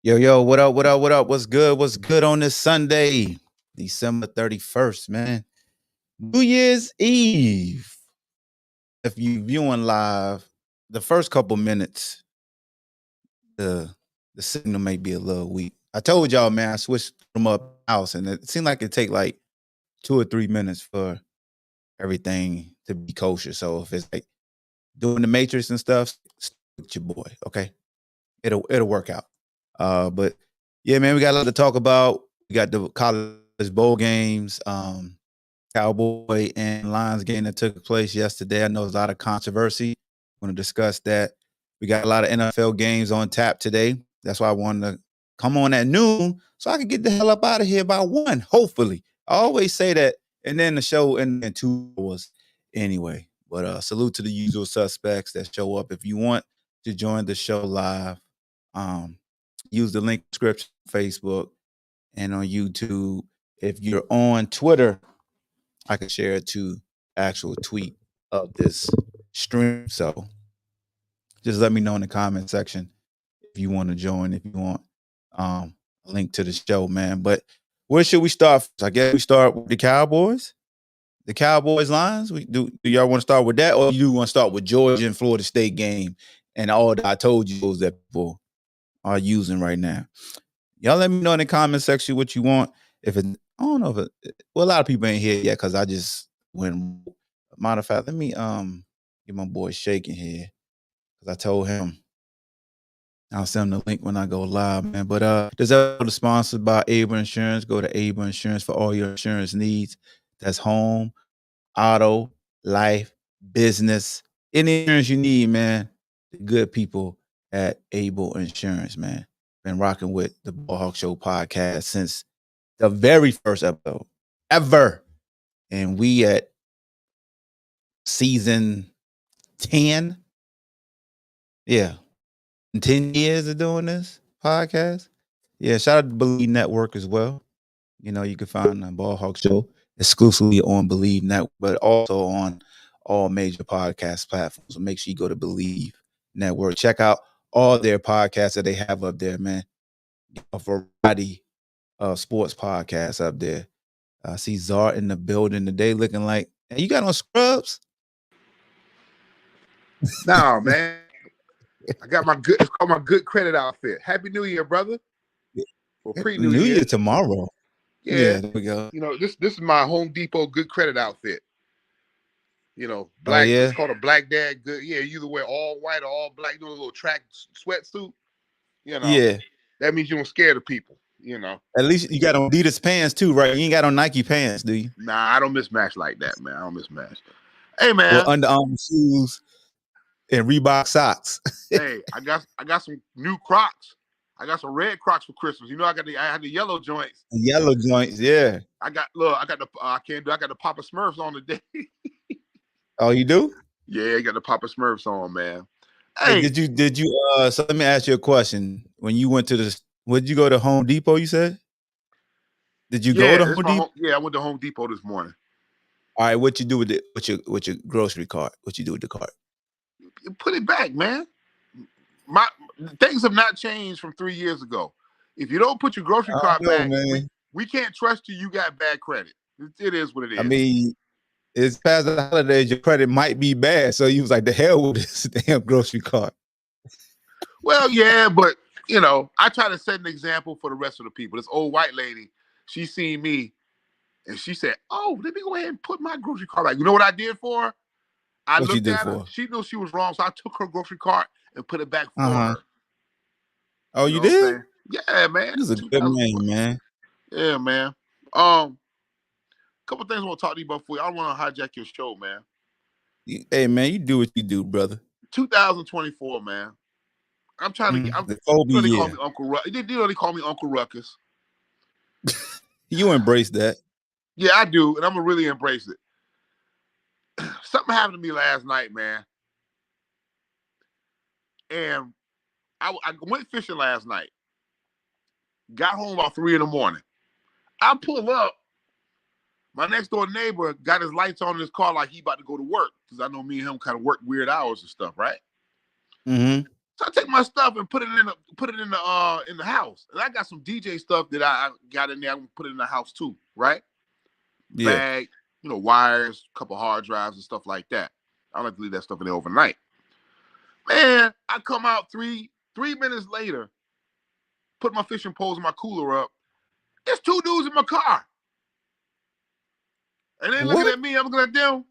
Yo, what up, what up, what up? What's good? What's good on this Sunday, December 31st, man? New Year's Eve. If you viewing live, the first couple minutes, the the signal may be a little weak. I told y'all, man, I switched them up house, and it seemed like it take like 2 or 3 minutes for everything to be kosher. So if it's like doing the matrix and stuff, stick with your boy, okay? It'll work out. But yeah, man, we got a lot to talk about. We got the college bowl games, Cowboy and Lions game that took place yesterday. I know there's a lot of controversy. We're going to discuss that. We got a lot of NFL games on tap today. That's why I wanted to come on at noon so I can get the hell up out of here by 1, hopefully. I always say that, and then the show in 2 hours anyway. But salute to the usual suspects that show up. If you want to join the show live, use the link description on Facebook and on YouTube. If you're on Twitter, I can share it to actual tweet of this stream. So just let me know in the comment section if you want to join, if you want a link to the show, man. But where should we start? I guess we start with the Cowboys. The Cowboys Lions. Do y'all want to start with that, or you want to start with Georgia and Florida State game and all that I told you that people are using right now? Y'all let me know in the comment section what you want. If it, I don't know if it, well, a lot of people ain't here yet because I just went. Matter of fact, let me get my boy shaking here because I told him I'll send him the link when I go live, man. But this episode is sponsored by Able Insurance. Go to Able Insurance for all your insurance needs. That's home, auto, life, business, any insurance you need, man. The good people at Able Insurance, man. Been rocking with the Ball Hawk Show podcast since the very first episode ever. And we at season 10. Yeah. 10 years of doing this podcast. Yeah. Shout out to Bleav Network as well. You know, you can find the Ball Hawk Show exclusively on Bleav Network, but also on all major podcast platforms. So make sure you go to Bleav Network. Check out all their podcasts that they have up there, man. A variety of sports podcasts up there. I see Zart in the building today looking like, hey, you got on scrubs? No, man. I got it's called my good credit outfit. Happy New Year, brother. Or pre-New Year tomorrow. Yeah, there we go. You know, this is my Home Depot good credit outfit. You know, black. Oh, yeah? It's called a black dad good. Yeah, you either wear all white or all black. You know, a little track sweatsuit. You know, yeah, that means you don't scare the people. You know, at least you got on Adidas pants too, right? You ain't got on Nike pants, do you? Nah, I don't mismatch like that, man. I don't mismatch. Hey, man. Or Under Armour shoes and Reebok socks. Hey, I got some new Crocs. I got some red Crocs for Christmas. You know, I had the yellow joints. Yellow joints, yeah. I got the Papa Smurfs on today. Oh, you do? Yeah, I got the Papa Smurfs on, man. Hey, did you so let me ask you a question. When you went to did you go to Home Depot, you said? Did you go to Home Depot? Yeah, I went to Home Depot this morning. All right, what you do with it with your grocery cart? What you do with the cart? Put it back, man. Things have not changed from 3 years ago. If you don't put your grocery cart back, we can't trust you. You got bad credit. It is what it is. I mean, it's past the holidays. Your credit might be bad, so you was like, "The hell with this damn grocery cart." Well, yeah, but you know, I try to set an example for the rest of the people. This old white lady, she seen me, and she said, "Oh, let me go ahead and put my grocery cart back." You know what I did for her? I looked at her. She knew she was wrong, so I took her grocery cart and put it back for her. Oh, you did? Yeah, man. This is a good name, man. Yeah, man. Couple things I want to talk to you about for you. I don't want to hijack your show, man. Hey, man, you do what you do, brother. 2024, man. I'm trying to get. They call me Uncle Ruckus. They call me Uncle Ruckus. You embrace that. Yeah, I do, and I'm gonna really embrace it. Something happened to me last night, man. And I went fishing last night. Got home about 3 a.m. I pull up. My next door neighbor got his lights on in his car like he about to go to work because I know me and him kind of work weird hours and stuff, right? Mm-hmm. So I take my stuff and put it in the house. And I got some DJ stuff that I got in there. I'm gonna put it in the house too, right? Yeah. Bag, wires, a couple hard drives and stuff like that. I don't like to leave that stuff in there overnight. Man, I come out three minutes later, put my fishing poles in my cooler up. There's two dudes in my car. And they looking What? at me, I'm looking at them.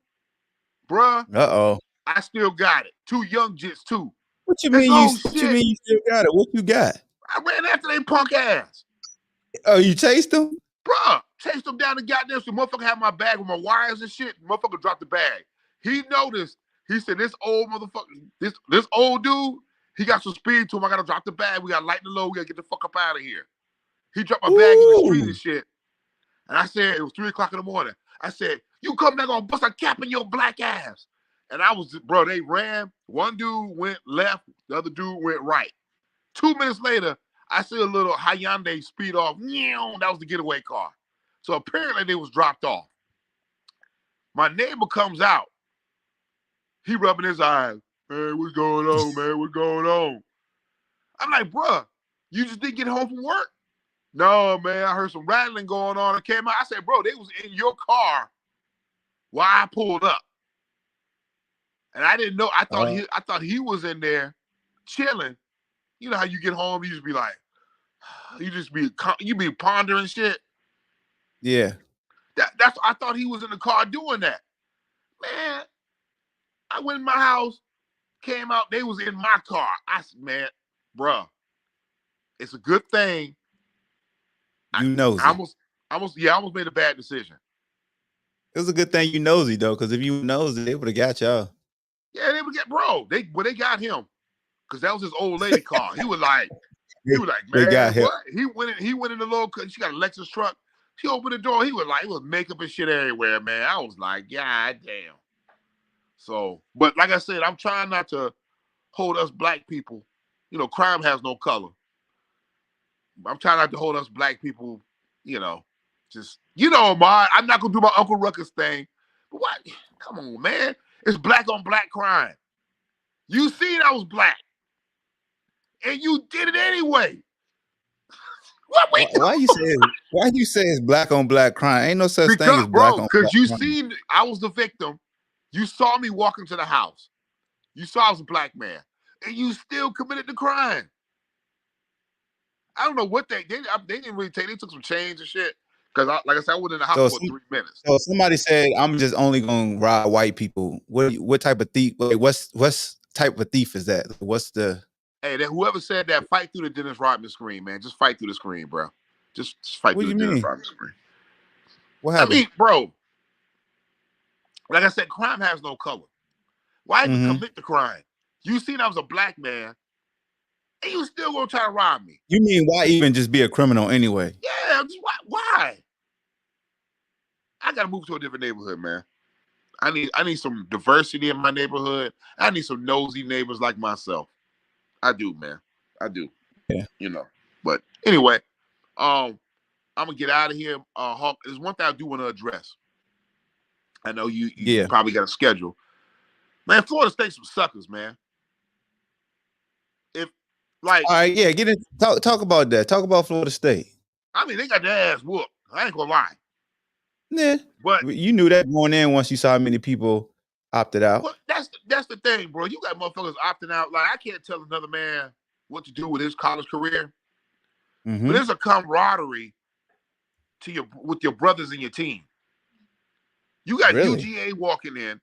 Bruh, Uh-oh. I still got it. Two young jits too. What you That's mean oh what you shit. mean you still got it? What you got? I ran after they punk ass. Oh, you chased them? Bruh, chased them down the goddamn street. Motherfucker had my bag with my wires and shit. Motherfucker dropped the bag. He noticed. He said, this old motherfucker, this old dude, he got some speed to him. I gotta drop the bag. We gotta lighten the load. We gotta get the fuck up out of here. He dropped my bag in the street and shit. And I said, it was 3 o'clock in the morning. I said, you come back on bust a cap in your black ass. And I was, bro, they ran. One dude went left. The other dude went right. 2 minutes later, I see a little Hyundai speed off. That was the getaway car. So apparently they was dropped off. My neighbor comes out. He rubbing his eyes. Hey, what's going on, man? What's going on? I'm like, bruh, you just didn't get home from work? No, man, I heard some rattling going on. I came out. I said, bro, they was in your car while I pulled up. And I didn't know. I thought he was in there chilling. You know how you get home, you just be like, you be pondering shit. Yeah. That's I thought he was in the car doing that. Man, I went in my house, came out, they was in my car. I said, man, bruh, it's a good thing. You nosy. I almost made a bad decision. It was a good thing you nosy though, because if you nosy, they would have got y'all. Yeah, they would get they got him. Because that was his old lady car. He was like, man, they got him. what? He went in the little, she got a Lexus truck. She opened the door. He was like, it was makeup and shit everywhere, man. I was like, God damn. So, but like I said, I'm trying not to hold us black people. Crime has no color. I'm trying not to hold us black people, just, Ma, I'm not going to do my Uncle Ruckus thing. But what? Come on, man. It's black on black crime. You seen I was black. And you did it anyway. Why you say it's black on black crime? Ain't no such thing as black on black crime. Because you seen I was the victim. You saw me walk into the house. You saw I was a black man. And you still committed the crime. I don't know what they didn't really take. They took some change and shit. Because like I said, I was in the house for 3 minutes. So somebody said, I'm just only gonna rob white people. What type of thief? Like, what's type of thief is that? What's the Hey, whoever said that, fight through the Dennis Rodman screen, man. Just fight through the screen, bro. Just fight through the Dennis Rodman screen. What happened? I mean, bro, like I said, crime has no color. Why even commit the crime? You seen I was a black man, and you still gonna try to rob me. You mean why even just be a criminal anyway? Yeah, just why? I gotta move to a different neighborhood, man. I need some diversity in my neighborhood. I need some nosy neighbors like myself. I do, man. I do. Yeah. But anyway, I'm gonna get out of here. Hawk, there's one thing I do want to address. I know you probably got a schedule. Man, Florida State's some suckers, man. All right, yeah, get it. Talk about that. Talk about Florida State. I mean, they got their ass whooped. I ain't gonna lie. Yeah. But you knew that going in once you saw how many people opted out. Well, that's the thing, bro. You got motherfuckers opting out. Like, I can't tell another man what to do with his college career. But there's a camaraderie with your brothers and your team. You got UGA walking in.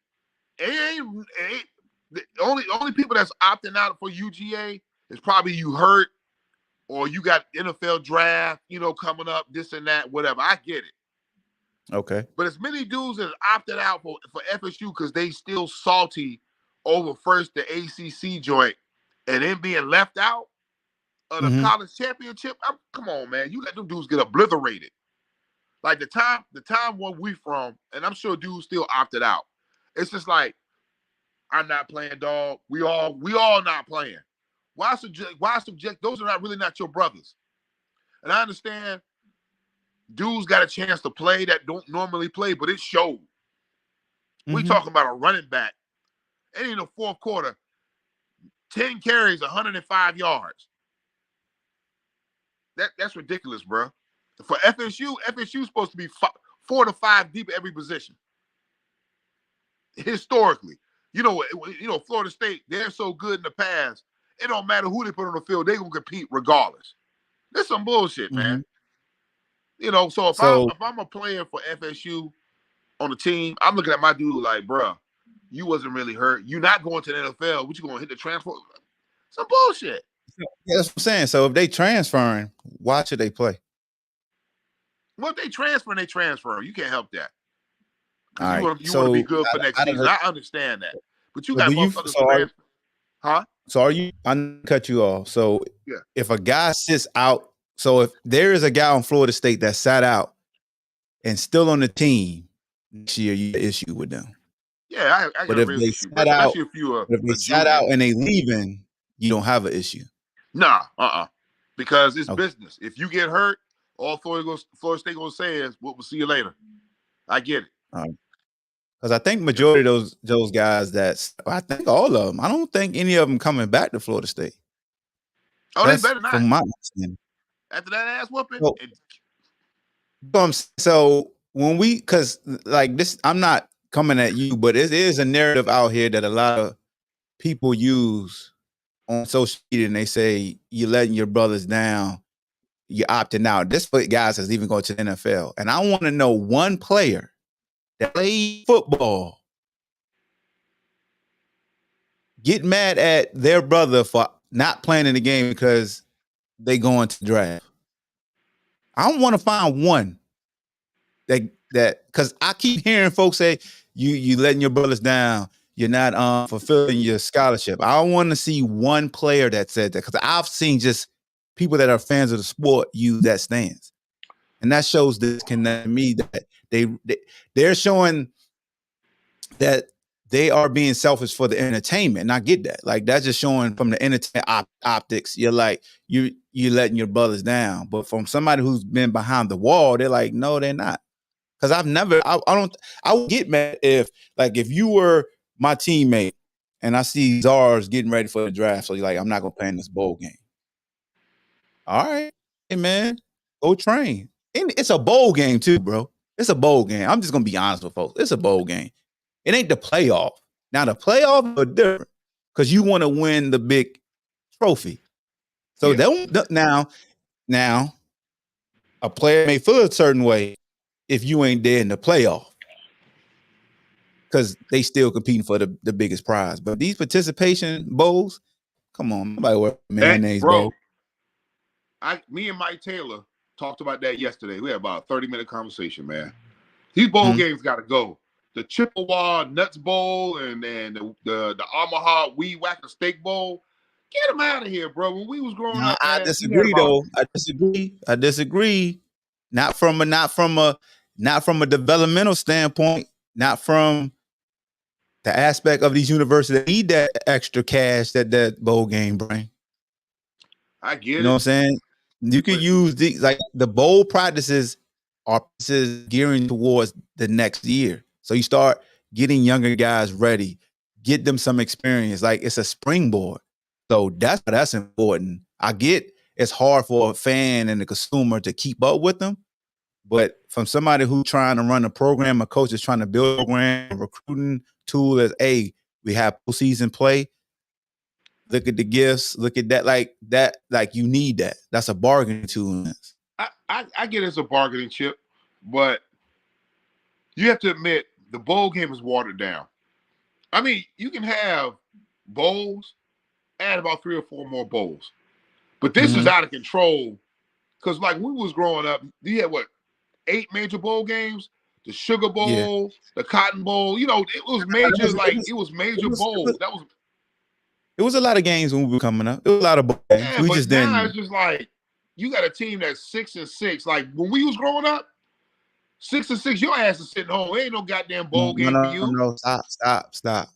The only people that's opting out for UGA is probably you hurt or you got NFL draft, coming up, this and that, whatever. I get it. Okay. But as many dudes that opted out for FSU because they still salty over first the ACC joint and then being left out of the college championship. Come on, man. You let them dudes get obliterated. Like the time where we from, and I'm sure dudes still opted out. It's just like, I'm not playing, dog. We all not playing. Why subject? Those are really not your brothers. And I understand dudes got a chance to play that don't normally play, but it showed. We talking about a running back. And in the fourth quarter, 10 carries, 105 yards. That's ridiculous, bro. For FSU's supposed to be 4 to 5 deep at every position. Historically, Florida State, they're so good in the past. It don't matter who they put on the field, they're gonna compete regardless. That's some bullshit, man. So if I'm a player for FSU on the team, I'm looking at my dude like, bro, you wasn't really hurt. You're not going to the NFL. What you gonna hit the transfer? Some bullshit. Yeah, that's what I'm saying. So if they transferring, why should they play? Well, if they transfer. You can't help that. Because you want to be good for next season. I understand that. But you got motherfuckers transfer. Huh? So I cut you off. So if a guy sits out, so if there is a guy on Florida State that sat out and still on the team next year, you have an issue with them. Yeah, I got a real issue. Especially if you are if they sat out and they leaving, you don't have an issue. Nah, because it's business. If you get hurt, all Florida State gonna say is, "We'll see you later." I get it. Because I think majority of those guys I think all of them. I don't think any of them coming back to Florida State. Oh, they better not. From my understanding. After that ass whooping. So when because like this, I'm not coming at you, but it is a narrative out here that a lot of people use on social media, and they say you're letting your brothers down, you're opting out. This guys is even going to the NFL, and I want to know one player that played football get mad at their brother for not playing in the game because they going to draft. I want to find one that because I keep hearing folks say you letting your brothers down, you're not fulfilling your scholarship. I want to see one player that said that, because I've seen just people that are fans of the sport use that stance, and that shows this connect to me that they're showing that they are being selfish for the entertainment, and I get that. Like, that's just showing from the entertainment optics. You're like you're letting your brothers down, but from somebody who's been behind the wall, they're like, no, they're not. Because I would get mad if you were my teammate and I see Czars getting ready for the draft, so you're like, I'm not gonna play in this bowl game. All right, hey man, go train. And it's a bowl game too, bro. It's a bowl game. I'm just gonna be honest with folks. It's a bowl game. It ain't the playoff. Now the playoff are different because you want to win the big trophy. So now a player may feel a certain way if you ain't there in the playoff, because they still competing for the biggest prize. But these participation bowls, come on, nobody wear mayonnaise bowl. Me and Mike Taylor talked about that yesterday. We had about a 30-minute conversation, man. These bowl games got to go. The Chippewa Nuts Bowl and the Omaha Weed Whacker Steak Bowl. Get them out of here, bro. When we was growing up, I disagree though. I disagree. Not from a developmental standpoint. Not from the aspect of these universities that need that extra cash that bowl game bring. I get it. You know what I'm saying? You can use the bowl practices are gearing towards the next year. So you start getting younger guys ready, get them some experience. Like, it's a springboard. So that's important. I get it's hard for a fan and the consumer to keep up with them, but from somebody who's trying to run a program, a coach is trying to build a program, a recruiting tool as, hey, we have postseason play. Look at the gifts. Look at that. Like you need that. That's a bargaining tool. I get it's a bargaining chip, but you have to admit the bowl game is watered down. I mean, you can have bowls, add about 3 or 4 more bowls, but this is out of control. Because like when we was growing up, you had 8 major bowl games? The Sugar Bowl, the Cotton Bowl. It was major. It was major bowls. It was a lot of games when we were coming up. It was a lot of bowl games. Yeah, but now it's just like you got a team that's 6-6. Like when we was growing up, 6-6, your ass is sitting home. There ain't no goddamn bowl game for you. No, stop.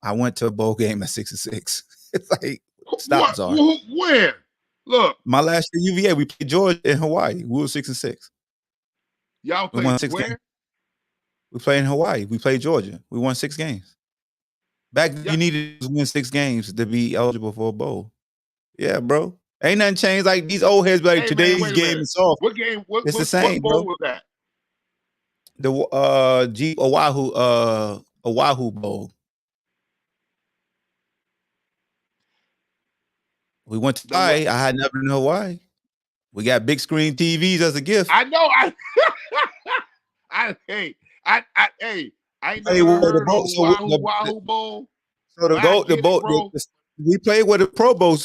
I went to a bowl game at 6-6. It's like, stop, Czar. Where? Look, my last year UVA, we played Georgia in Hawaii. We were 6-6. Y'all played where? We played in Hawaii. We played Georgia. We won 6 games. Back Yeah. you needed to win 6 games to be eligible for a bowl. Yeah, bro. Ain't nothing changed. Like these old heads be like, Hey man, today's wait a game minute. is soft. What game? It's the What same, bowl bro. was that? The G Oahu Bowl. We went to The what? Hawaii. I had never been to Hawaii. We got big screen TVs as a gift. I know. Hey, I ain't Hey, never well, the heard boat. of Wahoo Bowl. So But I the get it, boat. bro. We played where the Pro Bowl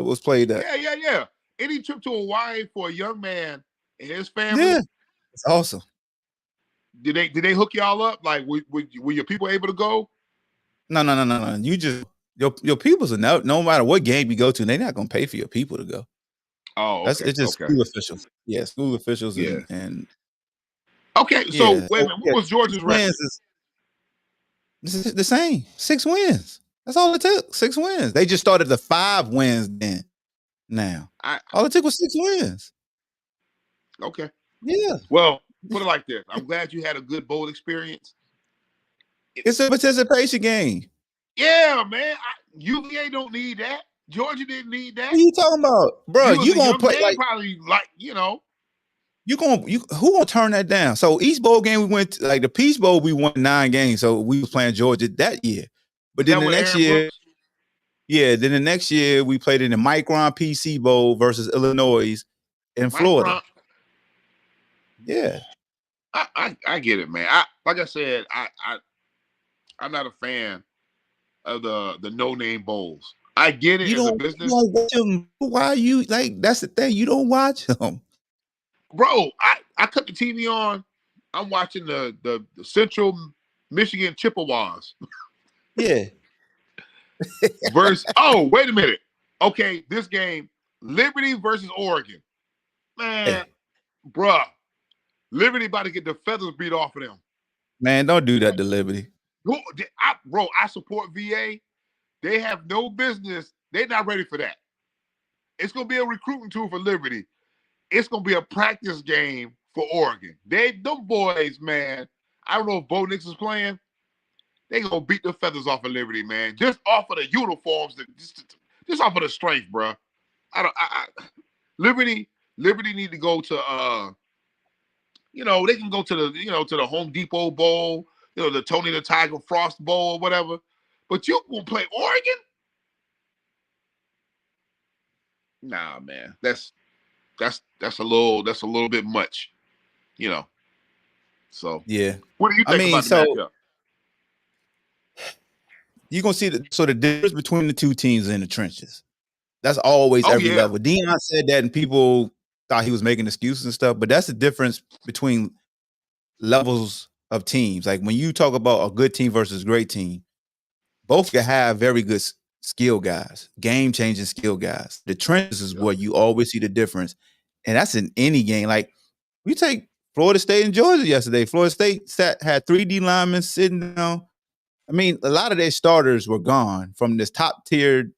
was played at. Yeah. Any trip to Hawaii for a young man and his family, Yeah, it's awesome. did they hook y'all up? Like, were your people able to go? No. You just your people's are no matter what game you go to, they're not gonna pay for your people to go. Oh, That's okay, it's just okay, school officials. Yeah, school officials yeah. and Okay, so yeah. wait a So minute. What yeah, was 6 Georgia's wins record? is the same. 6 wins. That's all it took. 6 wins. They just started the 5 wins then. Now all it took was 6 wins. Okay. Yeah. Well, put it like this. I'm glad you had a good bowl experience. It's a participation game. Yeah, man. UVA don't need that. Georgia didn't need that. What are you talking about? Bro, You as you a gonna young play man like probably who gonna turn that down? So East Bowl game we went to, like the Peach Bowl we won 9 games, so we was playing Georgia that year. But Is then that the with next Aaron year, Brooks? then the next year we played in the Micron PC Bowl versus Illinois in Florida. Micron. Yeah. I get it, man. Like I said, I'm not a fan of the no name bowls. I get it as a You business. don't watch them. Why are you like that's the thing? You don't watch them. Bro, I cut the TV on. I'm watching the Central Michigan Chippewas Yeah. versus oh, wait a minute. Okay, this game, Liberty versus Oregon. Man, bruh. Liberty about to get the feathers beat off of them. Man, don't do that to Liberty. Bro, I support VA. They have no business. They're not ready for that. It's going to be a recruiting tool for Liberty. It's going to be a practice game for Oregon. Them boys, man. I don't know if Bo Nix is playing. They going to beat the feathers off of Liberty, man. Just off of the uniforms. Just off of the strength, bro. Liberty need to go to they can go to the Home Depot Bowl, the Tony the Tiger Frost Bowl or whatever. But you will play Oregon? Nah, man. That's a little bit much, So Yeah. what do you think about the matchup? You're gonna see the difference between the two teams in the trenches. That's always every level. Deion said that, and people thought he was making excuses and stuff, but that's the difference between levels of teams. Like when you talk about a good team versus a great team, both can have very good skill guys, game-changing skill guys. The trenches is where you always see the difference, and that's in any game. Like we take Florida State and Georgia yesterday. Florida State had 3 D linemen sitting down. I mean, a lot of their starters were gone from this top-tier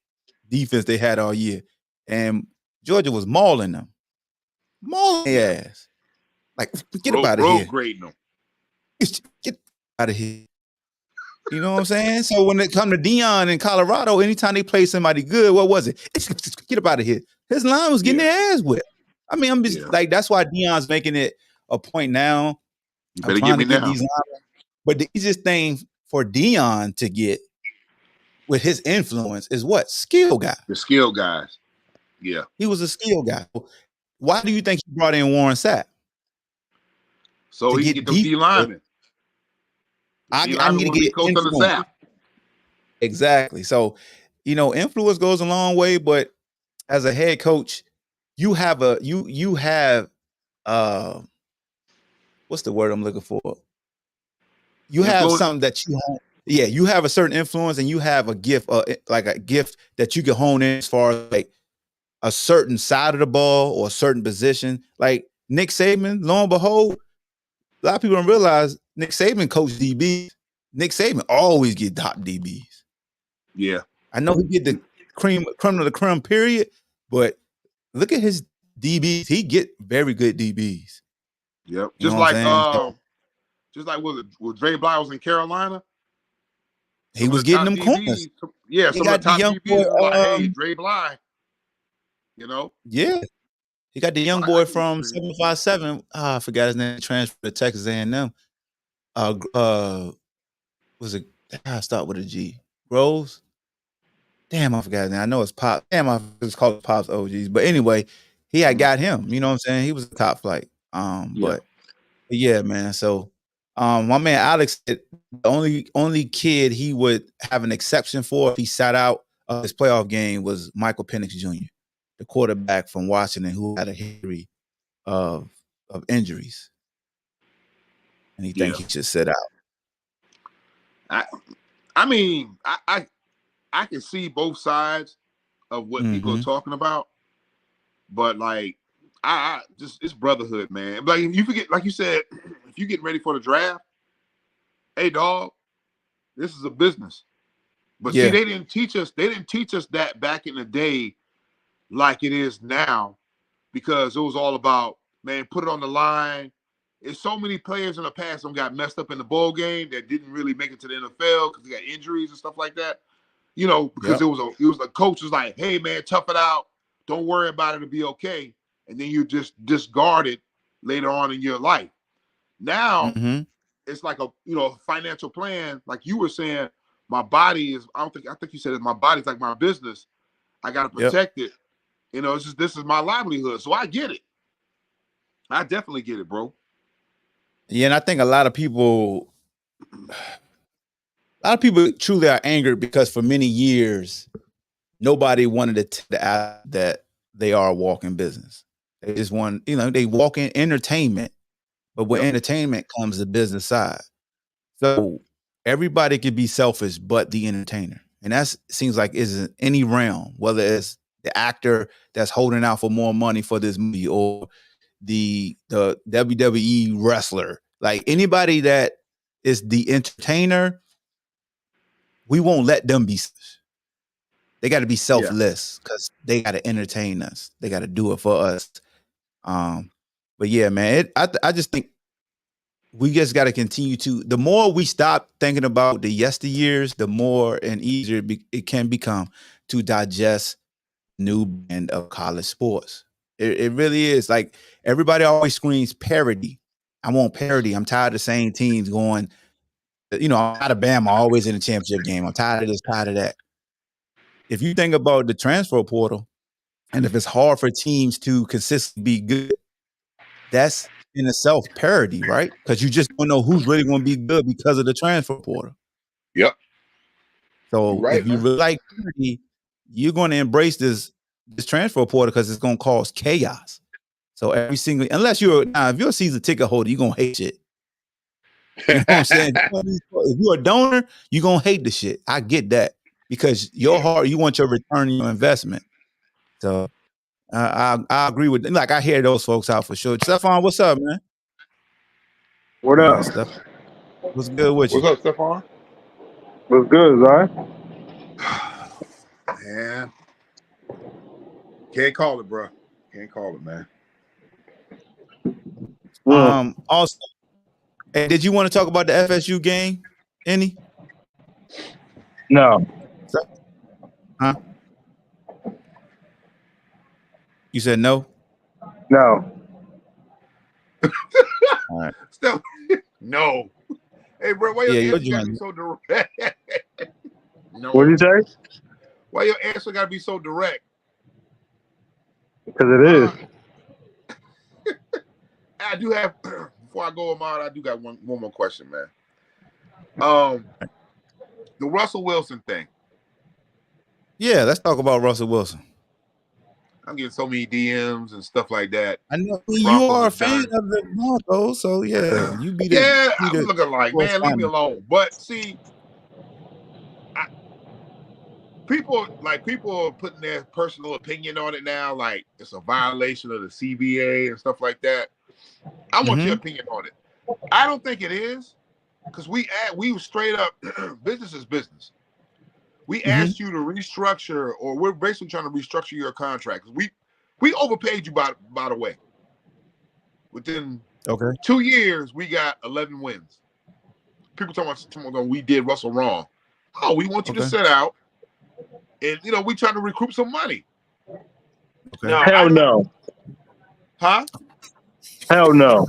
defense they had all year. And Georgia was mauling them. Mauling their ass. Like, get up out of here. Grading them. Get out of here. You know what I'm saying? So when it come to Deion in Colorado, anytime they play somebody good, what was it? Get up out of here. His line was getting their ass whipped. I mean, I'm just like, that's why Deion's making it a point now. You better get me now. These linemen. But the easiest thing for Deion to get with his influence is what? Skill guy. The skill guys. Yeah. He was a skill guy. Why do you think he brought in Warren Sapp? So he can get those D linemen. I need to get influence. Exactly. So, influence goes a long way, but as a head coach, you have what's the word I'm looking for? You have something that you have a certain influence, and you have a gift, like a gift that you can hone in as far as like a certain side of the ball or a certain position. Like Nick Saban, lo and behold, a lot of people don't realize Nick Saban coached DBs. Nick Saban always get top DBs. Yeah. I know he get the creme of the creme period, but look at his DBs. He get very good DBs. Yep. Just like was Dre Bly was in Carolina? He Some of was the getting top them corners. DBs, yeah, He some of got the the top young boy. DBs was like, hey, Dre Bly, you know. Yeah, he got the So young I boy get what from you're saying. 757. I forgot his name. Transferred to Texas A&M. Was it? I start with a G. Groves. Damn, I forgot his name. I know it's Pop. Damn, I just called it Pop's OGs. But anyway, he had got him. You know what I'm saying? He was a top flight. Yeah. But yeah, man. So, my man Alex, the only kid he would have an exception for if he sat out of his playoff game was Michael Penix Jr., the quarterback from Washington, who had a history of injuries, and he think Yeah. he should sit out. I mean, I can see both sides of what people are Mm-hmm. talking about, but like I just it's brotherhood, man. Like if you forget, like you said, if you getting ready for the draft, hey dog, this is a business. But see, Yeah. they didn't teach us. They didn't teach us that back in the day, like it is now, because it was all about man, put it on the line. There's so many players in the past that got messed up in the bowl game that didn't really make it to the NFL because they got injuries and stuff like that. You know, because Yep. it was the coach was like, hey man, tough it out. Don't worry about it, it'll be okay. And then you just discard it later on in your life. Now Mm-hmm. it's like a financial plan, like you were saying. My body is, I think you said it, my body's like my business. I gotta Yep. protect it. It's just this is my livelihood. So I get it. I definitely get it, bro. Yeah, and I think a lot of people truly are angered because for many years nobody wanted to tell the athlete that they are a walking business. They just want, they walk in entertainment, but with Yep. entertainment comes the business side. So everybody could be selfish, but the entertainer, and that seems like isn't any realm, whether it's the actor that's holding out for more money for this movie or the WWE wrestler, like anybody that is the entertainer, we won't let them be selfish. They got to be Yeah. selfless because they got to entertain us. They got to do it for us. But yeah, man, I just think we just got to continue to. The more we stop thinking about the yesteryears, the more and easier it can become to digest new brand of college sports. It really is. Like everybody always screams parody. I want parody. I'm tired of the same teams going. I'm tired of Bama always in the championship game. I'm tired of this, tired of that. If you think about the transfer portal, and if it's hard for teams to consistently be good, that's in itself parody, right? Because you just don't know who's really going to be good because of the transfer portal. Yep. You're So if right, you man. really like parody, you're going to embrace this transfer portal because it's going to cause chaos. So every single, if you're a season ticket holder, you're going to hate shit. You know what I'm saying? If you're a donor, you're going to hate the shit. I get that because your heart, you want your return on your investment. So I agree with, like, I hear those folks out for sure. Stephon, what's up, man? What All right, up? Steph. What's good with you? What's up, Stephon? What's good, Zai? Man, can't call it, bro. Can't call it, man. Also, hey, did you want to talk about the FSU game? Any? No. Huh? You said no? No. All right. Steph, no. Hey, bro, why Yeah, your you're answer gotta be doing. so direct? No. What did you say? Why your answer gotta be so direct? Because it is. I do have before I go on mine, I do got one more question, man. The Russell Wilson thing. Yeah, let's talk about Russell Wilson. I'm getting so many DMs and stuff like that. I know you Broncos are a are fan done. of the Broncos, so yeah, you be the Yeah, I'm looking like, man, leave me alone. But see, people are putting their personal opinion on it now, like it's a violation of the CBA and stuff like that. I want your opinion on it. I don't think it is, because we straight up business is business. We asked you to restructure, or we're basically trying to restructure your contract. We overpaid you by the way. Within 2 years, we got 11 wins. People talking about we did Russell wrong. Oh, we want you to sit out, and we trying to recruit some money. Okay. Now, Hell no. Huh? Hell no.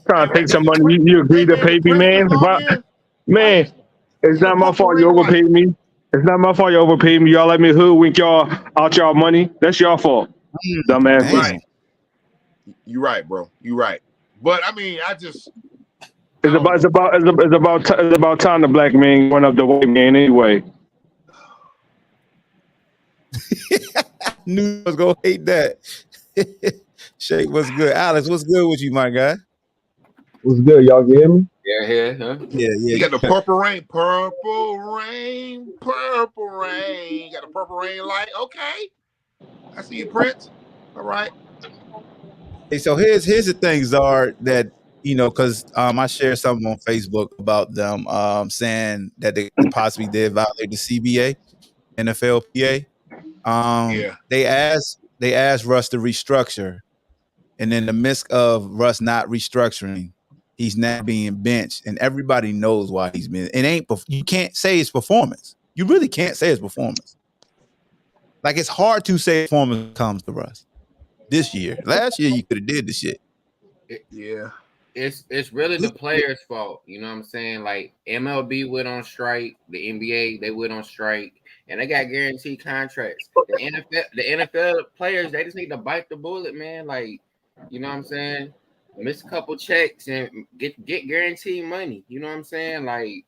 Trying to take some money. You agree to pay The me, man? president log in. Man, it's Get a not my purple fault you ring light. overpaid me. It's not my fault you overpaid me. Y'all let me hoodwink y'all out y'all money. That's your fault, dumbass. Damn. You're right, bro. You're right. But I mean, I just It's about time the black man went up the white man anyway. Knew I was gonna hate that. Shake, what's good? Alex, what's good with you, my guy? What's good, y'all? Can hear me? Yeah, huh? Yeah. You got the purple rain, purple rain, purple rain. Got the purple rain light. Okay, I see you, Prince. All right. Hey, so here's the thing, Zard, that because I shared something on Facebook about them saying that they possibly did violate the CBA, NFLPA. Yeah. They asked Russ to restructure, and in the midst of Russ not restructuring, he's now being benched, and everybody knows why he's been. It ain't. You can't say it's performance. You really can't say it's performance. Like, it's hard to say performance comes to Russ this year. Last year, you could have did the shit. Yeah. It's really the players' fault. You know what I'm saying? Like MLB went on strike, the NBA they went on strike, and they got guaranteed contracts. The NFL players, they just need to bite the bullet, man. Like, you know what I'm saying? Miss a couple checks and get guaranteed money. You know what I'm saying? Like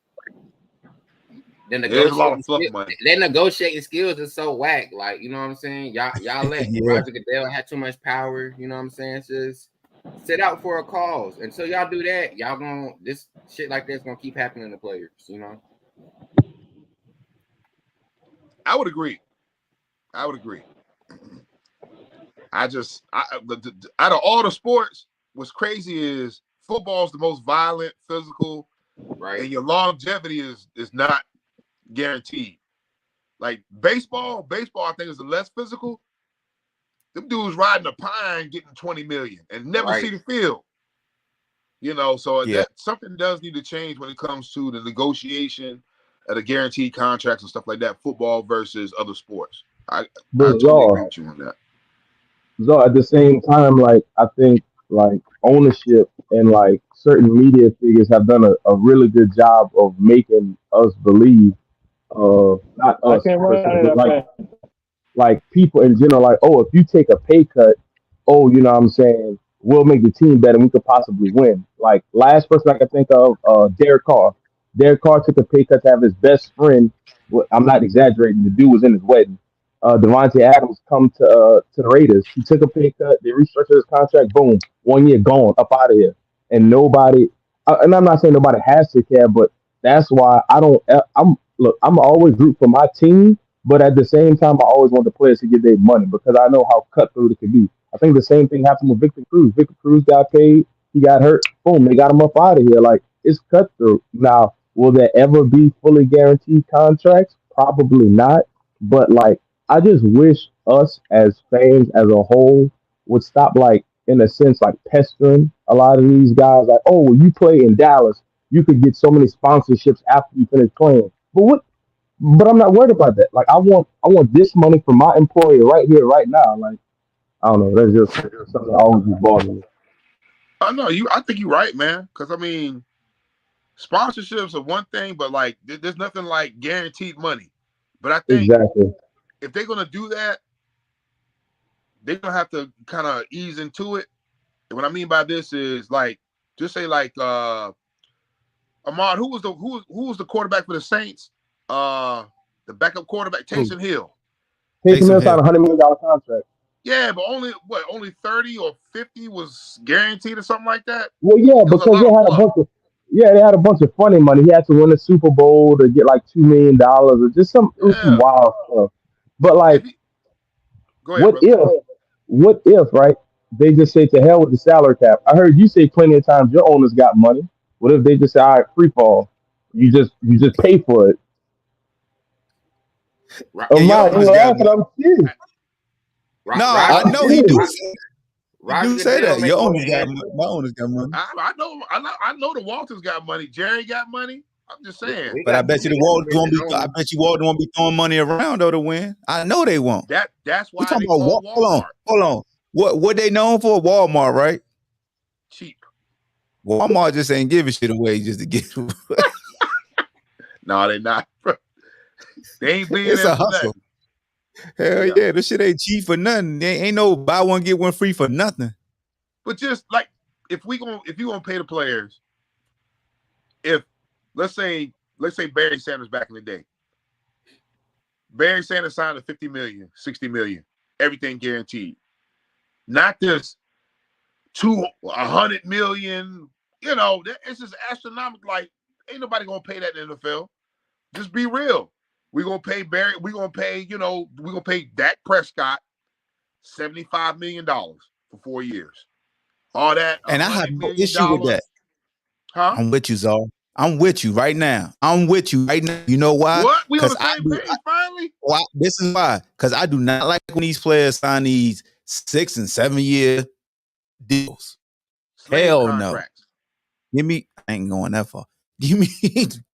There's a lot of fluff money. their negotiating skills is so whack. Like, you know what I'm saying? Y'all let Roger Goodell have too much power. You know what I'm saying? It's just sit out for a cause. Until y'all do that, y'all gonna this shit like that's gonna keep happening to players. You know. I would agree. Out of all the sports, what's crazy is football's the most violent, physical, Right. and your longevity is not guaranteed. Like baseball, I think is the less physical. Them dudes riding a pine getting 20 million and never see the field. So that something does need to change when it comes to the negotiation of the guaranteed contracts and stuff like that. Football versus other sports. I totally agree with you on that. So at the same time, like I think like ownership and like certain media figures have done a really good job of making us believe, not us, per se, but like people in general, like, oh, if you take a pay cut, oh, you know what I'm saying, we'll make the team better and we could possibly win. Like last person I can think of, Derek Carr. Derek Carr took a pay cut to have his best friend. Well, I'm not exaggerating. The dude was in his wedding. Devontae Adams come to the Raiders. He took a pay cut. They restructured his contract. Boom, 1 year gone, up out of here. And nobody. And I'm not saying nobody has to care, but that's why I don't. I'm always root for my team, but at the same time, I always want the players to get their money because I know how cutthroat it can be. I think the same thing happened with Victor Cruz. Victor Cruz got paid. He got hurt. Boom, they got him up out of here. Like, it's cutthroat. Now, will there ever be fully guaranteed contracts? Probably not. But, like, I just wish us as fans as a whole would stop, like, in a sense, like pestering a lot of these guys. Like, oh, well, you play in Dallas, you could get so many sponsorships after you finish playing. But I'm not worried about that. Like, I want this money from my employer right here, right now. Like, I don't know. That's just something that always bothers me. I think you're right, man. Because I mean, sponsorships are one thing, but like, there's nothing like guaranteed money. But I think if they're gonna do that, they're gonna have to kind of ease into it. And what I mean by this is like, just say like Ahmad, who was the quarterback for the Saints? The backup quarterback, Taysom Hill. Taysom Hill signed a $100 million contract. Yeah, but only 30 or 50 was guaranteed or something like that. Well, yeah, because they had a bunch of funny money. He had to win the Super Bowl to get like $2 million or just some wild stuff. But like, what if, right? They just say to hell with the salary cap. I heard you say plenty of times your owners got money. What if they just say, all right, free fall? You just pay for it. I'm serious. I know he do. You say that. Your owners got money. My owners got money. I know the Waltons got money. Jerry got money. I'm just saying. But I bet you the Waltons won't be. I bet you Waltons won't be throwing money around though to win. I know they won't. That's We why talking they about call Walmart. Walmart. Hold on. What they known for? Walmart, right? Cheap. Walmart just ain't giving shit away just to get. No, they not. They ain't being It's there a for hustle. nothing. Hell yeah, this shit ain't cheap for nothing. There ain't no buy one get one free for nothing. But just like if you gonna pay the players, if let's say Barry Sanders back in the day, Barry Sanders signed a 50 million, 60 million, everything guaranteed. Not this 100 million. It's just astronomical. Like, ain't nobody gonna pay that in the NFL. Just be real. We're gonna pay Barry, we're gonna pay Dak Prescott $75 million for 4 years. All that And I have $100 no million. issue with that. Huh? I'm with you, Zar. I'm with you right now. You know why? What? We on the Because same page finally? this is why. Because I do not like when these players sign these 6 and 7 year deals. Slave Hell contracts. no. Give me, I ain't going that far. Give me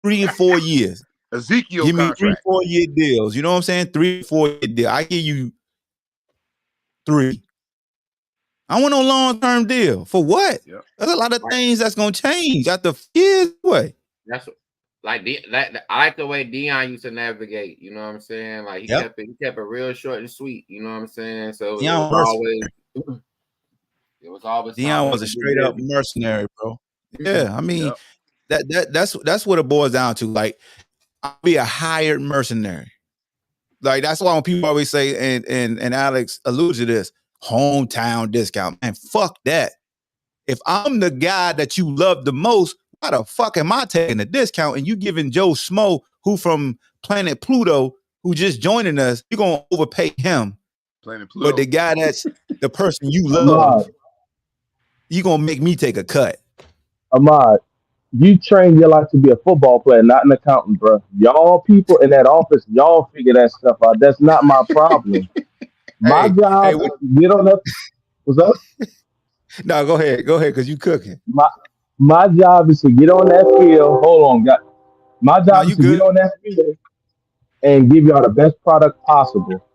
3 and 4 years. Ezekiel Give me contract. 3-4 year deals. You know what I'm saying? 3-4 year deal. I give you 3. I want no long-term deal. For what? Yep. There's a lot of things that's gonna change after years away. That's like I like the way Dion used to navigate. You know what I'm saying? Like he kept it real short and sweet. You know what I'm saying? So it was always Dion was a straight up mercenary, bro. Yeah, I mean that's what it boils down to. Like, I'll be a hired mercenary. Like, that's why when people always say, and Alex alludes to this, hometown discount. Man, fuck that. If I'm the guy that you love the most, why the fuck am I taking a discount and you giving Joe Smo, who from Planet Pluto, who just joining us, you're gonna overpay him. Planet Pluto. But the guy that's the person you love, you gonna make me take a cut. Ahmad, you train your life to be a football player, not an accountant, bro. Y'all people in that office, y'all figure that stuff out. That's not my problem. My job is to get on up. What's up? No, go ahead, because you cooking. My job is to get on that field. Hold on, guys. My job is to get on that field and give y'all the best product possible.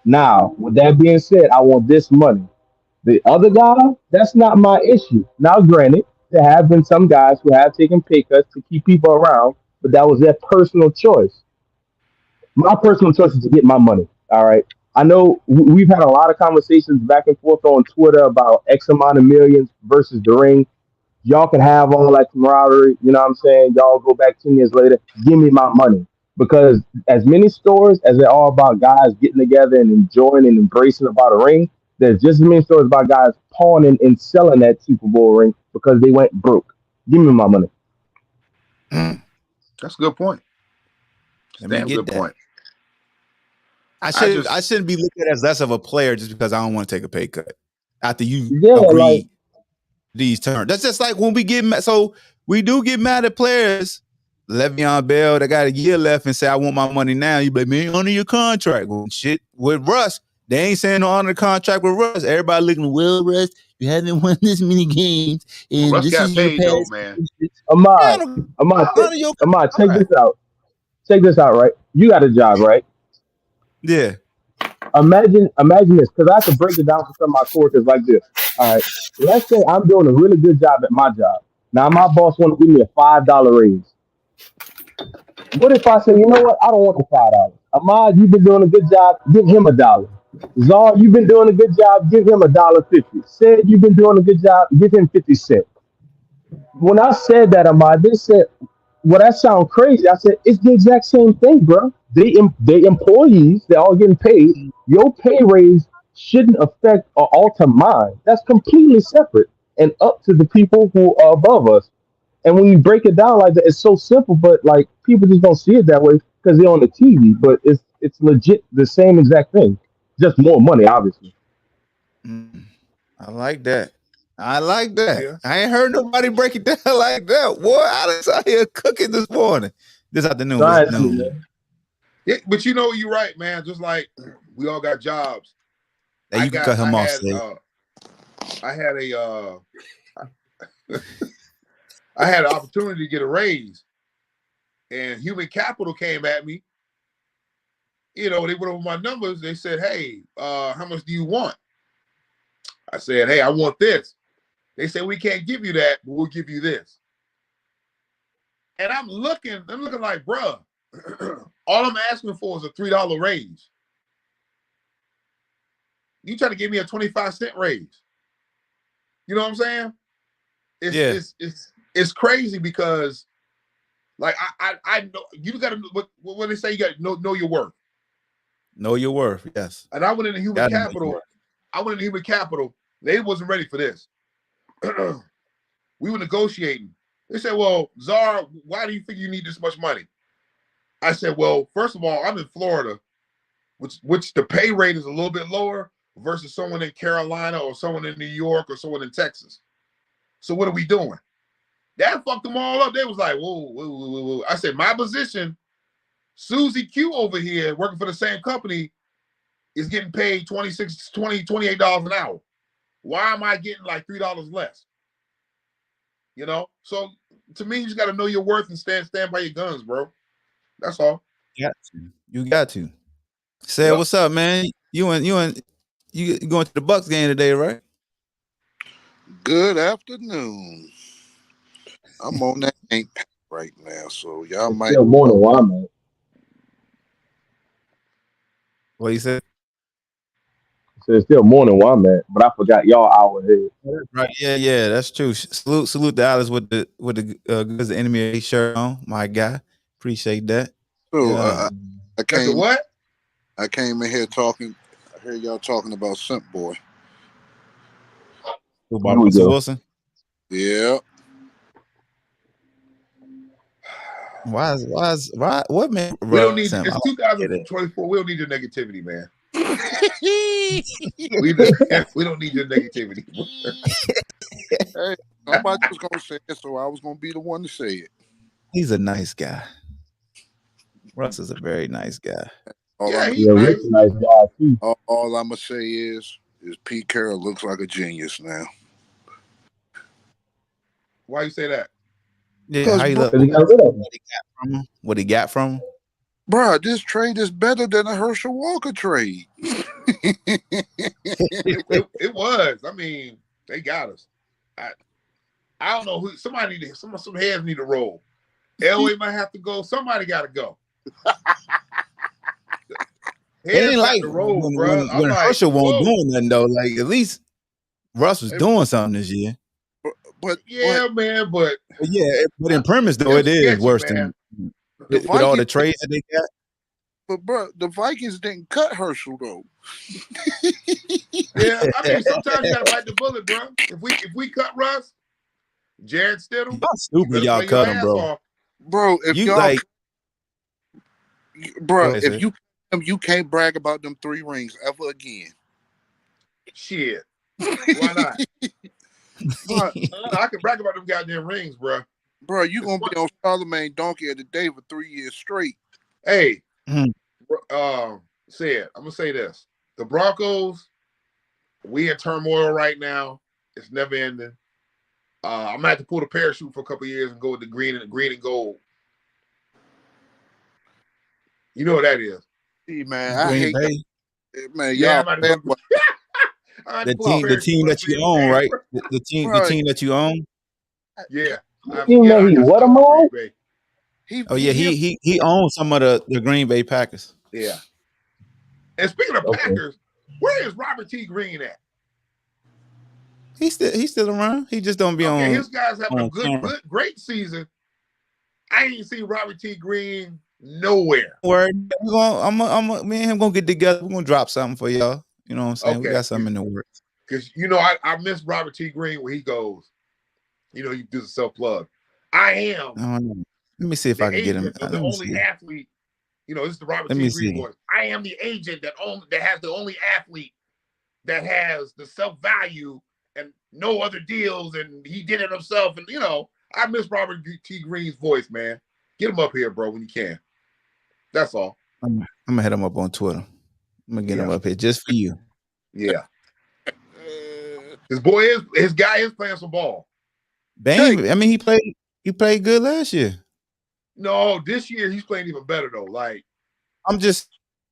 Now, with that being said, I want this money. The other guy, that's not my issue. Now, granted, there have been some guys who have taken pay cuts to keep people around, but that was their personal choice. My personal choice is to get my money. All right. I know we've had a lot of conversations back and forth on Twitter about X amount of millions versus the ring. Y'all can have all that camaraderie. You know what I'm saying? Y'all go back 10 years later. Give me my money. Because as many stories as there are about guys getting together and enjoying and embracing about a ring, there's just as many stories about guys pawning and selling that Super Bowl ring because they went broke. Give me my money. That's a good point. Damn good that. Point. I shouldn't be looked at as less of a player just because I don't want to take a pay cut after you agree these terms. That's just like when we get mad. So we do get mad at players. Le'Veon Bell, they got a year left and say, I want my money now. You be like, man, honor your contract. Well, shit, with Russ, they ain't saying no honor the contract with Russ. Everybody looking, well, Russ, you haven't won this many games. And Russ this got is paid, your though, past. man. Ahmad, check this out. Check this out, right? You got a job, right? Yeah. Imagine this, because I have to break it down for some of my coworkers like this. All right. Let's say I'm doing a really good job at my job. Now my boss want to give me a $5 raise. What if I say, you know what? I don't want the $5. Ahmad, you've been doing a good job. Give him $1. Zar, you've been doing a good job. Give him $1.50. Said you've been doing a good job. Give him 50 cents. When I said that, Ahmad, they said, well, that sounds crazy. I said, it's the exact same thing, bro. They employees, they're all getting paid. Your pay raise shouldn't affect or alter mine. That's completely separate and up to the people who are above us. And when you break it down like that, it's so simple, but like people just don't see it that way because they're on the TV. But it's legit the same exact thing, just more money, obviously. I like that. Yeah. I ain't heard nobody break it down like that. Boy, Alex out here cooking this morning, this afternoon. Yeah, but you're right, man. Just like we all got jobs. Hey, you can cut him off. I had I had an opportunity to get a raise, And human capital came at me. They went over my numbers. They said, hey, how much do you want? I said, hey, I want this. They said, we can't give you that, but we'll give you this. And I'm looking like, bruh, all I'm asking for is a $3 raise. You try to give me a 25-cent raise. You know what I'm saying? It's crazy because, like, I know you got to, what they say, you got to know your worth. Know your worth, yes. And I went into human capital. They wasn't ready for this. We were negotiating. They said, well, Czar, why do you think you need this much money? I said, well, first of all, I'm in Florida, which the pay rate is a little bit lower versus someone in Carolina or someone in New York or someone in Texas. So what are we doing? That fucked them all up. They was like, whoa. I said, my position, Susie Q over here working for the same company is getting paid $28 an hour. Why am I getting like $3 less? So to me, you just got to know your worth and stand by your guns, bro. That's all. You got to. Say, what's up, man? You going to the Bucks game today, right? Good afternoon. I'm on that ain't pack right now, so y'all might. Still morning where I'm at. What you said? So it's still morning where I'm at, but I forgot y'all hour ahead. Right? Yeah, that's true. Salute to Alice with the Goods the Enemy shirt on, my guy. Appreciate that. So I came. What? I came in here talking. I heard y'all talking about Simp Boy. About Russell Wilson. Yeah. Why? What, man? We don't need. It's 2024. We don't need your negativity, man. we don't need your negativity. Hey, nobody was gonna say it, so I was gonna be the one to say it. He's a nice guy. Russ is a very nice guy. He's nice. A nice guy too. All I'm gonna say is Pete Carroll looks like a genius now. Why you say that? Yeah, how you look? What he got from him? Bro, this trade is better than a Herschel Walker trade. it was. I mean, they got us. I don't know who. Some heads need to roll. Elway might have to go. Somebody got to go. It ain't like when Herschel won't do nothing though. Like at least Russ was doing something this year. But in premise though, it is worse than with all the trades that they got. But bro, the Vikings didn't cut Herschel though. Yeah, I mean sometimes you gotta bite the bullet, bro. If we cut Russ, Jared Stidham, y'all stupid, y'all cut him, bro. Bro, if you y'all like, bro, if you can't brag about them 3 rings ever again. Shit, why not? I can brag about them goddamn rings, bro. Bro, you gonna be on Charlemagne Donkey of the Day for 3 years straight. Hey, I'm gonna say this: the Broncos, we in turmoil right now. It's never ending. I'm gonna have to pull the parachute for a couple of years and go with the green and gold. You know what that is? See, man, I hate that. Man, yeah, the team that you own, right? The team that you own. Yeah. What am I? He owns some of the Green Bay Packers. Yeah. And speaking of Packers, where is Robert T. Green at? He's still around. He just don't be on. His guys having a great season. I ain't seen Robert T. Green nowhere. Me and him gonna get together. We're gonna drop something for y'all. You know what I'm saying? Okay. We got something in the works. Because I miss Robert T. Green where he goes. He does a self-plug. I am. Let me see if I can get him. The only athlete. This is the Robert T. Green voice. I am the agent that has the only athlete that has the self-value and no other deals, and he did it himself. And I miss Robert T. Green's voice, man. Get him up here, bro, when you can. That's all. I'm gonna hit him up on Twitter. I'm gonna get him up here just for you. Yeah. His guy is playing some ball. Bang, I mean, he played good last year. No, this year he's playing even better though. Like I'm just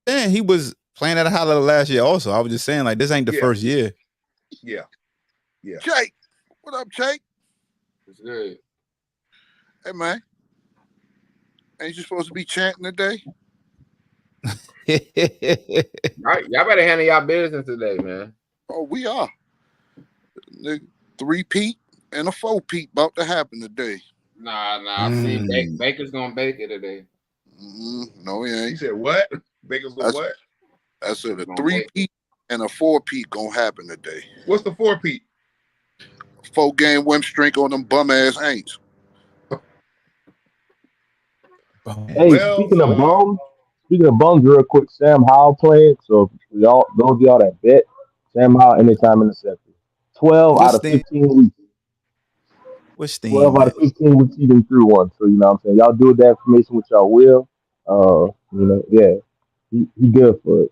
saying he was playing at a high level last year. Also, I was just saying like this ain't the first year. Yeah. Jake, what up, Jake? It's good. Hey man, ain't you supposed to be chanting today? Y'all better handle y'all business today, man. Oh, we are. The 3-peat and a 4-peat about to happen today. Nah. I see Baker's gonna bake it today. No, he ain't. He said what? Baker's gonna what? I said a 3-peat and a 4-peat gonna happen today. What's the 4-peat? 4-game win streak on them bum ass Aints. Hey, speaking of bums, real quick, Sam Howell playing. So y'all, those of y'all that bet, Sam Howell anytime intercepted. 12 out of 15 weeks. What's 12 out of Steam? 15 weeks he done threw one. So you know what I'm saying? Y'all do that information with y'all will. You know, yeah. He good for it.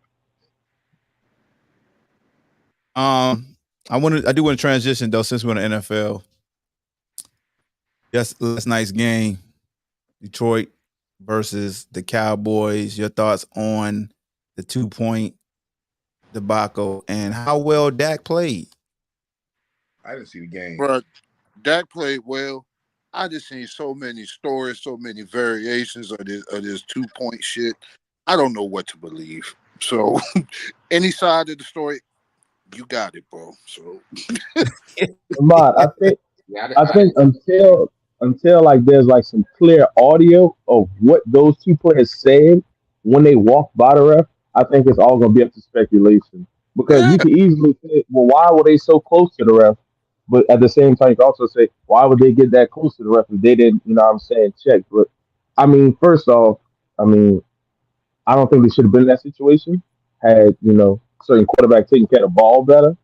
I do want to transition though, since we're in the NFL. Yes, last night's game, Detroit versus the Cowboys. Your thoughts on the 2-point debacle and how well Dak played? I didn't see the game. Bro, Dak played well. I just seen so many stories, so many variations of this 2-point shit. I don't know what to believe. So any side of the story, you got it, bro. So Ahmad, I think until like there's like some clear audio of what those two players said when they walked by the ref, I think it's all gonna be up to speculation. Because yeah, you can easily say, well, why were they so close to the ref? But at the same time, you can also say, why would they get that close to the ref if they didn't, you know what I'm saying, check? But I mean, first off, I mean, I don't think they should have been in that situation had, you know, certain quarterback taking care of the ball better.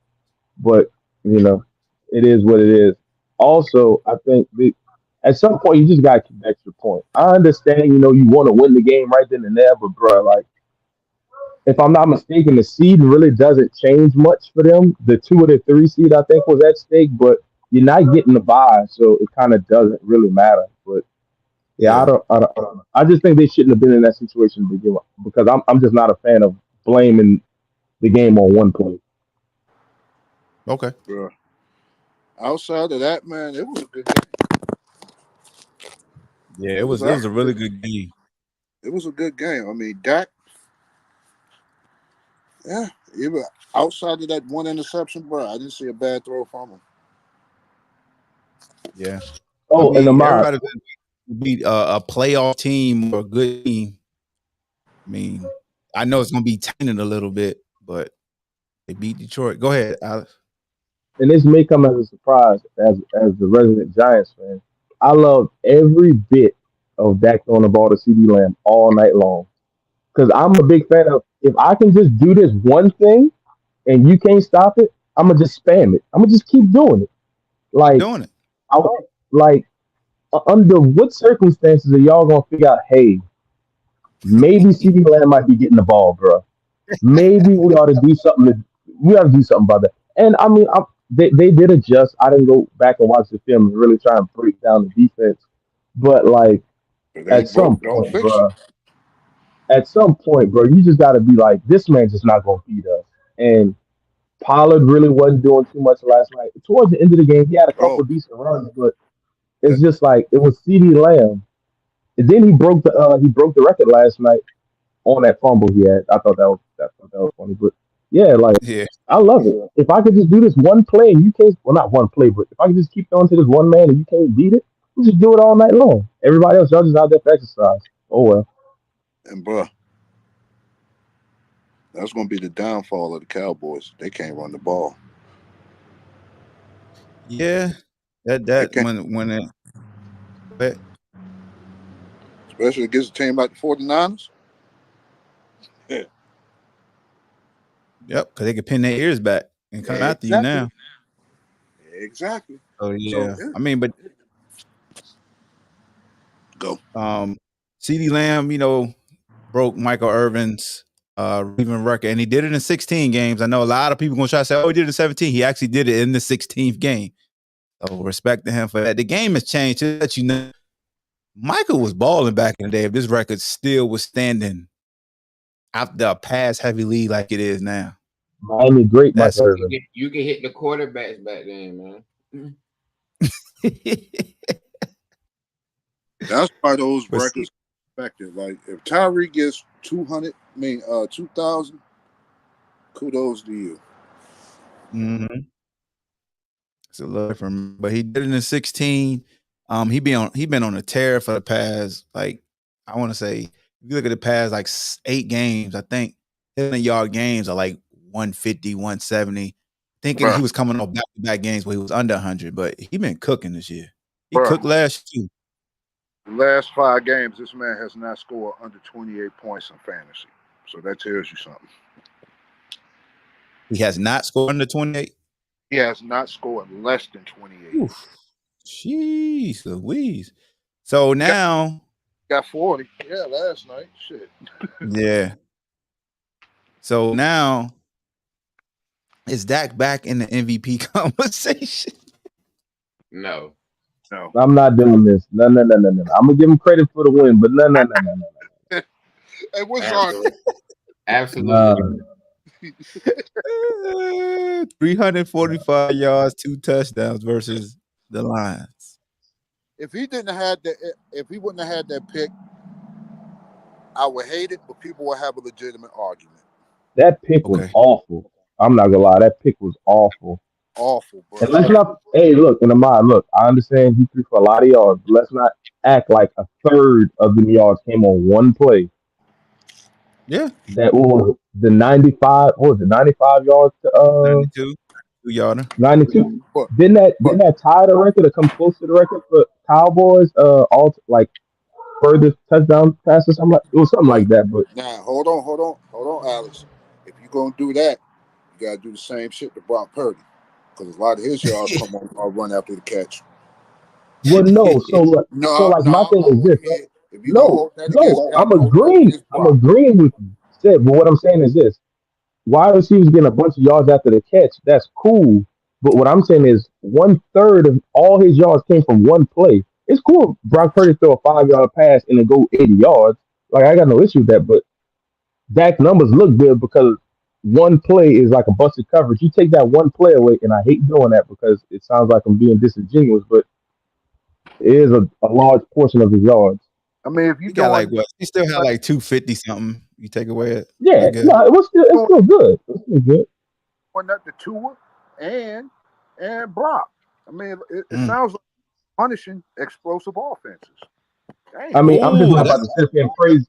But, you know, it is what it is. Also, I think at some point you just gotta keep the extra point. I understand, you know, you want to win the game right then and there, but bro, like if I'm not mistaken, the seed really doesn't change much for them. The 2 or the 3 seed I think was at stake, but you're not getting the bye, so it kind of doesn't really matter. But yeah, I don't know. I just think they shouldn't have been in that situation to begin with because I'm just not a fan of blaming the game on one play. Okay. bro. Outside of that, man, it was a good game. Yeah, it was a really good game. It was a good game. I mean, Dak, yeah, even outside of that one interception, bro, I didn't see a bad throw from him. Yeah. Oh, I and mean, Ahmad, everybody beat a playoff team or a good team. I mean, I know it's gonna be tainted a little bit, but they beat Detroit. Go ahead, Alex. and this may come as a surprise as the resident Giants fan. I love every bit of Dak throwing the ball to CD Lamb all night long because I'm a big fan of if I can just do this one thing and you can't stop it, I'm gonna just spam it. I'm gonna just keep doing it. Keep Like doing it. I like under what circumstances are y'all gonna figure out? Hey, maybe CD Lamb might be getting the ball, bro. Maybe we ought to do something. We ought to do something about that. And I mean, they did adjust. I didn't go back and watch the film and really try and break down the defense. But like If it at ain't some broke, don't point, fix it. bro. At some point, bro, you just got to be like, this man's just not going to beat us. And Pollard really wasn't doing too much last night. Towards the end of the game, he had a couple Oh, of decent runs, but it's just like it was CD Lamb. And then he broke the record last night on that fumble he had. I thought that was funny. But yeah, like Yeah. I love it. If I could just do this one play and you can't, well, not one play, but if I could just keep going to this one man and you can't beat it, we just do it all night long. Everybody else, y'all just out there for exercise. Oh well. and bro, that's gonna be the downfall of the Cowboys. They can't run the ball. Yeah. That They that can't, when it but especially against a team like the 49ers. Yeah, yep, because they could pin their ears back and come after you exactly, now. exactly. Oh So yeah. yeah, I mean, but go. CD Lamb, you know, broke Michael Irvin's receiving record, and he did it in 16 games. I know a lot of people gonna try to say, "Oh, he did it in 17." He actually did it in the 16th game. So respect to him for that. The game has changed. To let you know, Michael was balling back in the day. If this record still was standing after a pass heavy league like it is now, Miami great, that's Michael Irvin. You can hit the quarterbacks back then, man. That's why those but see, records are effective. Like if Tyree gets 2,000, kudos to you. mm-hmm. It's a little different, but he did it in 16. He been on a tear for the past, like, I want to say, if you look at the past like 8 games, I think his yard games are like 150, 170. Thinking he Bruh, was coming off back to back games where he was under 100, but he been cooking this year. He bruh. cooked last year. The last 5 games, this man has not scored under 28 points in fantasy. So that tells you something. He has not scored under 28. He has not scored less than 28. Oof. Jeez Louise. So now, Got 40. Yeah, last night. Shit. yeah. So now, is Dak back in the MVP conversation? No. I'm not doing this. No. I'm gonna give him credit for the win, but no. Hey, what's on? Absolutely. 345 yards, 2 touchdowns versus the Lions. If he wouldn't have had that pick, I would hate it, but people would have a legitimate argument. That pick was awful. I'm not gonna lie, that pick was awful. Awful, bro. And let's not. Hey, look, in the mind, look. I understand he threw for a lot of yards, but let's not act like a third of the yards came on one play. Yeah, that was the 95. What was it? 95 yards to 92, 2-yarder. 92. But Didn't that tie the record or come close to the record for Cowboys? All like furthest touchdown passes. I'm like it was something like that. But now hold on, Alex. If you're gonna do that, you gotta do the same shit to Brock Purdy, because a lot of his yards come on run after the catch. well, no. So my thing is this. If you don't hold that against I'm agreeing with you, Sid. But what I'm saying is this: wide receivers getting a bunch of yards after the catch. That's cool. But what I'm saying is 1/3 of all his yards came from one play. It's cool. Brock Purdy throw a 5-yard pass and then go 80 yards. Like I got no issue with that. But Dak numbers look good because one play is like a busted coverage. You take that one play away, and I hate doing that because it sounds like I'm being disingenuous, but it is a large portion of his yards. I mean, if you got like what? He still had like 250 something. You take away it. Yeah, no, it's still good. It's still good. Well, not the Tua and Brock. I mean, it sounds like punishing explosive offenses. Dang. I mean, I'm just not about to sit here and praise.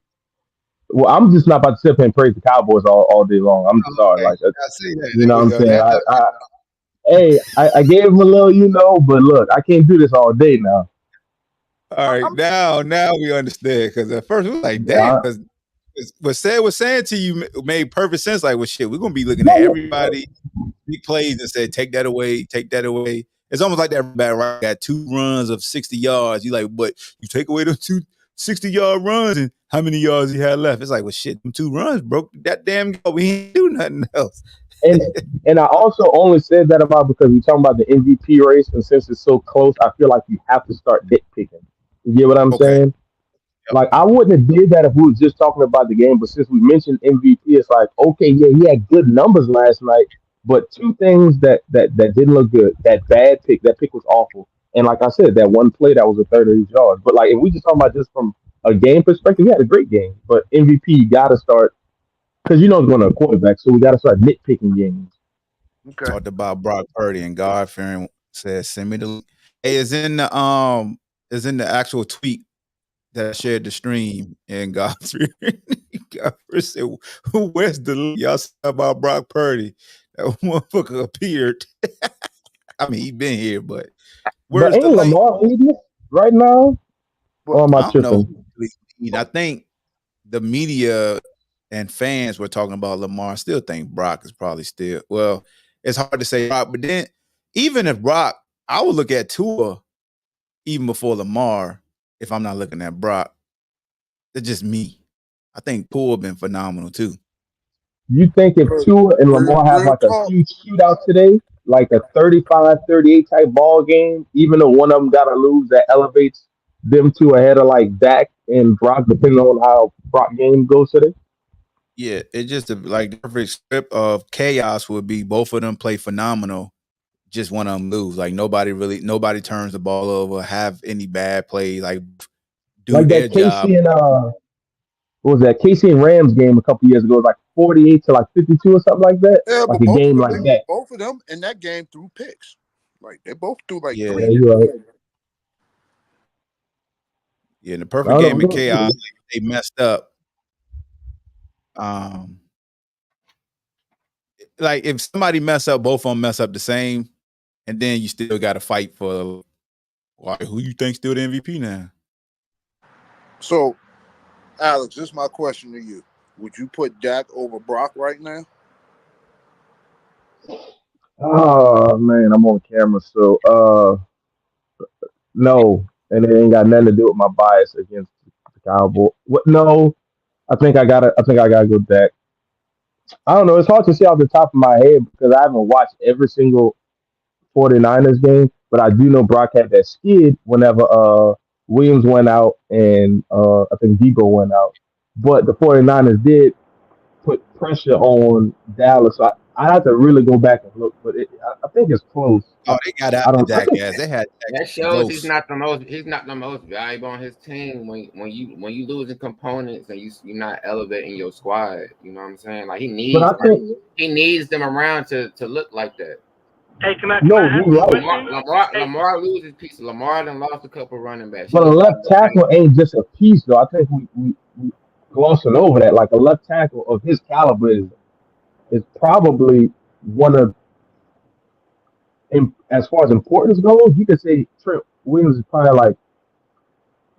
Well, I'm just not about to sit here and praise the Cowboys all day long. I'm sorry, like I see that. you know what I'm saying. I gave him a little, but look, I can't do this all day now. All right, now we understand because at first we were like, damn, because what Seth was saying to you made perfect sense. Like, well, shit, we're gonna be looking at everybody big plays and say, take that away. It's almost like that back right. Got 2 runs of 60 yards. You like, but you take away the 2 60-yard runs and how many yards he had left? It's like, well, shit, them 2 runs broke that damn goal. We ain't do nothing else. And I also only said that about because we're talking about the MVP race, and since it's so close, I feel like you have to start nitpicking. You get what I'm saying? Yep. Like I wouldn't have did that if we were just talking about the game, but since we mentioned MVP, it's like, okay, yeah, he had good numbers last night, but 2 things that didn't look good. That bad pick, that pick was awful, and like I said, that one play that was a third of his yards. But like if we just talking about just from a game perspective, he had a great game, but MVP you got to start because it's going to a quarterback, so we got to start nitpicking games. Okay. Talked about Brock Purdy and God fearing said, "Send me the link." Hey, is in the actual tweet that I shared the stream, and God said, "Where's the link? Y'all said about Brock Purdy? That motherfucker appeared. I mean, he been here, but where's the link Lamar right now? Or am I tripping? I think the media and fans were talking about Lamar. I still think Brock is probably still. Well, it's hard to say Brock, but then even if Brock, I would look at Tua even before Lamar. If I'm not looking at Brock, it's just me. I think Tua been phenomenal too. You think if Tua and Lamar have like a huge shootout today, like a 35-38 type ball game, even though one of them got to lose, that elevates them two ahead of like Dak and Brock, depending on how Brock game goes today? Yeah, it's just like the perfect script of chaos would be both of them play phenomenal. Just one of them lose. Like nobody turns the ball over, have any bad plays, like do Like their that job. KC and what was that KC and Rams game a couple years ago? It was like 48 to like 52 or something like that. Yeah, Like but a game like that. both of them in that game threw picks. Like they both threw like Yeah. Yeah, 3. you're right. Yeah, in the I perfect don't game of know. chaos, they messed up. Like if somebody mess up, both of them mess up the same, and then you still got to fight for who you think still the MVP now. So, Alex, this is my question to you. Would you put Dak over Brock right now? Oh man, I'm on camera, so no, and it ain't got nothing to do with my bias against the Cowboys. What? No, I think I gotta go Dak. I don't know. It's hard to say off the top of my head because I haven't watched every single 49ers game, but I do know Brock had that skid whenever Williams went out and I think Debo went out. But the 49ers did put pressure on Dallas. So I have to really go back and look, but I think it's close. Oh, they got I after don't. I Dak think ass. They had That Dak shows he's ghost. not the most. He's not the most valuable on his team when you losing components and you're not elevating your squad. You know what I'm saying? Like but I think he needs them around to look like that. Hey, can I no, ask you're a right. question? Lamar loses pieces. Lamar done lost a couple running backs. But a left tackle ain't just a piece, though. I think we glossing over that. Like a left tackle of his caliber is probably one of, as far as importance goes, you could say Trent Williams is probably like,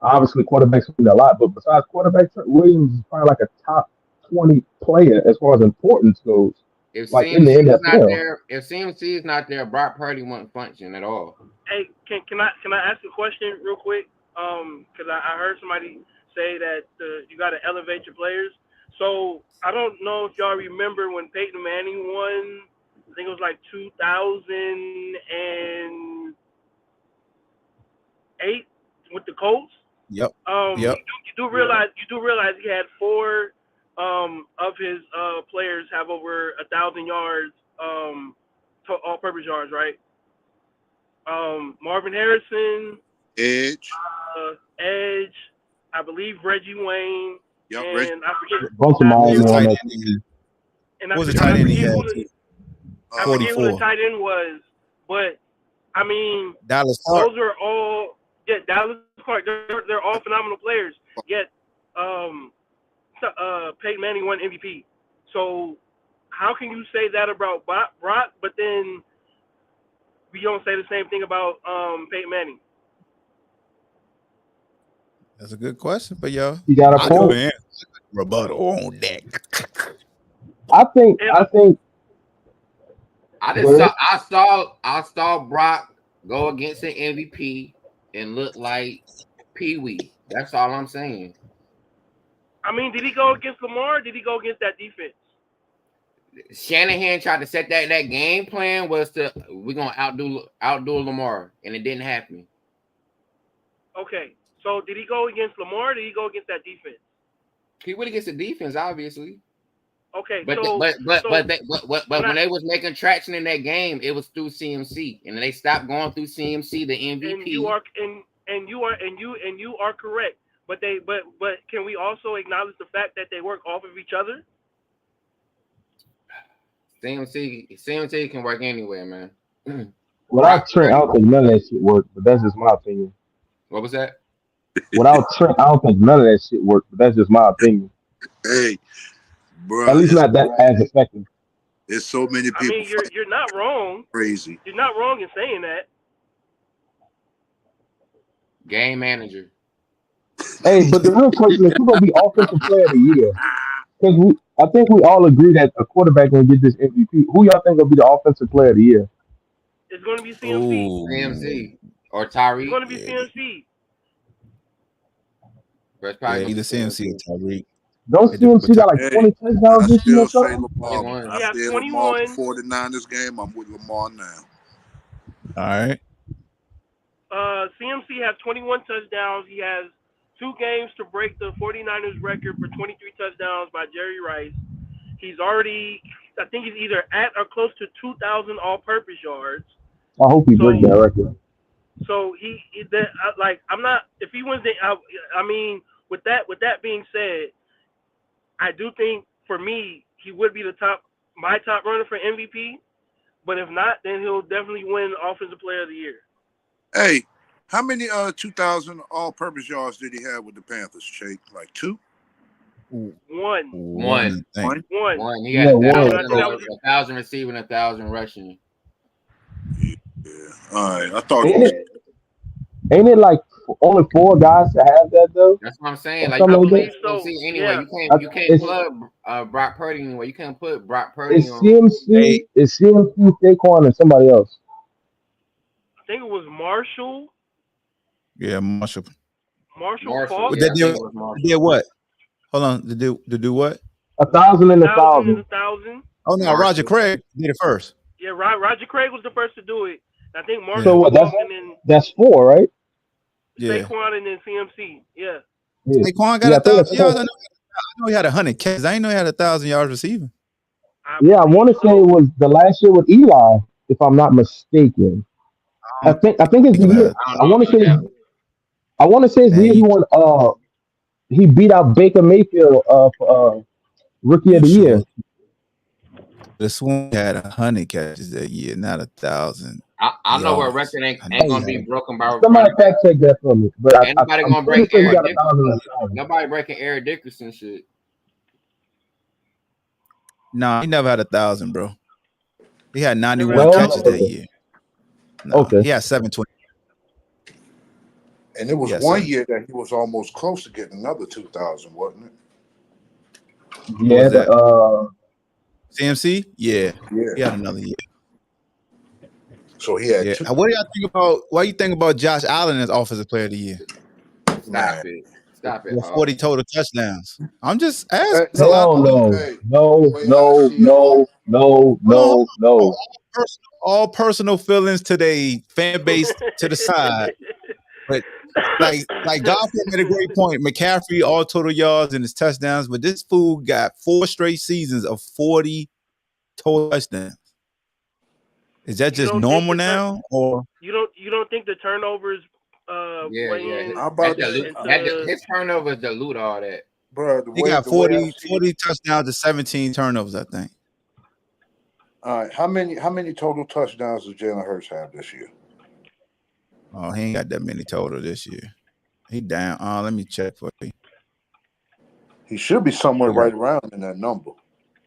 obviously quarterbacks mean a lot, but besides quarterback, Trent Williams is probably like a top 20 player as far as importance goes. If Like in the CMC is not NFL. there, Brock Purdy won't function at all. Hey, can I ask a question real quick? Because I heard somebody say that you got to elevate your players. So I don't know if y'all remember when Peyton Manning won. I think it was like 2008 with the Colts. Yep. You do realize he had four of his players have over 1,000 yards, all-purpose yards, right? Marvin Harrison, Edge, Edge, I believe Reggie Wayne, yep, and I forget. Bunch of mine on that end. team. And What was the tight end he had? I forget who the tight end was, but I mean, Dallas Clark. those are all Dallas Clark. They're all phenomenal players. Yet, Peyton Manning won MVP. So, how can you say that about Brock, but then we don't say the same thing about Peyton Manning? That's a good question, but yo, You got a point. Man, rebuttal on that. I think I saw Brock go against an MVP and look like Pee Wee. That's all I'm saying. I mean, did he go against Lamar? Or did he go against that defense? Shanahan tried to set that game plan was we're gonna outdo Lamar, and it didn't happen. Okay, so did he go against Lamar? Or did he go against that defense? He went against the defense, obviously. Okay, but when they was making traction in that game, it was through CMC, and they stopped going through CMC, the MVP. And you are correct. But can we also acknowledge the fact that they work off of each other? CMC can work anywhere, man. Without Trent, I don't think none of that shit worked, but that's just my opinion. What was that? Without Trent, I don't think none of that shit worked, but that's just my opinion. Hey, bro. At least not that as effective. There's so many people. I mean, you're not wrong. Crazy. You're not wrong in saying that. Game manager. Hey, but the real question is, who's gonna be offensive player of the year? Because I think we all agree that a quarterback gonna get this MVP. Who y'all think gonna be the offensive player of the year? It's gonna be CMC. CMC or Tyreek. It's gonna be CMC. Either CMC or Tyreek. Don't CMC got like 20 touchdowns this year or something? I said Lamar before the Niners game. I'm with Lamar now. All right. CMC has 21 touchdowns. He has 2 games to break the 49ers record for 23 touchdowns by Jerry Rice. He's already, I think he's either at or close to 2,000 all-purpose yards. I hope he breaks that record. So I'm not. If he wins I mean, with that being said, I do think for me he would be my top runner for MVP. But if not, then he'll definitely win Offensive Player of the Year. Hey, how many 2,000 all-purpose yards did he have with the Panthers, Jake? Like 2? One. He had 1,000 receiving, 1,000 rushing. Yeah. All right. I thought Ain't it like only 4 guys to have that though? That's what I'm saying. I believe so. Anyway, you can't plug Brock Purdy anyway. You can't put Brock Purdy on. It's CMC, Saquon, and somebody else. I think it was Marshall. Yeah, Marshall. Falk. They did what? Hold on. To do what? 1,000 and 1,000. Oh no, Roger Craig did it first. Yeah, Roger Craig was the first to do it. I think Marshall. So what, that's 4, right? Yeah. Saquon and then CMC. Yeah. Saquon got 1,000 yards. I know he had 100 catches. I didn't know he had 1,000 yards receiving. I want to say it was the last year with Eli, if I'm not mistaken. I think it's the year. I want to say it's the year he won. He beat out Baker Mayfield for Rookie of the Year. The Swing had 100 catches that year, not 1,000. I know what record ain't gonna be broken by. Somebody fact check that for me. But anybody gonna break Eric Dickerson? Nobody breaking Eric Dickerson shit. No, he never had 1,000, bro. He had 91 catches that year. No, okay, he had 720. And it was one year that he was almost close to getting another 2,000, wasn't it? Yeah, CMC? Yeah. He had another year. So he had What do y'all think about? Why you think about Josh Allen as Offensive Player of the Year? Stop it. With 40 total touchdowns. I'm just asking. No. All personal feelings today, fan base to the side. But like Godfrey made a great point. McCaffrey all total yards and his touchdowns, but this fool got 4 straight seasons of 40 total touchdowns. Is that just normal now, or you don't think the turnovers? How about his turnovers dilute all that, bro? He got 40 touchdowns to 17 turnovers, I think. All right, how many total touchdowns does Jalen Hurts have this year? Oh, he ain't got that many total this year. He down. Let me check for you. He should be somewhere right around in that number.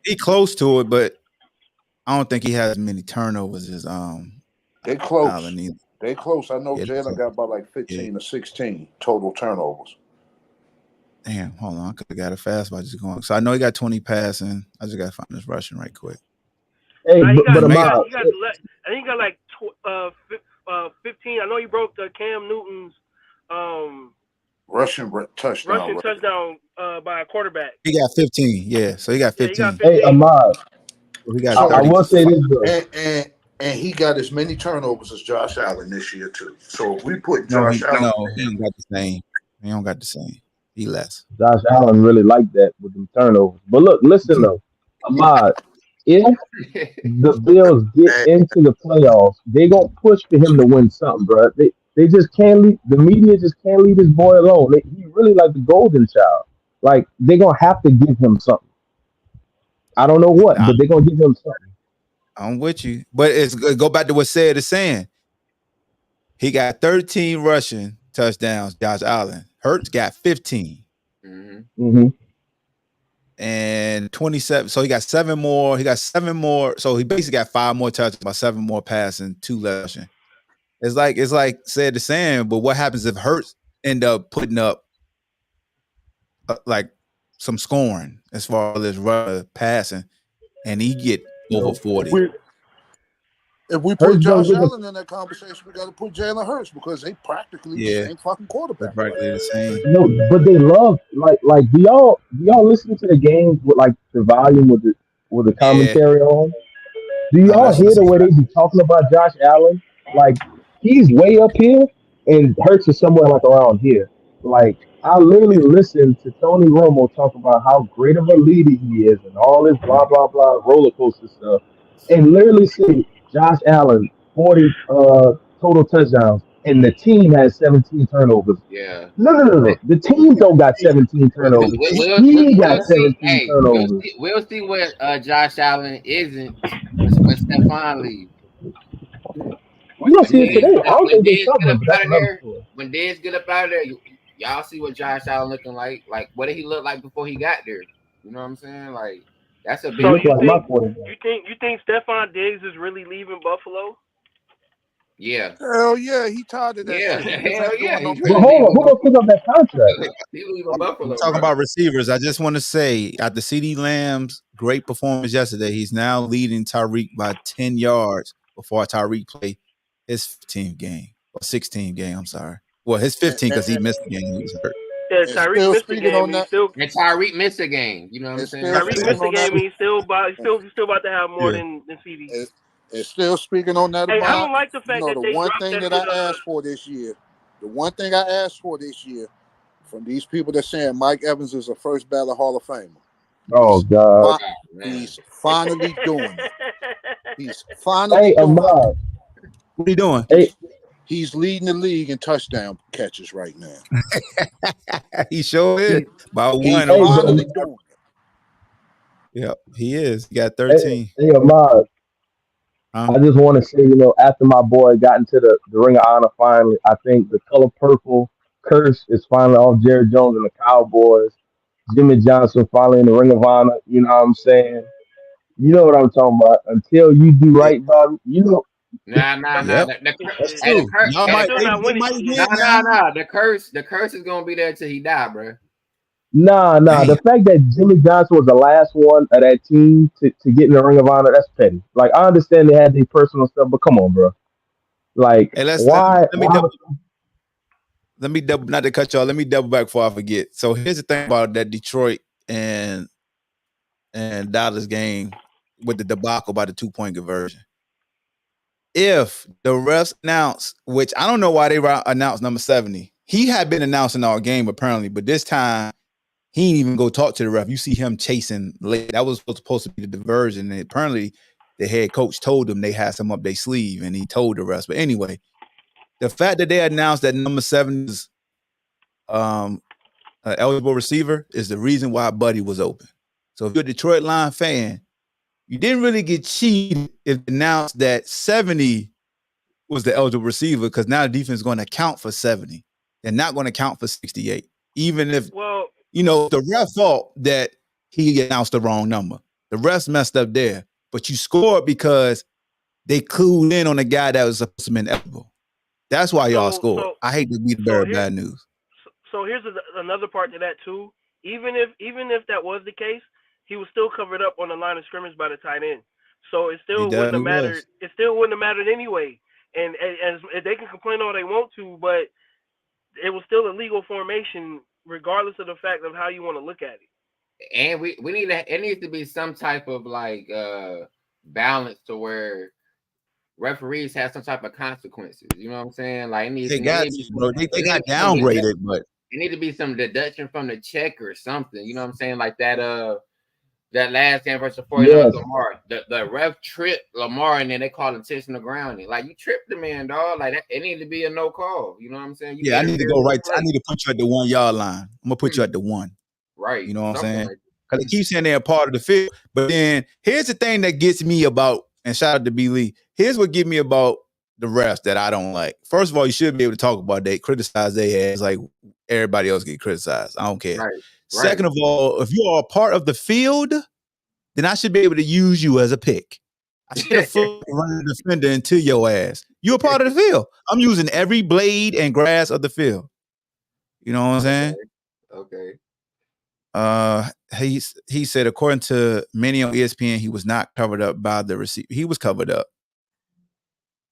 He close to it, but I don't think he has as many turnovers as They close. Allen either. They close. I know Jalen got about like 15 or 16 total turnovers. Damn, hold on. I could have got it fast by just going. So I know he got 20 passing. I just got to find this rushing right quick. Hey, I think he got like 15. I know he broke Cam Newton's rushing touchdown by a quarterback. He got 15. Yeah, so he got 15. Yeah, he got 15. Hey, Ahmad. So he got 30. I will say this though. And he got as many turnovers as Josh Allen this year too. So if we put Josh Allen, he don't got the same. He don't got the same. He less. Josh Allen really liked that with them turnovers. But look, listen though, Ahmad. If the Bills get into the playoffs, they gonna push for him to win something, bro. They just can't leave. The media just can't leave this boy alone. He really like the golden child. Like they gonna have to give him something. I don't know what, but they gonna give him something. I'm with you, but it's go back to what Said is saying. He got 13 rushing touchdowns. Josh Allen. Hurts got 15. And 27. So he got 7 more. He got 7 more. So he basically got 5 more touchdowns, about 7 more passing, 2 rushing. It's like Said the saying, but what happens if Hurts end up putting up like some scoring as far as passing, and he get over 40? If we put Josh Allen in that conversation, we got to put Jalen Hurts because they practically the same fucking quarterback. They're practically the same. No, but they love like do y'all listen to the games with like the volume with the commentary on? Do y'all hear the way they be talking about Josh Allen? Like he's way up here, and Hurts is somewhere like around here. Like I literally listened to Tony Romo talk about how great of a leader he is and all this blah blah blah roller coaster stuff, and literally say Josh Allen 40 total touchdowns, and the team has 17 turnovers. Yeah. No. The team don't got 17 turnovers. He got We'll see. 17 Hey, turnovers. we'll see what Josh Allen isn't when Stephon leaves. We don't When see it Diggs, today. I don't when think they Diggs get cover up him, but that's out of another there, story. when Diggs get up out of there, y'all see what Josh Allen looking like. Like, what did he look like before he got there? You know what I'm saying? Like, that's a He So big look you like my think difference. quarterback. you think Stephon Diggs is really leaving Buffalo? Yeah, Hell yeah, he tired of that yeah, shit. He just hell ain't yeah. doing no He But finna business. hold leave on, with who gonna pick Buffalo. up that contract? He leaving We're Buffalo, talking bro. about receivers. I just want to say, after CD Lamb's great performance yesterday, he's now leading Tyreek by 10 yards before Tyreek played his 15th game or 16th game. I'm sorry. Well, his And, 15 and, because he missed the game. He was hurt. Yeah, and Tyreek still missed the speaking game, on and he that, still And Tyreek missed a game. You know what I'm and saying? still Tyreek So missed speaking the on that, game, and he's still about to have more Yeah. than CD. and still speaking on that, Hey, I Ahmad. don't like the You fact know that the they one dropped thing that that shit. I asked for this year, the one thing I asked for this year from these people that saying Mike Evans is a first ballot Hall of Famer. Oh God. oh, man. He's finally doing it. He's finally Hey doing it. Ahmad. What are you doing? Hey, He's leading the league in touchdown catches right now. He sure is. By He's one hey, over. finally doing it. Yep, he is. He got hey, 13. hey Ahmad. Huh? I just want to say, after my boy got into the Ring of Honor finally, I think the color purple curse is finally off Jerry Jones and the Cowboys. Jimmy Johnson finally in the Ring of Honor. You know what I'm saying? You know what I'm talking about. Until you do Yeah. right, Bobby. Nah. Yep, that's Shit, Hey, true. Y'all they might still they, not they winning might shit. win now. The curse is gonna be there till he die, bro. Nah. Damn. The fact that Jimmy Johnson was the last one of that team to get in the Ring of Honor, that's petty. Like I understand they had their personal stuff, but come on, bro. Like Hey, why? let me double not to cut y'all. Let me double back before I forget. So here's the thing about that Detroit and Dallas game with the debacle by the 2-point conversion. If the refs announce, which I don't know why they announced number 70. He had been announcing all game apparently, but this time he didn't even go talk to the ref. You see him chasing late. That was supposed to be the diversion. And apparently the head coach told them they had some up their sleeve and he told the refs. But anyway, the fact that they announced that number 7 is eligible receiver is the reason why Buddy was open. So if you're a Detroit Lion fan, you didn't really get cheated if they announced that 70 was the eligible receiver because now the defense is going to count for 70. They're not going to count for 68. Even if, Well, the ref thought that he announced the wrong number. The refs messed up there. But you scored because they clued in on the guy that was supposed to be eligible. That's why y'all so scored. so I hate to be the bearer so of here bad news. so here's another part to that too. Even if that was the case, he was still covered up on the line of scrimmage by the tight end. So it He still wouldn't have definitely mattered. was. It still wouldn't have mattered anyway. And as they can complain all they want to, but it was still a legal formation, regardless of the fact of how you want to look at it. And we need it needs to be some type of like balance to where referees have some type of consequences. You know what I'm saying? Like it needs, They it got needs to to, be bro. They it got needs to be some downgraded, but it need to be some deduction from the check or something. You know what I'm saying? Like that last game versus the 49ers Yes. Lamar. The ref tripped Lamar and then they called intentional grounding. Like you tripped the man, dog. Like that, it need to be a no call. You know what I'm saying? You yeah, I need to interfere go with the right. I play. need to put you at the 1 yard line. I'm gonna put you at the 1. Right. You know what I'm Something saying? like that. Because they keep saying they're a part of the field. But then here's the thing that gets me about, and shout out to Bleav. Here's what get me about the refs that I don't like. First of all, you should be able to talk about they criticize their ass like everybody else get criticized. I don't care. Right. Second Right. of all, if you are a part of the field, then I should be able to use you as a pick. I should have run the defender into your ass. You're a part of the field. I'm using every blade and grass of the field. You know what I'm saying? Okay. He said according to many on ESPN, he was not covered up by the receiver. He was covered up.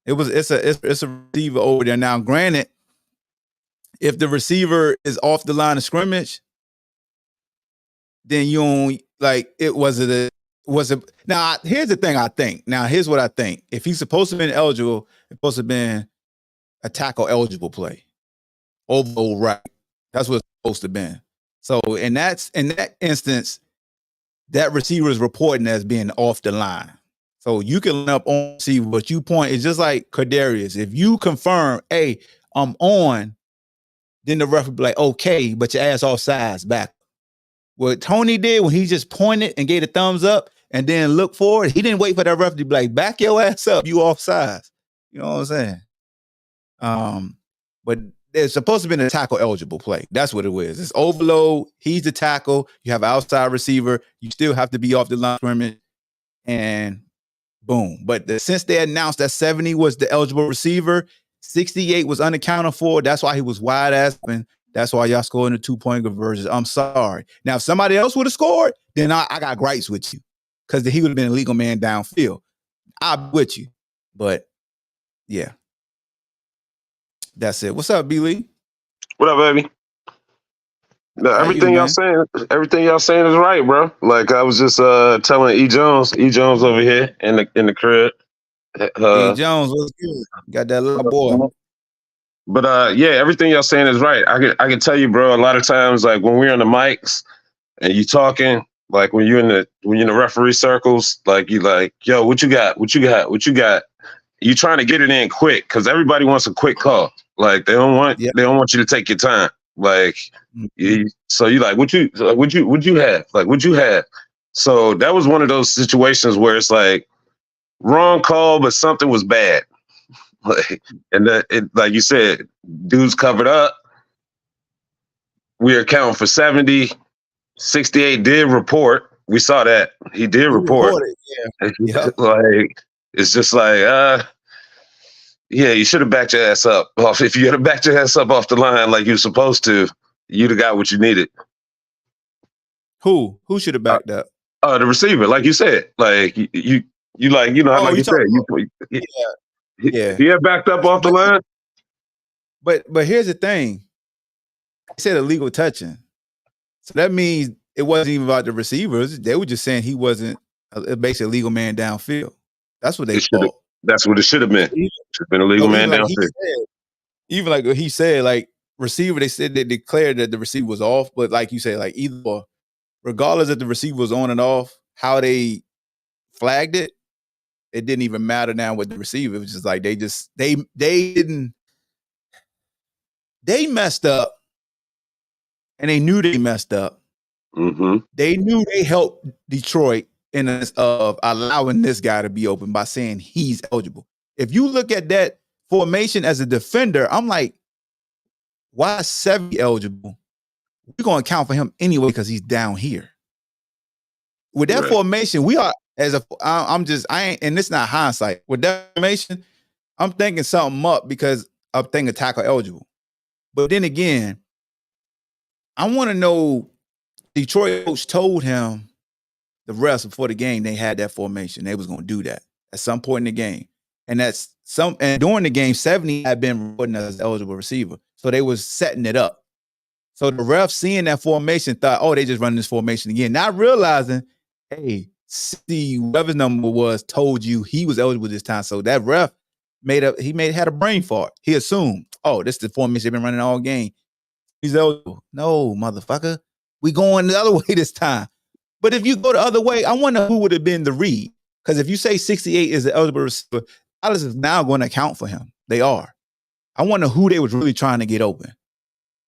It's a receiver over there. Now, granted, if the receiver is off the line of scrimmage, then you don't like it was it now here's the thing I think. Now, here's what I think. If he's supposed to have been eligible, it's supposed to have been a tackle eligible play. Overall, right. That's what it's supposed to be. So in that instance, that receiver is reporting as being off the line. So you can line up on see what you point. It's just like Kadarius. If you confirm, hey, I'm on, then the ref will be like, okay, but your ass off sides back. What Tony did when he just pointed and gave a thumbs up and then looked forward, he didn't wait for that ref to be like, back your ass up, you off sides. You know what I'm saying? But it's supposed to be a tackle eligible play. That's what it is. It's overload. He's the tackle. You have an outside receiver. You still have to be off the line of scrimmage, and boom. But since they announced that 70 was the eligible receiver, 68 was unaccounted for. That's why he was wide ass, and that's why y'all scored in the 2-point conversions. I'm sorry. Now, if somebody else would have scored, then I got gripes with you because he would have been a legal man downfield. I'm with you, but yeah. That's it. What's up, Bleav? What up, baby? No, everything y'all saying is right, bro. Like I was just telling E Jones over here in the crib. E Jones, what's good? Got that little boy. But yeah, everything y'all saying is right. I can tell you, bro. A lot of times, like when we're on the mics and you talking, like when you're in the referee circles, like you like, yo, what you got? What you got? What you got? You trying to get it in quick because everybody wants a quick call. Like they don't want you to take your time. Like so you like what you have? Like what you have? So that was one of those situations where it's like wrong call, but something was bad. Like and like you said, dudes covered up. We are counting for 70. 68 did report. We saw that. He did report. Yep. Like it's just like yeah, you should have backed your ass up. If you had backed your ass up off the line like you're supposed to, you'd have got what you needed. Who should have backed up? The receiver, like you said. Like you like, you know, like you said, he had backed up off the line. But here's the thing. He said illegal touching. So that means it wasn't even about the receivers. They were just saying he wasn't basically a legal man downfield. That's what they thought. That's what it should have been. Should have been a legal man downfield. Even like what he said, like receiver, they said they declared that the receiver was off, but like you said, like either or, regardless if the receiver was on and off, how they flagged it, it didn't even matter now with the receiver. It was just like they messed up, and they knew they messed up. Mm-hmm. They knew they helped Detroit in this of allowing this guy to be open by saying he's eligible. If you look at that formation as a defender, I'm like, why is 70 eligible? We're going to count for him anyway because he's down here. With that formation, we are and it's not hindsight. With that formation, I'm thinking something up because I'm thinking tackle eligible. But then again, I want to know, Detroit coach told him the refs before the game they had that formation. They was going to do that at some point in the game. And during the game, 70 had been reporting as eligible receiver. So they was setting it up. So the ref seeing that formation thought, oh, they just running this formation again. Not realizing, hey, see, whoever's number was told you he was eligible this time. So that ref had a brain fart. He assumed, oh, this is the formation they've been running all game. He's eligible. No, motherfucker. We going the other way this time. But if you go the other way, I wonder who would have been the read. Because if you say 68 is the eligible receiver, Dallas is now going to account for him. They are. I wonder who they was really trying to get open.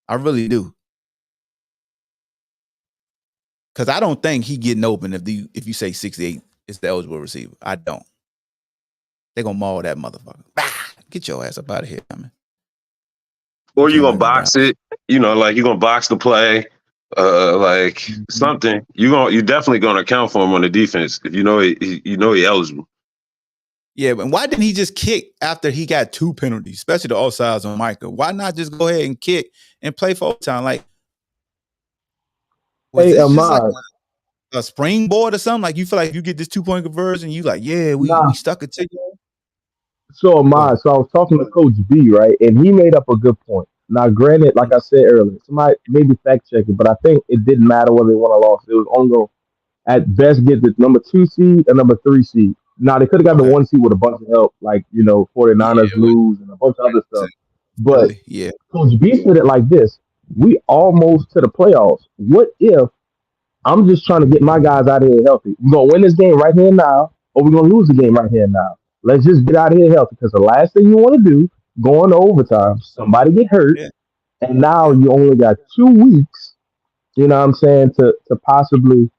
I really do. Because I don't think he getting open if you say 68 is the eligible receiver. I don't. They're going to maul that motherfucker. Get your ass up out of here, man. Or you're going to box it. You know, like you're going to box the play. Something. You're definitely going to account for him on the defense if you know he eligible. Yeah, but why didn't he just kick after he got 2 penalties, especially the offsides on Micah? Why not just go ahead and kick and play for overtime? Like, was this just like a springboard or something? Like you feel like you get this 2-point conversion, you like, yeah, we stuck it to you. So I was talking to Coach B, right? And he made up a good point. Now, granted, like I said earlier, somebody maybe fact check it, but I think it didn't matter whether they won or lost. It was only going to, at best, get the number 2 seed and number 3 seed. Now, they could have got the 1 seed with a bunch of help, like, 49ers lose and a bunch of other stuff. But Really? Yeah. Coach B said it like this: we almost to the playoffs. What if I'm just trying to get my guys out of here healthy? We're gonna win this game right here and now, or we're gonna lose the game right here and now. Let's just get out of here healthy because the last thing you want to do, going to overtime, somebody get hurt, Yeah. and now Yeah. you only got 2 weeks. You know what I'm saying to possibly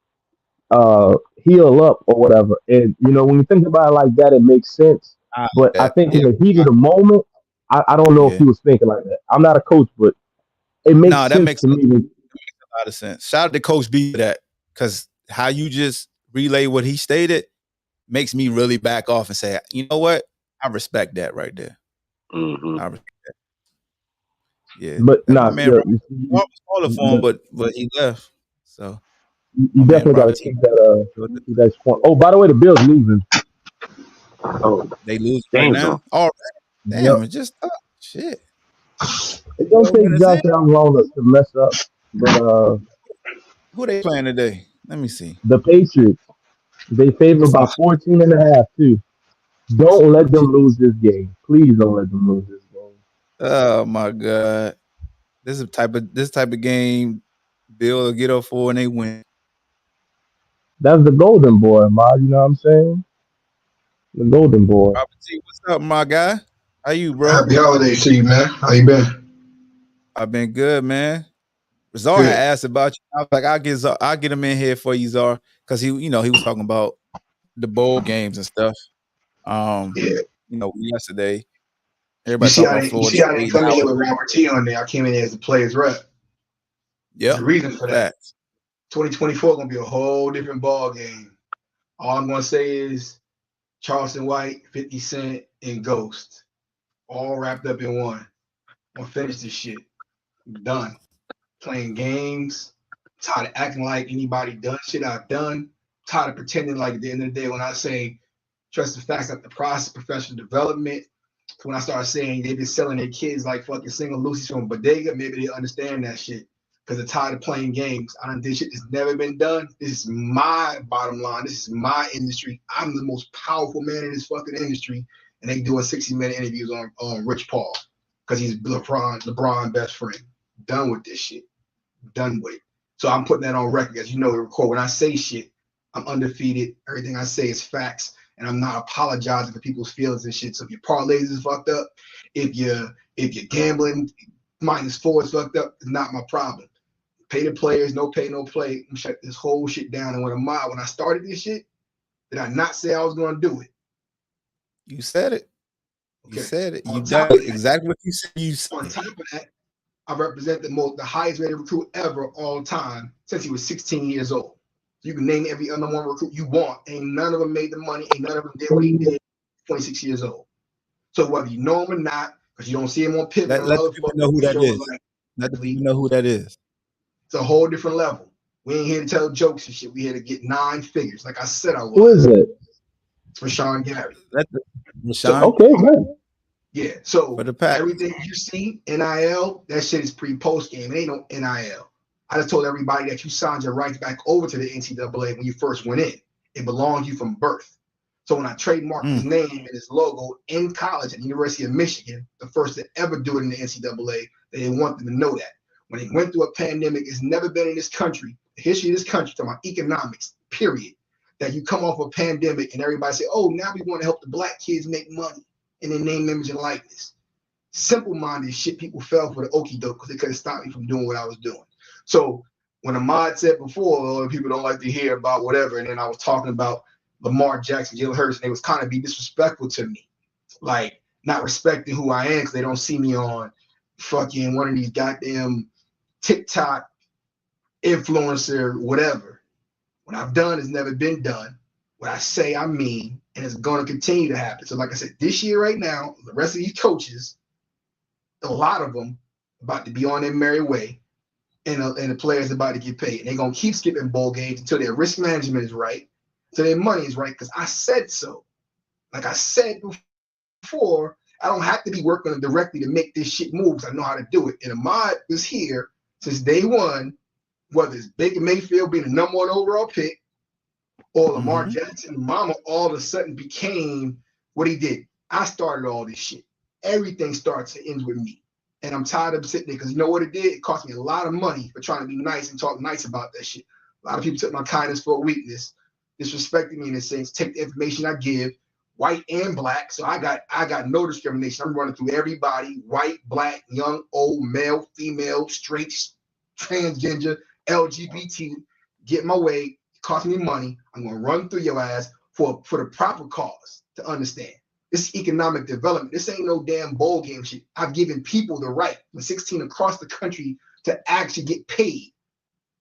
heal up or whatever. And when you think about it like that, it makes sense. I But I that. think in Yeah. the heat of the moment, I don't know if Yeah. he was thinking like that. I'm not a coach, but it makes No, that sense makes to me. a lot of sense. Shout out to Coach B for that, because how you just relay what he stated makes me really back off and say, you know what? I respect that right there. Mm-hmm. I respect that. Yeah, But that my nah, man yeah, Robert Smaller for him, but but he left. So you my man definitely got to Robert T. keep that point. Oh, by the way, the Bills losing. Oh, They lose right game's on. now. Oh Yep. damn! It just shit. It don't 12 take minutes in. Josh Allen long to mess up, but Who they playing today? Let me see. the Patriots, they favor What's by my 14 and a half too. Don't let them lose this game. Please don't let them lose this game. oh my god. This type of game Bill will get up for and they win. That's the golden boy, Ma. You know what I'm saying? The golden boy. Robert T, what's up, my guy? How you, bro? Happy holidays to you, man. How you been? I've been good, man. Czar had Good. asked about you. I was like, I'll get him in here for you, Czar, because he was talking about the bowl games and stuff. Um, Yeah. Yesterday, You everybody see, talking I about didn't. You Florida see, I didn't State, come in here Alabama. with Robert T on there. I came in here as the players rep. There's Yep, a reason for that. facts. 2024 gonna be a whole different ball game. All I'm gonna say is Charleston White, 50 Cent, and Ghost, all wrapped up in one. I'm gonna finish this shit. I'm done playing games. Tired of acting like anybody done shit I've done. Tired of pretending like at the end of the day when I say trust the facts, not the process, professional development. When I start saying they've been selling their kids like fucking single Lucy's from Bodega, maybe they understand that shit because they're tired of playing games. I don't. This shit has never been done. This is my bottom line. This is my industry. I'm the most powerful man in this fucking industry, and they doing 60-minute interviews on Rich Paul because he's LeBron best friend. Done with this shit. Done with it. So I'm putting that on record, as you know, to record. When I say shit, I'm undefeated. Everything I say is facts, and I'm not apologizing for people's feelings and shit. So if your parlays is fucked up, if you're gambling -4 is fucked up, it's not my problem. Pay the players, no pay, no play. I'm shut this whole shit down. And when I started this shit, did I not say I was gonna do it? You said it. You Okay. said it. You On done top of that, exactly what you said. You said on it. top of that, I represent the highest rated recruit ever all time since he was 16 years old. You can name every number one recruit you want. Ain't none of them made the money. Ain't none of them did what he did 26 years old. So whether you know him or not, because you don't see him on Pivot Let or the other people know who that shows is. like Let the people Bleav, know who that is. it's a whole different level. We ain't here to tell jokes and shit. We here to get 9 figures, like I said I Who is was. it? It's for Sean Gary. Let the So Rashawn Okay, good. yeah, for so the pack. everything you see, NIL, that shit is pre-post game. It ain't no NIL. I just told everybody that you signed your rights back over to the NCAA when you first went in. It belonged to you from birth. So when I trademarked his name and his logo in college at the University of Michigan, the first to ever do it in the NCAA, they didn't want them to know that. When they went through a pandemic, it's never been in this country, the history of this country, talking about economics, period, that you come off a pandemic and everybody say, oh, now we want to help the black kids make money in their name, image, and likeness. Simple-minded shit, people fell for the okie doke because they couldn't stop me from doing what I was doing. So when Ahmad said before, people don't like to hear about whatever, and then I was talking about Lamar Jackson, Jalen Hurts, and they was kind of be disrespectful to me, like not respecting who I am because they don't see me on fucking one of these goddamn TikTok influencer, whatever. What I've done has never been done. What I say, I mean, and it's going to continue to happen. So, like I said, this year, right now, the rest of these coaches, a lot of them, about to be on their merry way, and the players about to get paid. And they're going to keep skipping bowl games until their risk management is right, until their money is right, because I said so. Like I said before, I don't have to be working directly to make this shit move because I know how to do it. And Ahmad was here since day one, whether it's Baker Mayfield being the #1 overall pick, or Lamar Jackson, mama all of a sudden became what he did. I started all this shit. Everything starts and ends with me. And I'm tired of sitting there because you know what it did? It cost me a lot of money for trying to be nice and talk nice about that shit. A lot of people took my kindness for a weakness, disrespecting me in a sense, take the information I give, white and black. So I got no discrimination. I'm running through everybody, white, black, young, old, male, female, straight, transgender, LGBT, get my way, it cost me money. I'm gonna run through your ass for the proper cause to understand. This is economic development. This ain't no damn bowl game shit. I've given people the right, from 16 across the country, to actually get paid.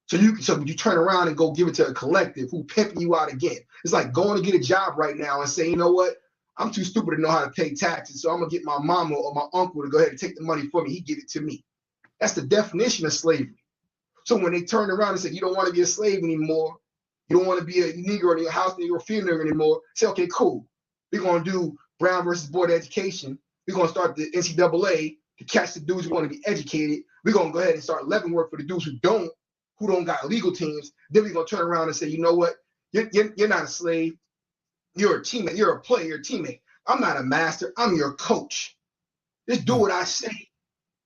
So you turn around and go give it to a collective who pimping you out again. It's like going to get a job right now and say, you know what? I'm too stupid to know how to pay taxes, so I'm gonna get my mama or my uncle to go ahead and take the money for me. He give it to me. That's the definition of slavery. So when they turn around and say, you don't want to be a slave anymore, you don't want to be a Negro in your house, Negro female anymore, say, okay, cool. We're going to do Brown versus Board of Education. We're going to start the NCAA to catch the dudes who want to be educated. We're going to go ahead and start level work for the dudes who don't got legal teams. Then we're going to turn around and say, you know what? You're not a slave. You're a teammate. You're a player. You're a teammate. I'm not a master. I'm your coach. Just do what I say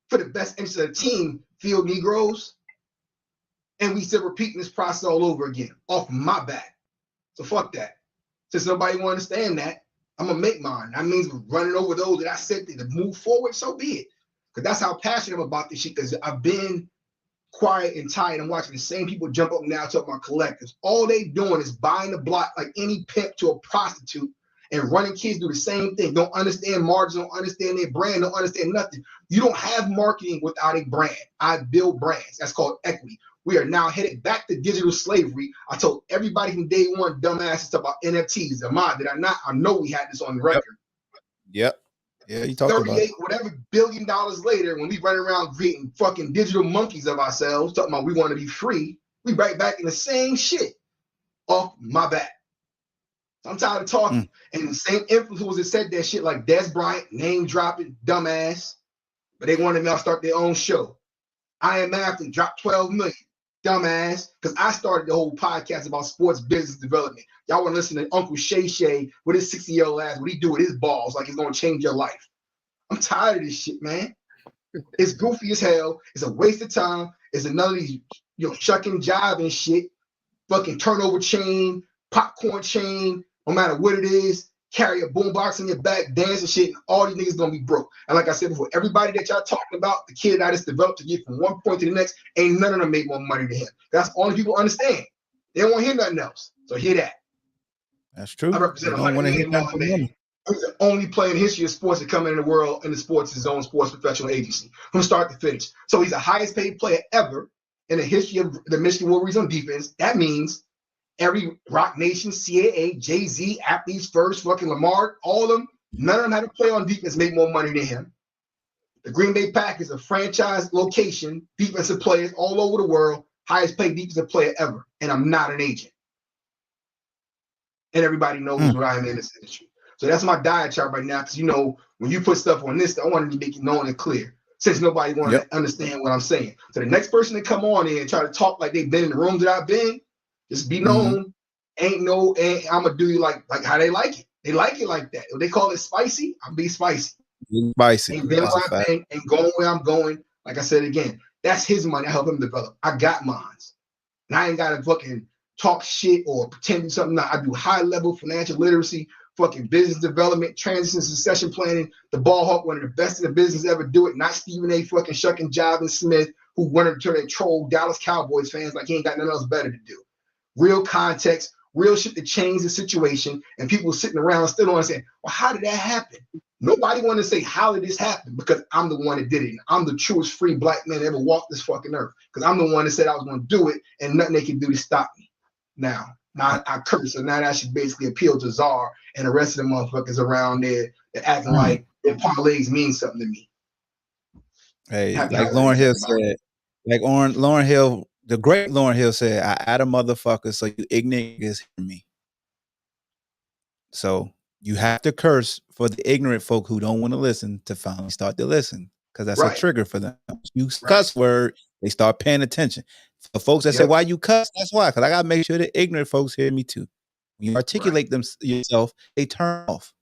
for the best interest of the team, field Negroes. And we still repeating this process all over again off my back. So fuck that. Since nobody will understand that, I'm gonna make mine. That means running over those that I said to move forward, so be it. Because that's how passionate I'm about this shit. Because I've been quiet and tired. I'm watching the same people jump up now talking about collectives. All they doing is buying the block like any pimp to a prostitute and running kids do the same thing. Don't understand margins, don't understand their brand, don't understand nothing. You don't have marketing without a brand. I build brands. That's called equity. We are now headed back to digital slavery. I told everybody from day one, dumbasses, talk about NFTs. Ahmad, did I not? I know we had this on record. Yep. Yeah, you talked about 38, whatever $billion later, when we run around creating fucking digital monkeys of ourselves, talking about we want to be free, we right back in the same shit off my back. I'm tired of talking. And the same influencers that said that shit like Des Bryant, name dropping, dumbass, but they wanted me to start their own show. I Am Athlete dropped 12 million. Dumbass, because I started the whole podcast about sports business development. Y'all want to listen to Uncle Shay Shay with his 60-year-old ass, what he do with his balls, like it's going to change your life. I'm tired of this shit, man. It's goofy as hell. It's a waste of time. It's another, shucking jive and shit. Fucking turnover chain, popcorn chain, no matter what it is, carry a boombox in your back, dance and shit, and all these niggas gonna be broke. And like I said before, everybody that y'all talking about, the kid I just developed to get from one point to the next, ain't none of them make more money than him. That's all people understand. They don't want to hear nothing else. So hear that. That's true. I represent $100 million man. I'm the only player in the history of sports to come in the world in the sports, his own sports professional agency, from start to finish. So he's the highest paid player ever in the history of the Michigan Wolverines on defense. That means every Rock Nation, CAA, Jay-Z, Athletes First, fucking Lamar, all of them, none of them had to play on defense, make more money than him. The Green Bay Packers, a franchise location, defensive players all over the world, highest paid defensive player ever. And I'm not an agent. And everybody knows what I am in this industry. So that's my diet chart right now, because when you put stuff on this, I wanted to make it known and clear, since nobody wanted to understand what I'm saying. So the next person to come on in and try to talk like they've been in the rooms that I've been, just be known, and I'm gonna do you like how they like it. They like it like that. If they call it spicy, I'll be spicy. Spicy. Ain't been where I've been, ain't going where I'm going. Like I said again, that's his money. I help him develop. I got mines. And I ain't gotta fucking talk shit or pretend to do something. I do high level financial literacy, fucking business development, transition succession planning. The ball hawk, one of the best in the business ever do it. Not Stephen A. fucking shucking Jobin Smith, who wanted to turn and troll Dallas Cowboys fans like he ain't got nothing else better to do. Real context, real shit to change the situation, and people sitting around still don't understand, well, how did that happen? Nobody want to say, how did this happen? Because I'm the one that did it. And I'm the truest free black man that ever walked this fucking earth. Because I'm the one that said I was going to do it, and nothing they can do to stop me. Now I curse, so now that should basically appeal to Czar and the rest of the motherfuckers around there that acting like their parlays mean something to me. Hey, like Lauryn Hill said, Lauryn Hill, the great Lauryn Hill said, I add a motherfucker so you ignorant niggas hear me. So you have to curse for the ignorant folk who don't want to listen to finally start to listen, because that's a trigger for them. You cuss word, they start paying attention. For folks that say, why you cuss? That's why, because I got to make sure the ignorant folks hear me too. When you articulate them yourself, they turn off.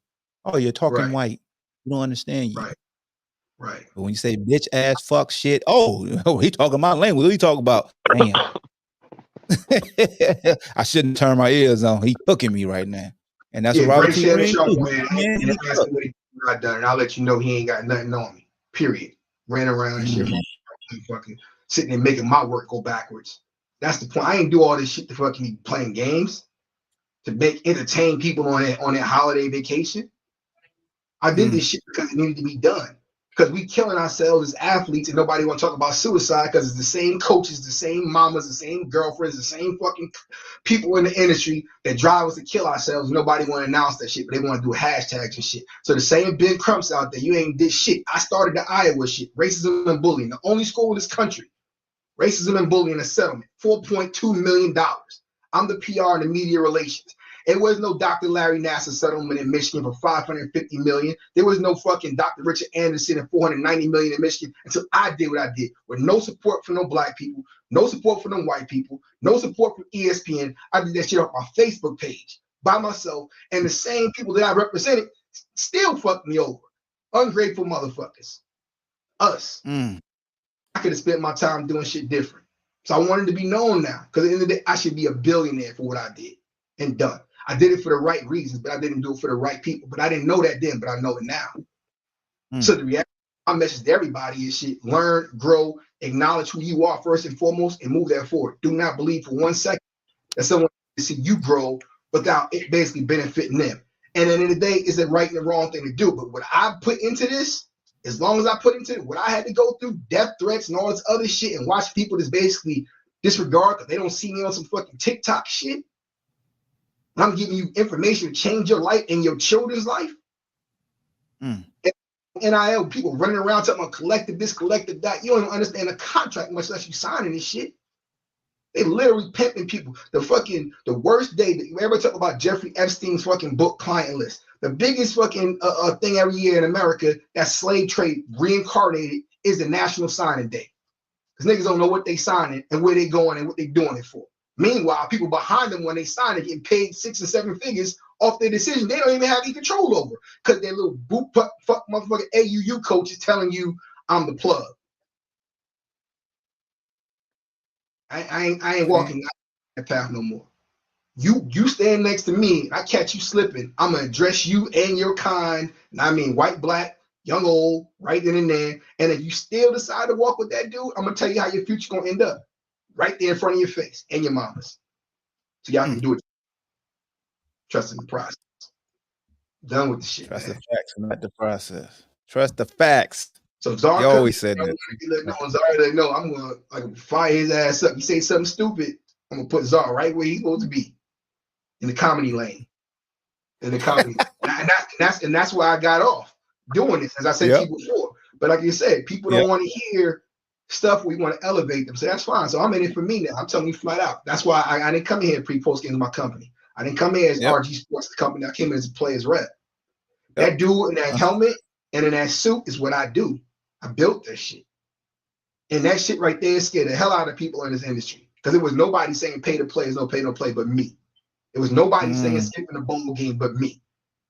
Oh, you're talking white. You don't understand you. Right. But when you say bitch ass fuck shit, oh, he talking my language. What he talking about? Damn. I shouldn't turn my ears on. He cooking me right now. And that's what Robert Bring T. Shannon Green Sharp, do. man, and ask him what he got done, and I'll let you know he ain't got nothing on me. Period. Ran around and shit, fucking sitting there making my work go backwards. That's the point. I ain't do all this shit to fucking be playing games to entertain people on that holiday vacation. I did this shit because it needed to be done. Because we killing ourselves as athletes and nobody want to talk about suicide because it's the same coaches, the same mamas, the same girlfriends, the same fucking people in the industry that drive us to kill ourselves. Nobody want to announce that shit, but they want to do hashtags and shit. So the same Ben Crumps out there, you ain't did shit. I started the Iowa shit, racism and bullying, the only school in this country. Racism and bullying, a settlement, $4.2 million. I'm the PR and the media relations. It was no Dr. Larry Nassar settlement in Michigan for $550 million. There was no fucking Dr. Richard Anderson and $490 million in Michigan until I did what I did, with no support for no black people, no support for no white people, no support from ESPN. I did that shit off my Facebook page by myself, and the same people that I represented still fucked me over. Ungrateful motherfuckers. Us. I could have spent my time doing shit different. So I wanted to be known now, because at the end of the day, I should be a billionaire for what I did and done. I did it for the right reasons, but I didn't do it for the right people. But I didn't know that then, but I know it now. So the reality, my message to everybody is shit: learn, grow, acknowledge who you are first and foremost, and move that forward. Do not believe for 1 second that someone can see you grow without it basically benefiting them. And at the end of the day, it's the right and the wrong thing to do. But what I put into this, as long as I put into it, what I had to go through, death threats and all this other shit, and watch people just basically disregard because they don't see me on some fucking TikTok shit. And I'm giving you information to change your life and your children's life. NIL, people running around talking about collective this, collective that. You don't even understand the contract, much less you signing this shit. They literally pimping people. The worst day that you ever talk about Jeffrey Epstein's fucking book client list. The biggest fucking thing every year in America that's slave trade reincarnated is the National Signing Day. Because niggas don't know what they signing and where they going and what they doing it for. Meanwhile, people behind them when they sign it getting paid 6 and 7 figures off their decision they don't even have any control over. Because their little fuck motherfucking AUU coach is telling you I'm the plug. I ain't walking that path no more. You stand next to me, and I catch you slipping, I'm gonna address you and your kind, and I mean white, black, young, old, right then and there. And if you still decide to walk with that dude, I'm gonna tell you how your future gonna end up. Right there in front of your face and your mama's. So y'all can do it. Trust in the process. Done with the shit. Trust man. the facts, not the process. Trust the facts. So Czar, you always said that. Czar, no, I'm gonna fire his ass up. You say something stupid, I'm gonna put Czar right where he's supposed to be, in the comedy lane. In the comedy, and that's why I got off doing this, as I said to you before. But like you said, people don't want to hear stuff. We want to elevate them, so that's fine. So I'm in it for me now. I'm telling you flat out. That's why I didn't come here pre-post game to my company. I didn't come here as RG Sports, the company. I came here as a player's rep. That dude in that helmet and in that suit is what I do. I built that shit. And that shit right there scared the hell out of people in this industry. Because there was nobody saying pay the players, no pay, no play, but me. It was nobody saying skipping the bowl game but me.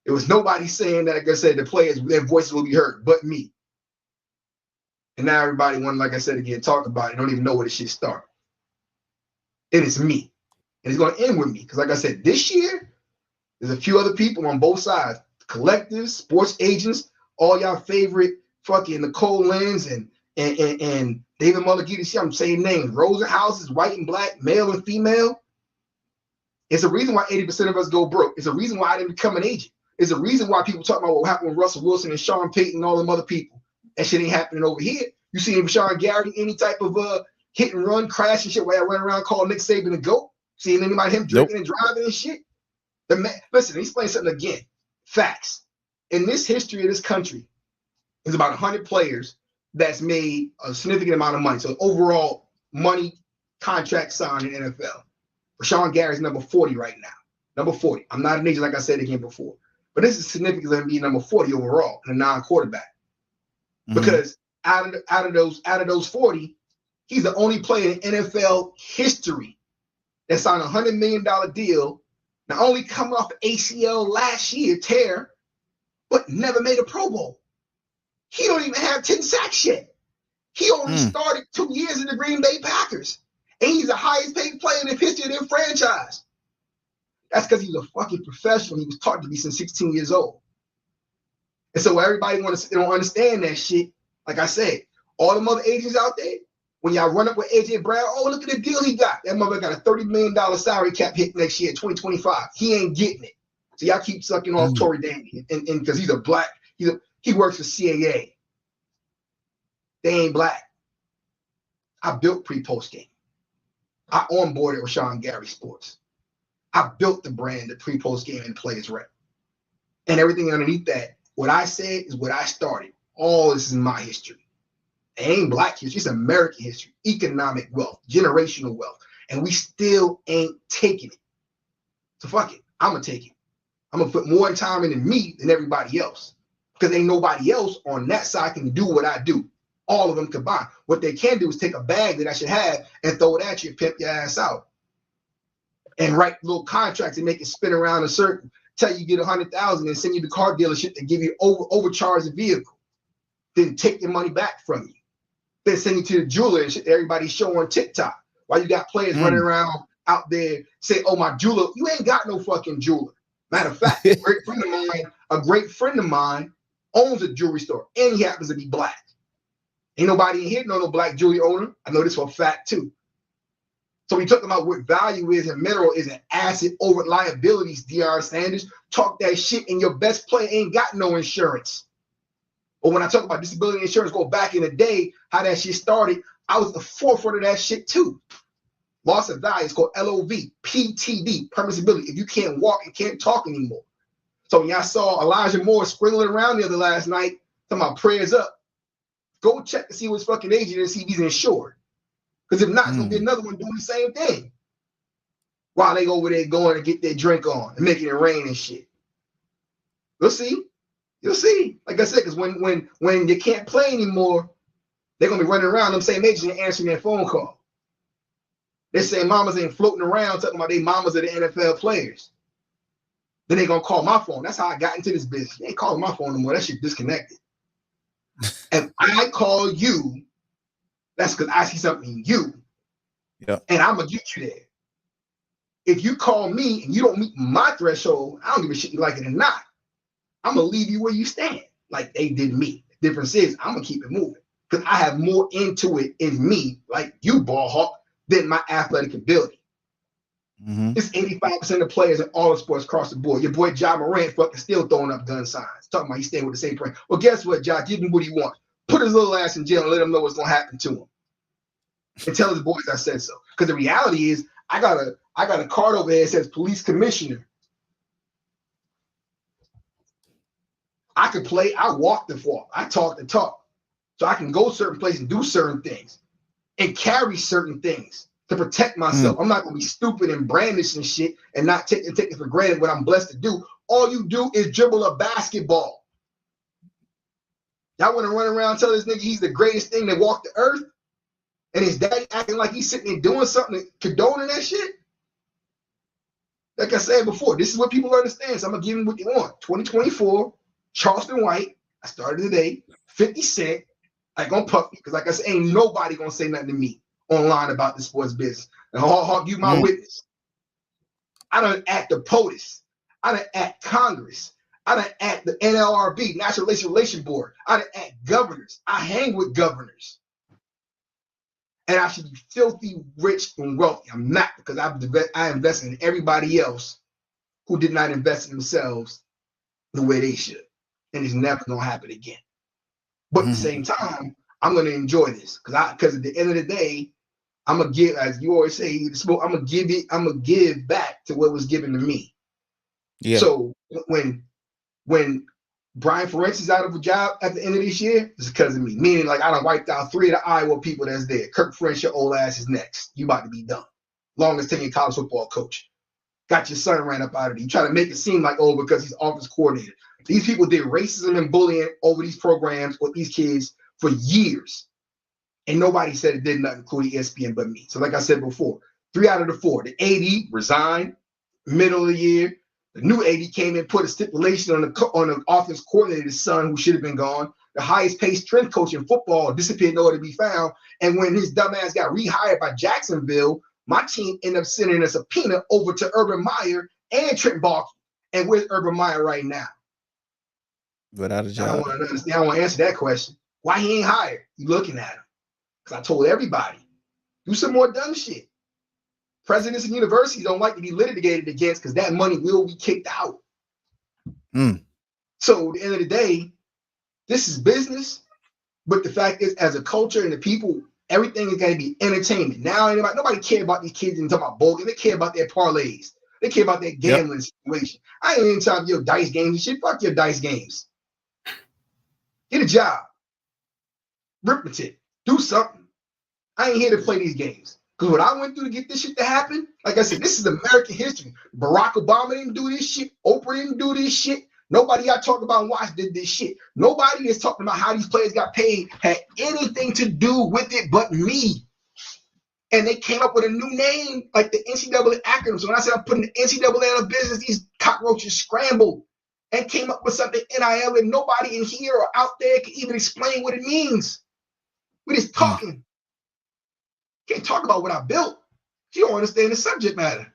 It was nobody saying that, like I said, the players, their voices will be heard but me. And now everybody want, like I said again, talk about it. Don't even know where the shit started. It is me. And it's going to end with me. Because like I said, this year, there's a few other people on both sides. Collectives, sports agents, all y'all favorite fucking Nicole Lenz and David Mulligita. See, I'm saying names. Rosenhaus is white and black, male and female. It's a reason why 80% of us go broke. It's a reason why I didn't become an agent. It's a reason why people talk about what happened with Russell Wilson and Sean Payton and all them other people. That shit ain't happening over here. You see Sean Garrity, any type of hit and run, crash and shit, where I run around calling Nick Saban a goat. Seeing anybody him drinking and driving and shit. The man, listen, he's explain something again. Facts. In this history of this country, there's about 100 players that's made a significant amount of money. So overall money contract signed in NFL. Rashawn Gary's number 40 right now. Number 40. I'm not an agent, like I said again before. But this is significant to be number 40 overall in a non-quarterback. Because out of those 40, he's the only player in NFL history that signed a $100 million deal, not only coming off the ACL last year tear, but never made a Pro Bowl. He don't even have 10 sacks yet. He only started 2 years in the Green Bay Packers. And he's the highest paid player in the history of their franchise. That's because he's a fucking professional. He was taught to be since 16 years old. And so everybody don't understand that shit. Like I said, all them other agents out there, when y'all run up with AJ Brown, oh, look at the deal he got. That mother got a $30 million salary cap hit next year, 2025. He ain't getting it. So y'all keep sucking off Tory Danny. And because he's a black, he works for CAA. They ain't black. I built pre-post game. I onboarded Rashawn Gary Sports. I built the brand, the pre-post game and players rep. And everything underneath that, what I said is what I started. All this is my history. It ain't black history, it's American history, economic wealth, generational wealth. And we still ain't taking it. So fuck it, I'm gonna take it. I'm gonna put more time into me than everybody else. Because ain't nobody else on that side can do what I do. All of them combined. What they can do is take a bag that I should have and throw it at you and pimp your ass out. And write little contracts and make it spin around a circle. Tell you get 100,000 and send you to car dealership to give you overcharge the vehicle. Then take your money back from you. Then send you to the jeweler and shit everybody show on TikTok. While you got players running around out there say, oh, my jeweler, you ain't got no fucking jeweler. Matter of fact, a great friend of mine owns a jewelry store and he happens to be black. Ain't nobody in here know no black jewelry owner. I know this for a fact too. So we talking about what value is and mineral is an asset over liabilities, Dr. Sanders. Talk that shit and your best player ain't got no insurance. Or when I talk about disability insurance, go back in the day, how that shit started, I was at the forefront of that shit too. Loss of value is called LOV, PTD, permissibility. If you can't walk and can't talk anymore. So when y'all saw Elijah Moore sprinkling around the other last night, talking about prayers up, go check to see what's fucking agent and see if he's insured. Because if not, it's going to be another one doing the same thing. While they over there going to get their drink on and making it rain and shit. You'll see. You'll see. Like I said, because when you can't play anymore, they're going to be running around them same agents and answering their phone call. They're saying mamas ain't floating around talking about they mamas are the NFL players. Then they're going to call my phone. That's how I got into this business. They ain't calling my phone anymore. That shit disconnected. And I call you, that's because I see something in you. Yep. And I'm going to get you there. If you call me and you don't meet my threshold, I don't give a shit you like it or not. I'm going to leave you where you stand, like they did me. The difference is I'm going to keep it moving because I have more into it in me, like you, ball hawk, than my athletic ability. It's 85% of players in all the sports across the board. Your boy Ja Morant fucking still throwing up gun signs. Talking about he's staying with the same brand. Well, guess what, Ja? Give him what he wants. Put his little ass in jail and let him know what's going to happen to him. And tell his boys I said so. Because the reality is, I got a card over there that says police commissioner. I could play, I walk the walk, I talk the talk. So I can go certain places and do certain things and carry certain things to protect myself. I'm not gonna be stupid and brandish and shit and not take it for granted what I'm blessed to do. All you do is dribble a basketball. Y'all want to run around and tell this nigga he's the greatest thing that walked the earth? And his daddy acting like he's sitting there doing something, condoning that shit? Like I said before, this is what people understand. So I'm going to give them what they want. 2024, Charleston White, I started today, 50 Cent, I gonna puff you. Because like I said, ain't nobody going to say nothing to me online about the sports business. And I'll give my witness. I done at the POTUS. I done at Congress. I done at the NLRB, National Relations Board. I done at governors. I hang with governors. And I should be filthy rich and wealthy. I'm not, because I invested in everybody else who did not invest in themselves the way they should. And it's never going to happen again. But at the same time, I'm going to enjoy this. Because at the end of the day, I'm going to give, as you always say, I'm going to give back to what was given to me. Yeah. So when Brian Ferentz is out of a job at the end of this year, it's because of me. Meaning, like, I done wiped out 3 of the Iowa people that's there. Kirk Ferentz, your old ass is next. You about to be done. Longest tenured college football coach. Got your son ran up out of there. You try to make it seem like, oh, because he's office coordinator. These people did racism and bullying over these programs with these kids for years. And nobody said it did nothing, including ESPN, but me. So like I said before, 3 out of the 4. The AD resigned middle of the year. The new AD came in, put a stipulation on the offense coordinator's son, who should have been gone, the highest paid strength coach in football, disappeared nowhere to be found. And when his dumb ass got rehired by Jacksonville, my team ended up sending a subpoena over to Urban Meyer and Trent Baalke. And where's Urban Meyer right now? Without a I job. don't want to understand. I don't want to answer that question. Why he ain't hired? You looking at him? Because I told everybody, do some more dumb shit. Presidents and universities don't like to be litigated against because that money will be kicked out. So at the end of the day, this is business. But the fact is, as a culture and the people, everything is going to be entertainment. Now, nobody care about these kids and talking about bogus. They care about their parlays. They care about their gambling situation. I ain't even talking your dice games and shit. Fuck your dice games. Get a job. Arithmetic. Do something. I ain't here to play these games. Because what I went through to get this shit to happen, like I said, this is American history. Barack Obama didn't do this shit. Oprah didn't do this shit. Nobody I talked about and watched did this shit. Nobody is talking about how these players got paid had anything to do with it but me. And they came up with a new name, like the NCAA acronym. So when I said I'm putting the NCAA out of business, these cockroaches scrambled and came up with something NIL and nobody in here or out there can even explain what it means. We're just talking. Can't talk about what I built. You don't understand the subject matter.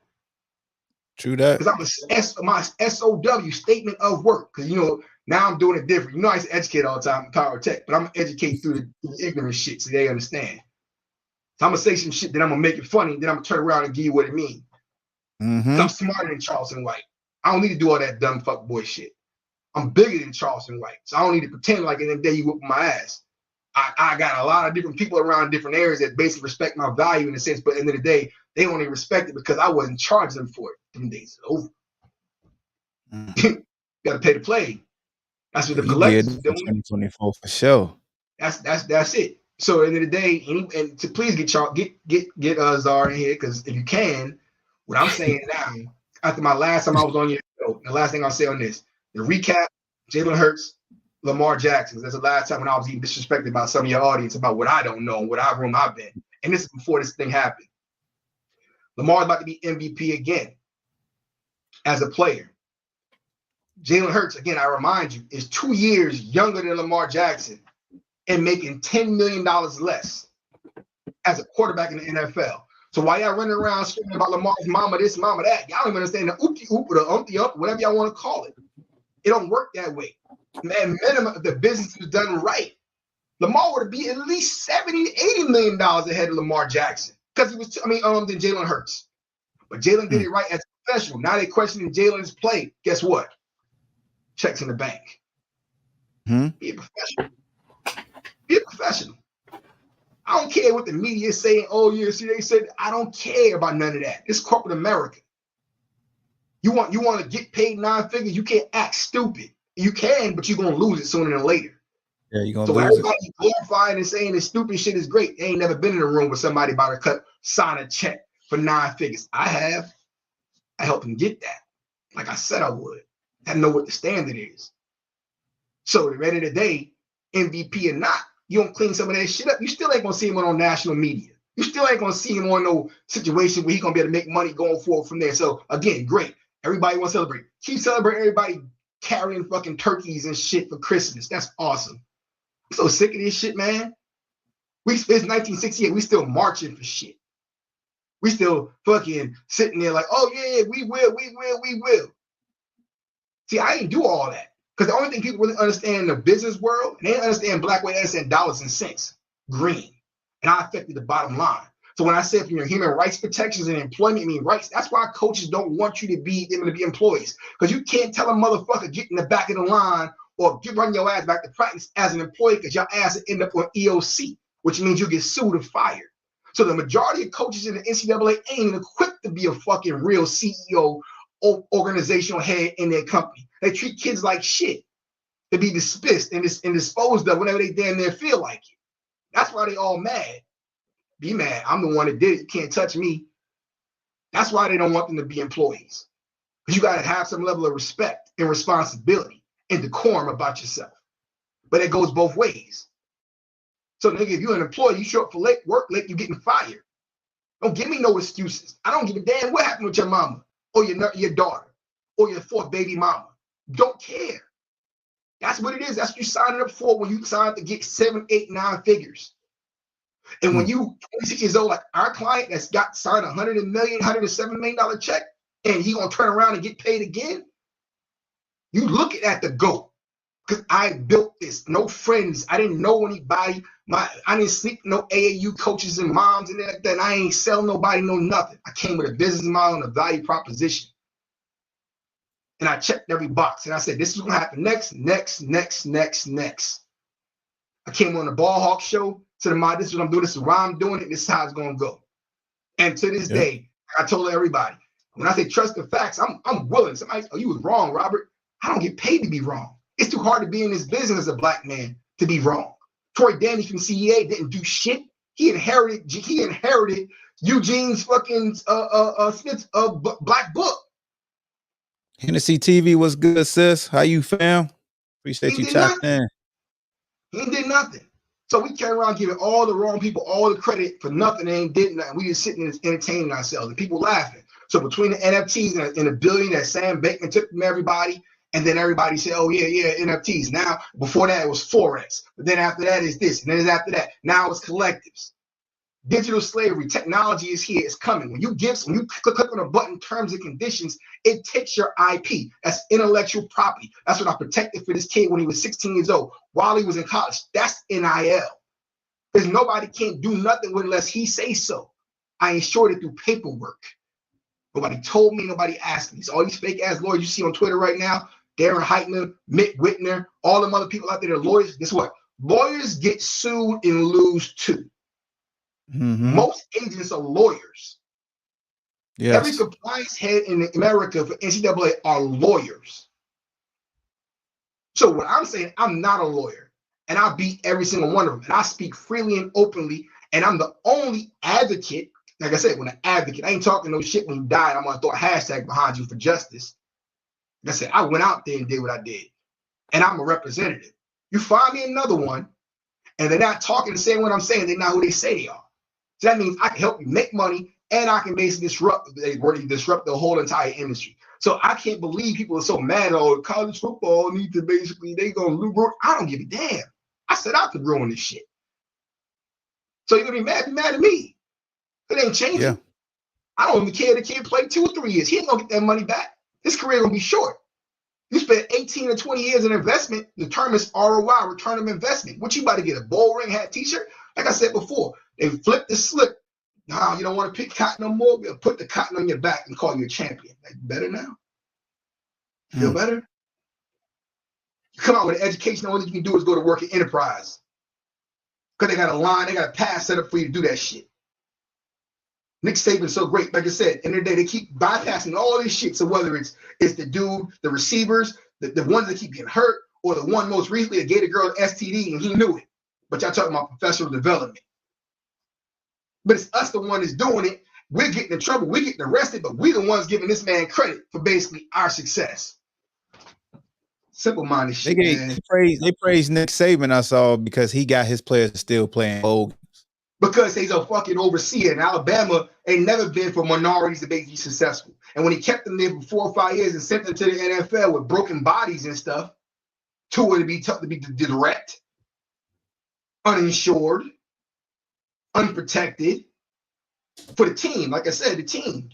True that. Because my SOW, statement of work. Because, now I'm doing it different. I used to educate all the time in power tech, but I'm going to educate through the ignorant shit so they understand. So I'm going to say some shit, then I'm going to make it funny, then I'm going to turn around and give you what it means. I'm smarter than Charleston White. I don't need to do all that dumb fuck boy shit. I'm bigger than Charleston White. So I don't need to pretend like in the day you whoop my ass. I got a lot of different people around different areas that basically respect my value in a sense, but at the end of the day, they only respect it because I wasn't charging them for it. Them days are over. Got to pay to play. That's what the collectors are doing. 2024 for sure. That's it. So at the end of the day, and to please get Czar in here, because if you can, what I'm saying now, after my last time I was on your show, the last thing I'll say on this, the recap, Jalen Hurts, Lamar Jackson. That's the last time when I was even disrespected by some of your audience about what I don't know and what room I've been. And this is before this thing happened. Lamar's about to be MVP again as a player. Jalen Hurts, again, I remind you, is 2 years younger than Lamar Jackson and making $10 million less as a quarterback in the NFL. So while y'all running around screaming about Lamar's mama this, mama that, y'all don't even understand the oopty oop or the umpty up, whatever y'all want to call it. It don't work that way. Man, minimum, if the business is done right, Lamar would be at least $70 to $80 million ahead of Lamar Jackson because he was, than Jalen Hurts. But Jalen did it right as a professional. Now they questioning Jalen's play. Guess what? Checks in the bank. Be a professional. Be a professional. I don't care what the media is saying. Oh, yeah, see, they said, I don't care about none of that. It's corporate America. You want to get paid 9 figures, you can't act stupid. You can, but you're going to lose it sooner than later. Yeah, you're going to lose it. So everybody glorifying and saying this stupid shit is great. They ain't never been in a room with somebody about to sign a check for 9 figures. I have. I helped them get that. Like I said I would. I know what the standard is. So at the end of the day, MVP or not, you don't clean some of that shit up, you still ain't going to see him on national media. You still ain't going to see him on no situation where he's going to be able to make money going forward from there. So again, great. Everybody wants to celebrate. Keep celebrating everybody carrying fucking turkeys and shit for Christmas. That's awesome. I'm so sick of this shit, man. It's 1968. We still marching for shit. We still fucking sitting there like, oh yeah, we will. See, I didn't do all that. Because the only thing people really understand in the business world, they didn't understand black way, they understand dollars and cents. Green. And I affected the bottom line. So when I said from your human rights protections and employment, I mean rights, that's why coaches don't want you to be able to be employees. Because you can't tell a motherfucker get in the back of the line or run your ass back to practice as an employee because your ass will end up on EOC, which means you get sued or fired. So the majority of coaches in the NCAA ain't even equipped to be a fucking real CEO or organizational head in their company. They treat kids like shit to be dismissed and disposed of whenever they damn near feel like it. That's why they all mad. Be mad. I'm the one that did it. You can't touch me. That's why they don't want them to be employees. Because you got to have some level of respect and responsibility and decorum about yourself. But it goes both ways. So, nigga, if you're an employee, you show up for work late, you're getting fired. Don't give me no excuses. I don't give a damn what happened with your mama or your daughter or your fourth baby mama. Don't care. That's what it is. That's what you signed up for when you signed to get 7, 8, 9 figures. And when you 26 years old, like our client that's got signed $107 million check, and he gonna turn around and get paid again, you look at the GOAT. Because I built this. No friends. I didn't know anybody. I didn't sleep with no AAU coaches and moms and that. And I ain't sell nobody no nothing. I came with a business model and a value proposition. And I checked every box. And I said, this is going to happen next. I came on the Ball Hawk show. Said, this is what I'm doing. This is why I'm doing it. This is how it's going to go. And to this day, I told everybody, when I say trust the facts, I'm willing. Somebody, oh, you was wrong, Robert. I don't get paid to be wrong. It's too hard to be in this business as a black man to be wrong. Troy Danny from CEA didn't do shit. He inherited Eugene's fucking Smith's black book. Hennessy TV was good, sis. How you fam? Appreciate you tapping in. He ain't did nothing. So we carry around giving all the wrong people all the credit for nothing. They ain't did nothing. We just sitting and entertaining ourselves and people laughing. So between the NFTs and the billion that Sam Bankman took from everybody, and then everybody said, oh, yeah, NFTs. Now, before that, it was Forex. But then after that is this. And then it's after that. Now it's collectives. Digital slavery. Technology is here. It's coming. When you click on a button, terms and conditions, it takes your IP. That's intellectual property. That's what I protected for this kid when he was 16 years old, while he was in college. That's NIL. Because nobody can't do nothing with it unless he says so. I ensured it through paperwork. Nobody told me. Nobody asked me. So all these fake-ass lawyers you see on Twitter right now, Darren Heitner, Mick Whitner, all them other people out there, lawyers. Guess what? Lawyers get sued and lose too. Most agents are lawyers. Yes. Every compliance head in America for NCAA are lawyers. So what I'm saying, I'm not a lawyer, and I beat every single one of them, and I speak freely and openly, and I'm the only advocate. Like I said, when an advocate, I ain't talking no shit when you died. I'm gonna throw a hashtag behind you for justice. Like I said, I went out there and did what I did, and I'm a representative. You find me another one, and they're not talking the same what I'm saying. They're not who they say they are. So that means I can help you make money, and I can basically disrupt the whole entire industry. So I can't believe people are so mad. Oh, college football needs to basically, they gonna lose. I don't give a damn. I set out to ruin this shit. So you're gonna be mad at me. It ain't changing. Yeah. I don't even care the kid play 2 or 3 years. He ain't gonna get that money back. His career gonna be short. You spend 18 or 20 years in investment, determines ROI, return of investment. What you about to get, a bowl ring, hat, t-shirt? Like I said before, they flip the slip. Nah, you don't want to pick cotton no more? We'll put the cotton on your back and call you a champion. Like, better now? Feel better? You come out with an education, all you can do is go to work at Enterprise. Because they got a line, they got a pass set up for you to do that shit. Nick Saban's so great. Like I said, in the day, they keep bypassing all this shit. So whether it's the dude, the receivers, the ones that keep getting hurt, or the one most recently that gave the girl STD and he knew it. But y'all talking about professional development. But it's us the one that's doing it. We're getting in trouble. We're getting arrested, but we're the ones giving this man credit for basically our success. Simple-minded shit, man. They praised Nick Saban, I saw, because he got his players still playing bowl games. Because he's a fucking overseer. And Alabama ain't never been for minorities to be successful. And when he kept them there for 4 or 5 years and sent them to the NFL with broken bodies and stuff, to be tough to be direct, uninsured, unprotected, for the team. Like I said, the team.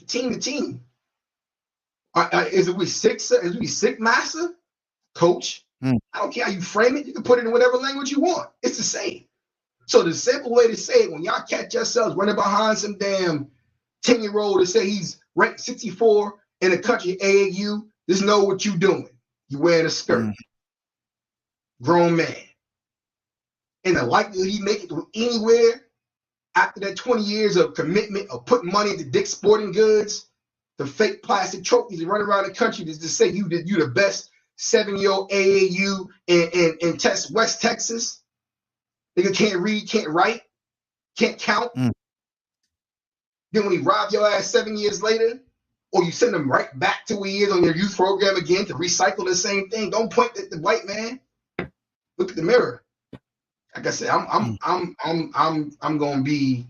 Is we sick, master, coach? I don't care how you frame it. You can put it in whatever language you want. It's the same. So the simple way to say it, when y'all catch yourselves running behind some damn 10-year-old to say he's ranked 64 in the country AAU, just know what you doing. You wearing a skirt. Grown man. And the likelihood he make it to anywhere after that 20 years of commitment of putting money into Dick's Sporting Goods, the fake plastic trophies and running around the country just to say you the best 7-year-old AAU in West Texas. Nigga can't read, can't write, can't count. Then when he robbed your ass 7 years later, or you send him right back to where he is on your youth program again to recycle the same thing, don't point at the white man. Look at the mirror. Like I said, I'm gonna be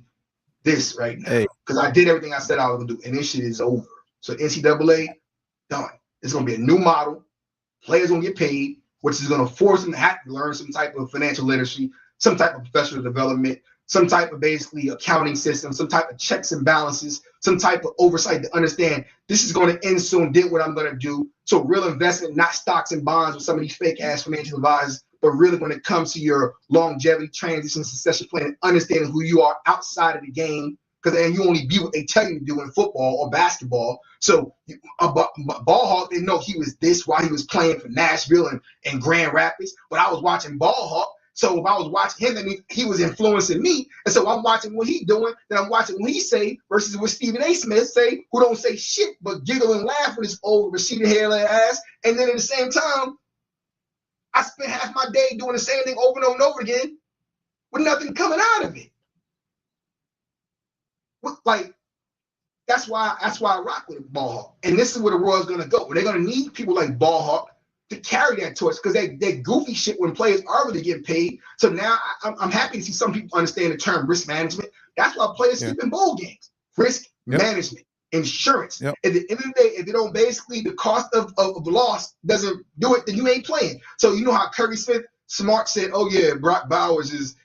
this right now because I did everything I said I was gonna do, and this shit is over. So NCAA done. It's gonna be a new model. Players gonna get paid. which is going to force them to have to learn some type of financial literacy, some type of professional development, some type of basically accounting system, some type of checks and balances, some type of oversight to understand this is going to end soon, did what I'm going to do. So real investment, not stocks and bonds with some of these fake ass financial advisors, but really when it comes to your longevity, transition, succession plan, understanding who you are outside of the game, because then you only be what they tell you to do in football or basketball. So Ball Hawk didn't know he was this while he was playing for Nashville and Grand Rapids, but I was watching Ball Hawk. So if I was watching him, then he was influencing me. And so I'm watching what he's doing, then I'm watching what he say versus what Stephen A. Smith say, who don't say shit but giggle and laugh with his old receded hairline ass. And then at the same time, I spent half my day doing the same thing over and over and over again with nothing coming out of it. Like, that's why I rock with Ball Hawk. And this is where the Royals gonna go. They're gonna need people like Ball Hawk to carry that torch because they goofy shit when players are really getting paid. So now I'm happy to see some people understand the term risk management. That's why players sleep in bowl games. Risk management, insurance. At the end of the day, if they don't basically, the cost of loss doesn't do it, then you ain't playing. So you know how Kirby Smart said, "Oh yeah, Brock Bowers is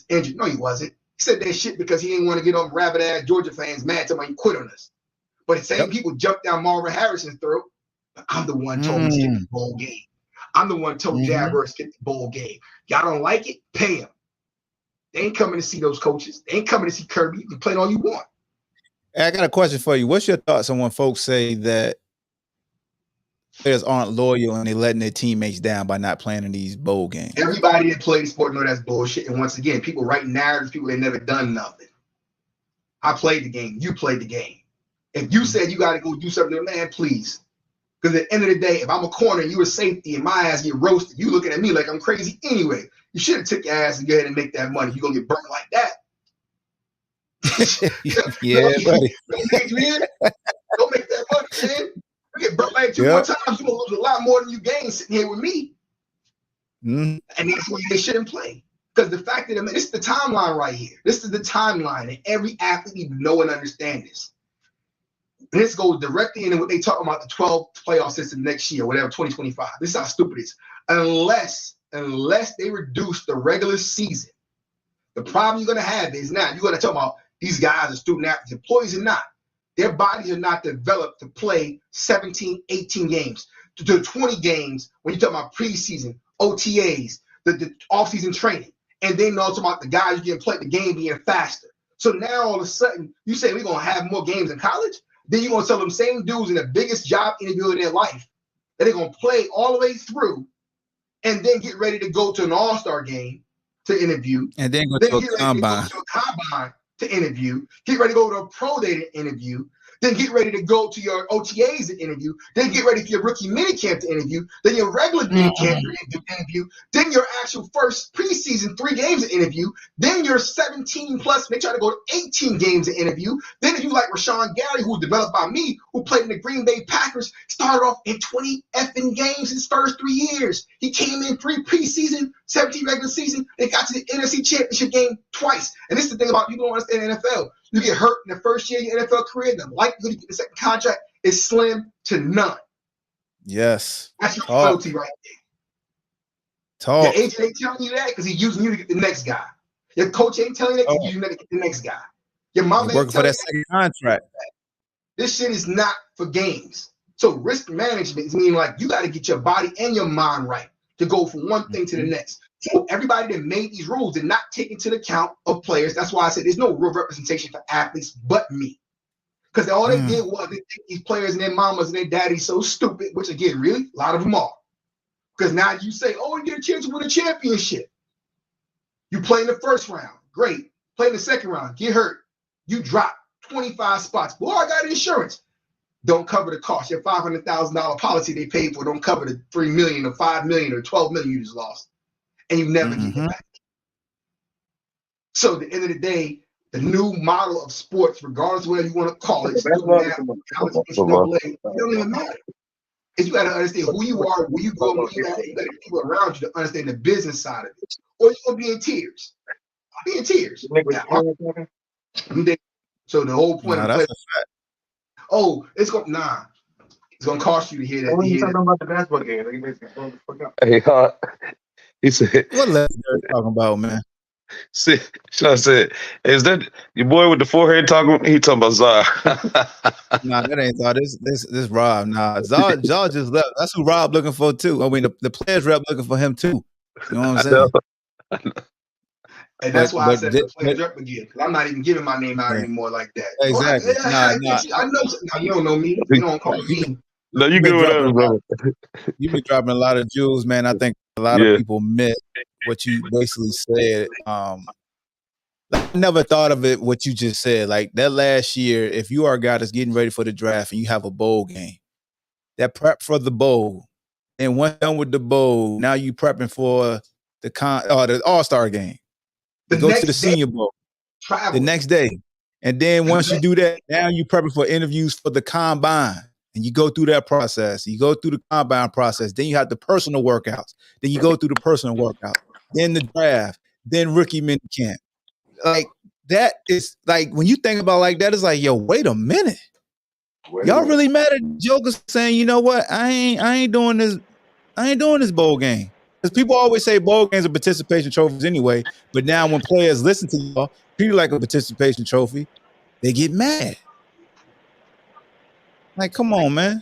injured." No, he wasn't. He said that shit because he didn't want to get on rabid ass Georgia fans mad till he quit on us. But the same people jumped down Marvin Harrison's throat. But I'm the one told him to skip the bowl game. I'm the one told Jabbers skip the bowl game. Y'all don't like it? Pay them. They ain't coming to see those coaches. They ain't coming to see Kirby. You can play all you want. Hey, I got a question for you. What's your thoughts on when folks say that players aren't loyal and they're letting their teammates down by not playing in these bowl games? Everybody that played the sport know that's bullshit. And once again, people write narratives, people that never done nothing. I played the game. You played the game. If you said you got to go do something, man, please. Because at the end of the day, if I'm a corner and you a safety and my ass get roasted, you looking at me like I'm crazy anyway. You should have took your ass and go ahead and make that money. You're going to get burnt like that. Buddy. Don't make that money, man. You get burnt like 2 more times, you're going to lose a lot more than you gain sitting here with me. And that's why they shouldn't play. Because the fact that, this is the timeline right here. This is the timeline. And every athlete needs to know and understand this. And this goes directly into what they talk about the 12 playoff system next year, whatever, 2025. This is how stupid it is. Unless they reduce the regular season, the problem you're going to have is now, you're going to talk about these guys are student athletes, employees are not. Their bodies are not developed to play 17, 18 games, to do 20 games when you talk about preseason, OTAs, the offseason training. And then also about the guys you getting played, the game being faster. So now all of a sudden, you say we're going to have more games in college? Then you're going to tell them same dudes in the biggest job interview in their life that they're going to play all the way through and then get ready to go to an all-star game to interview. And then go to a combine To interview. Get ready to go to a pro day to interview. Then get ready to go to your OTAs to interview. Then get ready for your rookie minicamp to interview. Then your regular minicamp to interview. Then your actual first preseason 3 games to interview. Then your 17 plus, they try to go to 18 games to interview. Then if you like Rashawn Gary, who was developed by me, who played in the Green Bay Packers, started off in 20 effing games his first 3 years. He came in 3 preseason, 17 regular season, and got to the NFC Championship game twice. And this is the thing about people don't understand the NFL. You get hurt in the first year of your NFL career, the likelihood to get the second contract is slim to none. Yes. That's your loyalty right there. Your agent ain't telling you that because he's using you to get the next guy. Your coach ain't telling you that because he's using you to get the next guy. Your mom ain't working for that you second contract. This shit is not for games. So risk management is meaning like you got to get your body and your mind right to go from one thing to the next. So everybody that made these rules did not take into account of players. That's why I said there's no real representation for athletes but me. Because all they did was they think these players and their mamas and their daddies so stupid, which again, really, a lot of them are. Because now you say, oh, you get a chance to win a championship. You play in the first round. Great. Play in the second round. Get hurt. You drop 25 spots. Boy, I got insurance. Don't cover the cost. Your $500,000 policy they paid for don't cover the $3 million or $5 million or $12 million you just lost. And you never get it back. So at the end of the day, the new model of sports, regardless of whatever you want to call it, it don't even matter. Because you got to understand who you are, where you go, where you got to get people around you to understand the business side of it. Or you're going to be in tears. I'll be in tears. So the whole point of play, it's going It's gonna cost you to hear that. When you talking about the basketball game, like, Hey, he said, What legendary talking about, man? see, Sean said, is that your boy with the forehead talking? He talking about Zar. Nah, that ain't Zar. This Rob. Nah, Zar just left. That's who Rob looking for too. I mean, the players rep looking for him too. You know what I'm saying? And that's why I said the players but rep again, because I'm not even giving my name out yeah, anymore like that. exactly. I know. Now, you don't know me. You don't call me. No, you You've been good with dropping us, brother. You've been dropping a lot of jewels, man. I think a lot of people miss what you basically said. I never thought of it, what you just said. Like that last year, if you are a guy that's getting ready for the draft and you have a bowl game, that prep for the bowl, and once done with the bowl, now you prepping for the All-Star game. You go to the Senior Bowl the next day. And then once you do that, now you prepping for interviews for the combine. And you go through that process. You go through the combine process. Then you have the personal workouts. Then you go through the personal workouts. Then the draft. Then rookie mini camp. Like that is like when you think about like that, it's like, yo, wait a minute. Y'all really mad at Joker saying, you know what? I ain't doing this bowl game. Because people always say bowl games are participation trophies anyway. But now when players listen to y'all, treat it like a participation trophy, they get mad. Like, come on, man.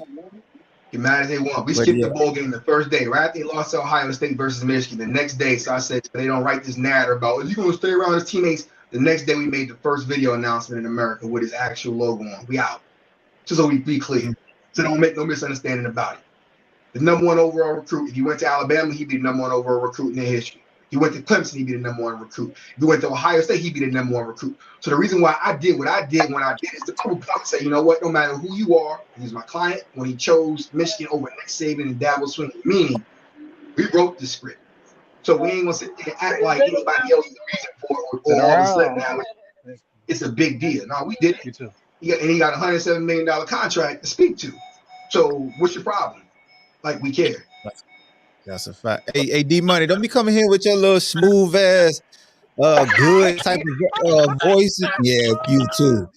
Get mad as they want. We skipped the bowl game the first day, right after they lost to Ohio State versus Michigan. The next day, so I said they don't write this narrative about, is he going to stay around his teammates? The next day, we made the first video announcement in America with his actual logo on. We out. Just so we be clear. So don't make no misunderstanding about it. The number one overall recruit. If you went to Alabama, he'd be the number one overall recruit in their history. If you went to Clemson, he'd be the number one recruit. If you went to Ohio State, he'd be the number one recruit. So the reason why I did what I did when I did is to prove point, say, you know what, no matter who you are, he's my client. When he chose Michigan over Nick Saban and Dabo Swinney, meaning we wrote the script. So we ain't gonna sit there and act like anybody else is the reason for it, or all of a sudden now it's a big deal. No, we did it. He got a $107 million contract to speak to. So what's your problem? Like, we care. That's a fact. Hey, D Money, don't be coming here with your little smooth ass, good type of voice. Yeah, you too.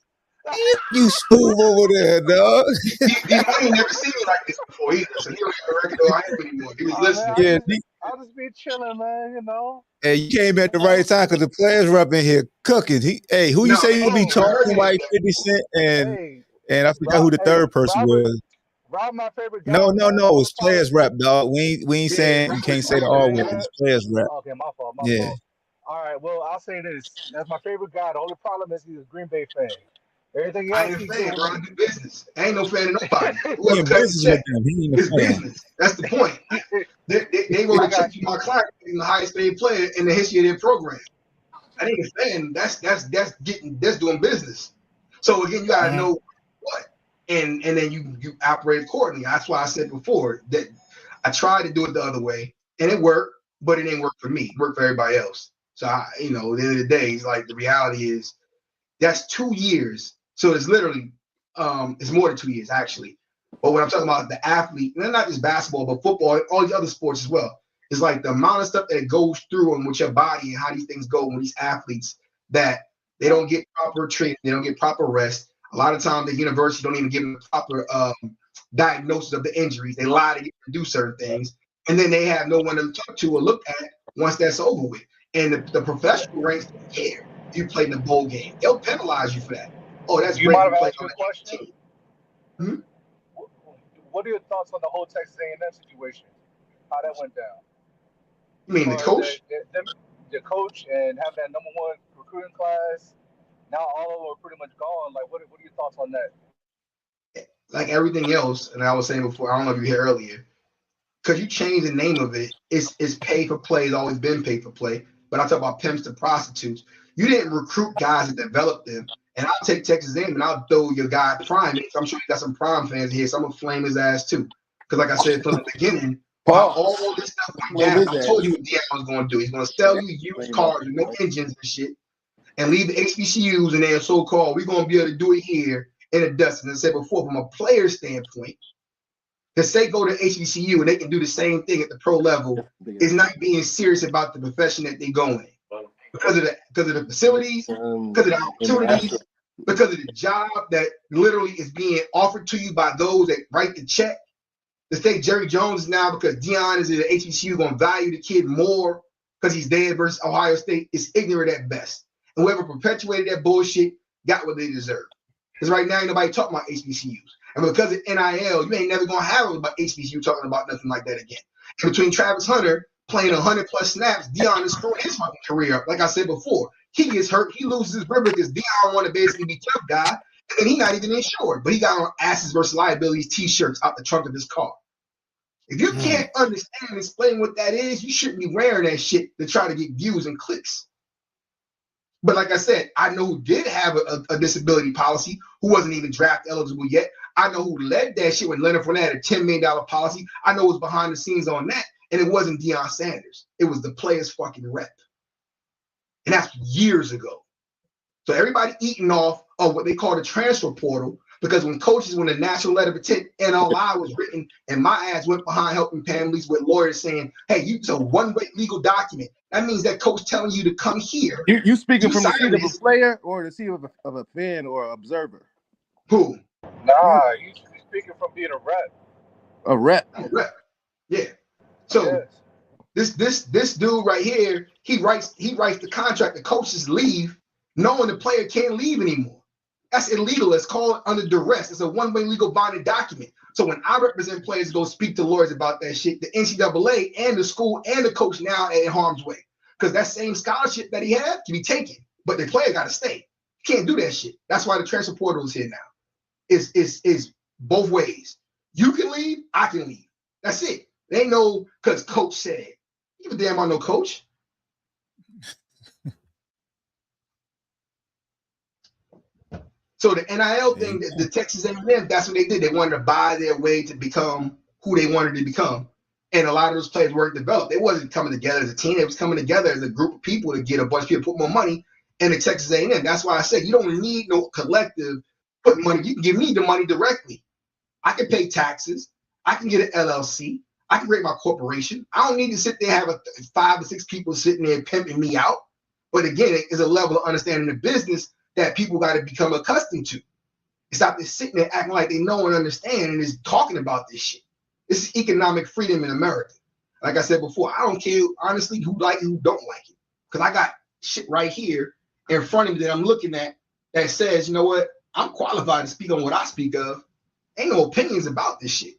You smooth over there, dog. D Money never seen me like this before either, so he don't even recognize I am anymore. He was listening. Yeah, I'll just be chilling, man. You know. Hey, you came at the right time because the players were up in here cooking. Who you say you be talking like 50 Cent and I forgot who the third person was. Rob, my favorite guy. No, it's players rap, dog. We ain't saying you can't say the all words. It's players rap. Okay, my fault. Yeah. All right, well, I'll say this. That's my favorite guy. The only problem is he's a Green Bay fan. Everything else, I ain't a fan, bro. I do business. I ain't no fan of nobody. Whoever cuts the check, it's business. That's the point. They wrote a check to my client, being the highest paid player in the history of their program. I ain't a fan. That's doing business. So again, you gotta know what, and then you operate accordingly. That's why I said before that I tried to do it the other way, and it worked, but it didn't work for me. It worked for everybody else. So at the end of the day, it's like the reality is that's 2 years. So it's literally, it's more than 2 years actually. But when I'm talking about the athlete, and not just basketball, but football, all the other sports as well, it's like the amount of stuff that goes through and with your body and how these things go with these athletes that they don't get proper treatment, they don't get proper rest. A lot of times the university don't even give them the proper diagnosis of the injuries. They lie to get to do certain things, and then they have no one to talk to or look at once that's over with. And the professional ranks don't care if you played in a bowl game. They'll penalize you for that. Oh, that's you great. Mind if I ask you a question? Hmm? What are your thoughts on the whole Texas A&M situation? How that went down? You mean the coach? The coach and having that number one recruiting class. Now all of them are pretty much gone. Like, what are your thoughts on that? Like everything else, and I was saying before, I don't know if you heard earlier, because you change the name of it, it's pay for play. It's always been pay for play. But I talk about pimps to prostitutes. You didn't recruit guys that developed them. And I'll take Texas A&M and I'll throw your guy Prime. I'm sure you got some Prime fans here, so I'm gonna flame his ass too. Because like I said from the beginning, while all this stuff went down, I told you what Deion was going to do. He's going to sell you used cars and make engines and shit, and leave the HBCUs and their so-called, we're going to be able to do it here in the dust. And I said before, from a player standpoint, to say go to HBCU and they can do the same thing at the pro level is not being serious about the profession that they go in. Because of the facilities, because of the opportunities, because of the job that literally is being offered to you by those that write the check. To say Jerry Jones now because Deion is at HBCU going to value the kid more because he's there versus Ohio State is ignorant at best. And whoever perpetuated that bullshit got what they deserve. Because right now ain't nobody talking about HBCUs. And because of NIL, you ain't never going to have about HBCU talking about nothing like that again. And between Travis Hunter playing 100 plus snaps, Deion is screwing his fucking career up. Like I said before, he gets hurt, he loses his river because Deion want to basically be tough guy, and he's not even insured. But he got on asses versus liabilities t-shirts out the trunk of his car. If you can't understand and explain what that is, you shouldn't be wearing that shit to try to get views and clicks. But like I said, I know who did have a disability policy, who wasn't even draft eligible yet. I know who led that shit when Leonard Fournette had a $10 million policy. I know who was behind the scenes on that. And it wasn't Deion Sanders. It was the player's fucking rep. And that's years ago. So everybody eating off of what they call the transfer portal, because when the national letter of intent NLI was written and my ass went behind helping families with lawyers saying, hey, it's a one-way legal document. That means that coach telling you to come here. You speaking from the seat of a player or the seat of a fan or observer? Who? Nah, you speaking from being a rep. A rep. A rep. Yeah. So this dude right here, he writes the contract. The coaches leave, knowing the player can't leave anymore. That's illegal. It's called under duress. It's a one-way legal binding document. So when I represent players, go speak to lawyers about that shit, the NCAA and the school and the coach now are in harm's way. Because that same scholarship that he had can be taken, but the player got to stay. You can't do that shit. That's why the transfer portal is here now. Is both ways. You can leave, I can leave. That's it. They know because coach said. You give a damn about no coach. So the NIL thing, the Texas A&M, that's what they did. They wanted to buy their way to become who they wanted to become. And a lot of those players weren't developed. They wasn't coming together as a team. They was coming together as a group of people to get a bunch of people, put more money in the Texas A&M. That's why I said you don't need no collective put money. You can give me the money directly. I can pay taxes. I can get an LLC. I can create my corporation. I don't need to sit there and have 5 or 6 people sitting there pimping me out. But again, it's a level of understanding the business that people got to become accustomed to. Stop just sitting there acting like they know and understand and is talking about this shit. This is economic freedom in America. Like I said before, I don't care, honestly, who like it, who don't like it. Because I got shit right here in front of me that I'm looking at that says, you know what, I'm qualified to speak on what I speak of. Ain't no opinions about this shit.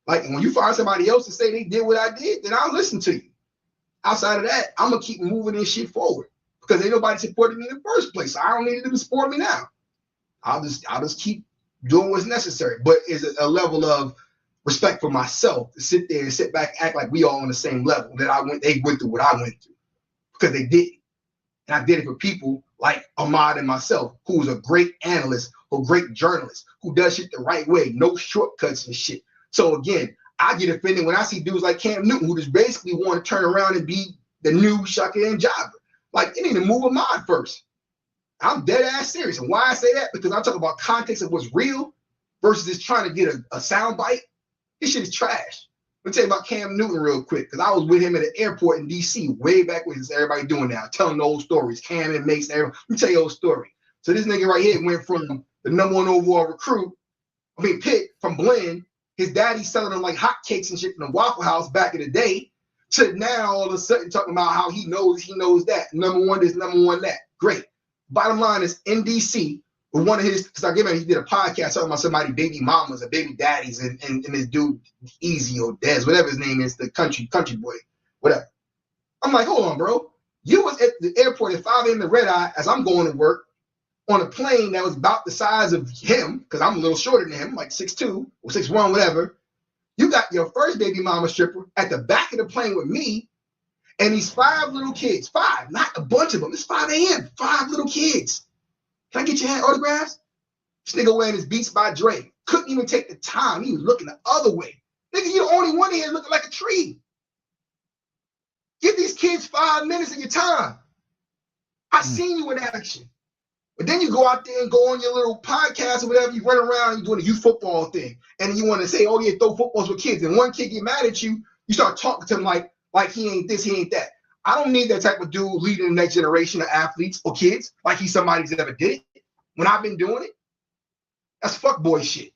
Like, when you find somebody else to say they did what I did, then I'll listen to you. Outside of that, I'm going to keep moving this shit forward. Because ain't nobody supporting me in the first place. So I don't need them to support me now. I'll just keep doing what's necessary. But it's a level of respect for myself to sit there and sit back and act like we all on the same level that they went through what I went through. Because they did. And I did it for people like Ahmad and myself, who's a great analyst, a great journalist, who does shit the right way, no shortcuts and shit. So again, I get offended when I see dudes like Cam Newton, who just basically want to turn around and be the new Shaka and Jabba. Like, you need to move a mind first. I'm dead ass serious. And why I say that? Because I'm talking about context of what's real versus just trying to get a sound bite. This shit is trash. Let me tell you about Cam Newton real quick, because I was with him at the airport in DC way back when everybody doing now, telling the old stories. Cam and Mace and everyone. Let me tell you a old story. So this nigga right here went from the #1 overall recruit, pick from Blinn. His daddy selling him like hotcakes and shit from the Waffle House back in the day. To now all of a sudden talking about how he knows that. #1 this, #1 that. Great. Bottom line is in DC, with one of his, because I give him, he did a podcast talking about somebody baby mamas or baby daddies and this dude Easy or Dez, whatever his name is, the country boy, whatever. I'm like, hold on, bro. You was at the airport at 5 a.m. the red eye as I'm going to work on a plane that was about the size of him, because I'm a little shorter than him, like 6'2" or 6'1", whatever. You got your first baby mama stripper at the back of the plane with me and these 5 little kids. 5, not a bunch of them. It's 5 a.m. 5 little kids. Can I get your hand autographs? This nigga wearing his Beats by Dre. Couldn't even take the time. He was looking the other way. Nigga, you're the only one here looking like a tree. Give these kids 5 minutes of your time. I seen you in action. But then you go out there and go on your little podcast or whatever, you run around, you're doing a youth football thing. And you want to say, oh yeah, throw footballs with kids. And one kid get mad at you, you start talking to him like he ain't this, he ain't that. I don't need that type of dude leading the next generation of athletes or kids like he's somebody who's ever did it. when I've been doing it, that's fuckboy shit.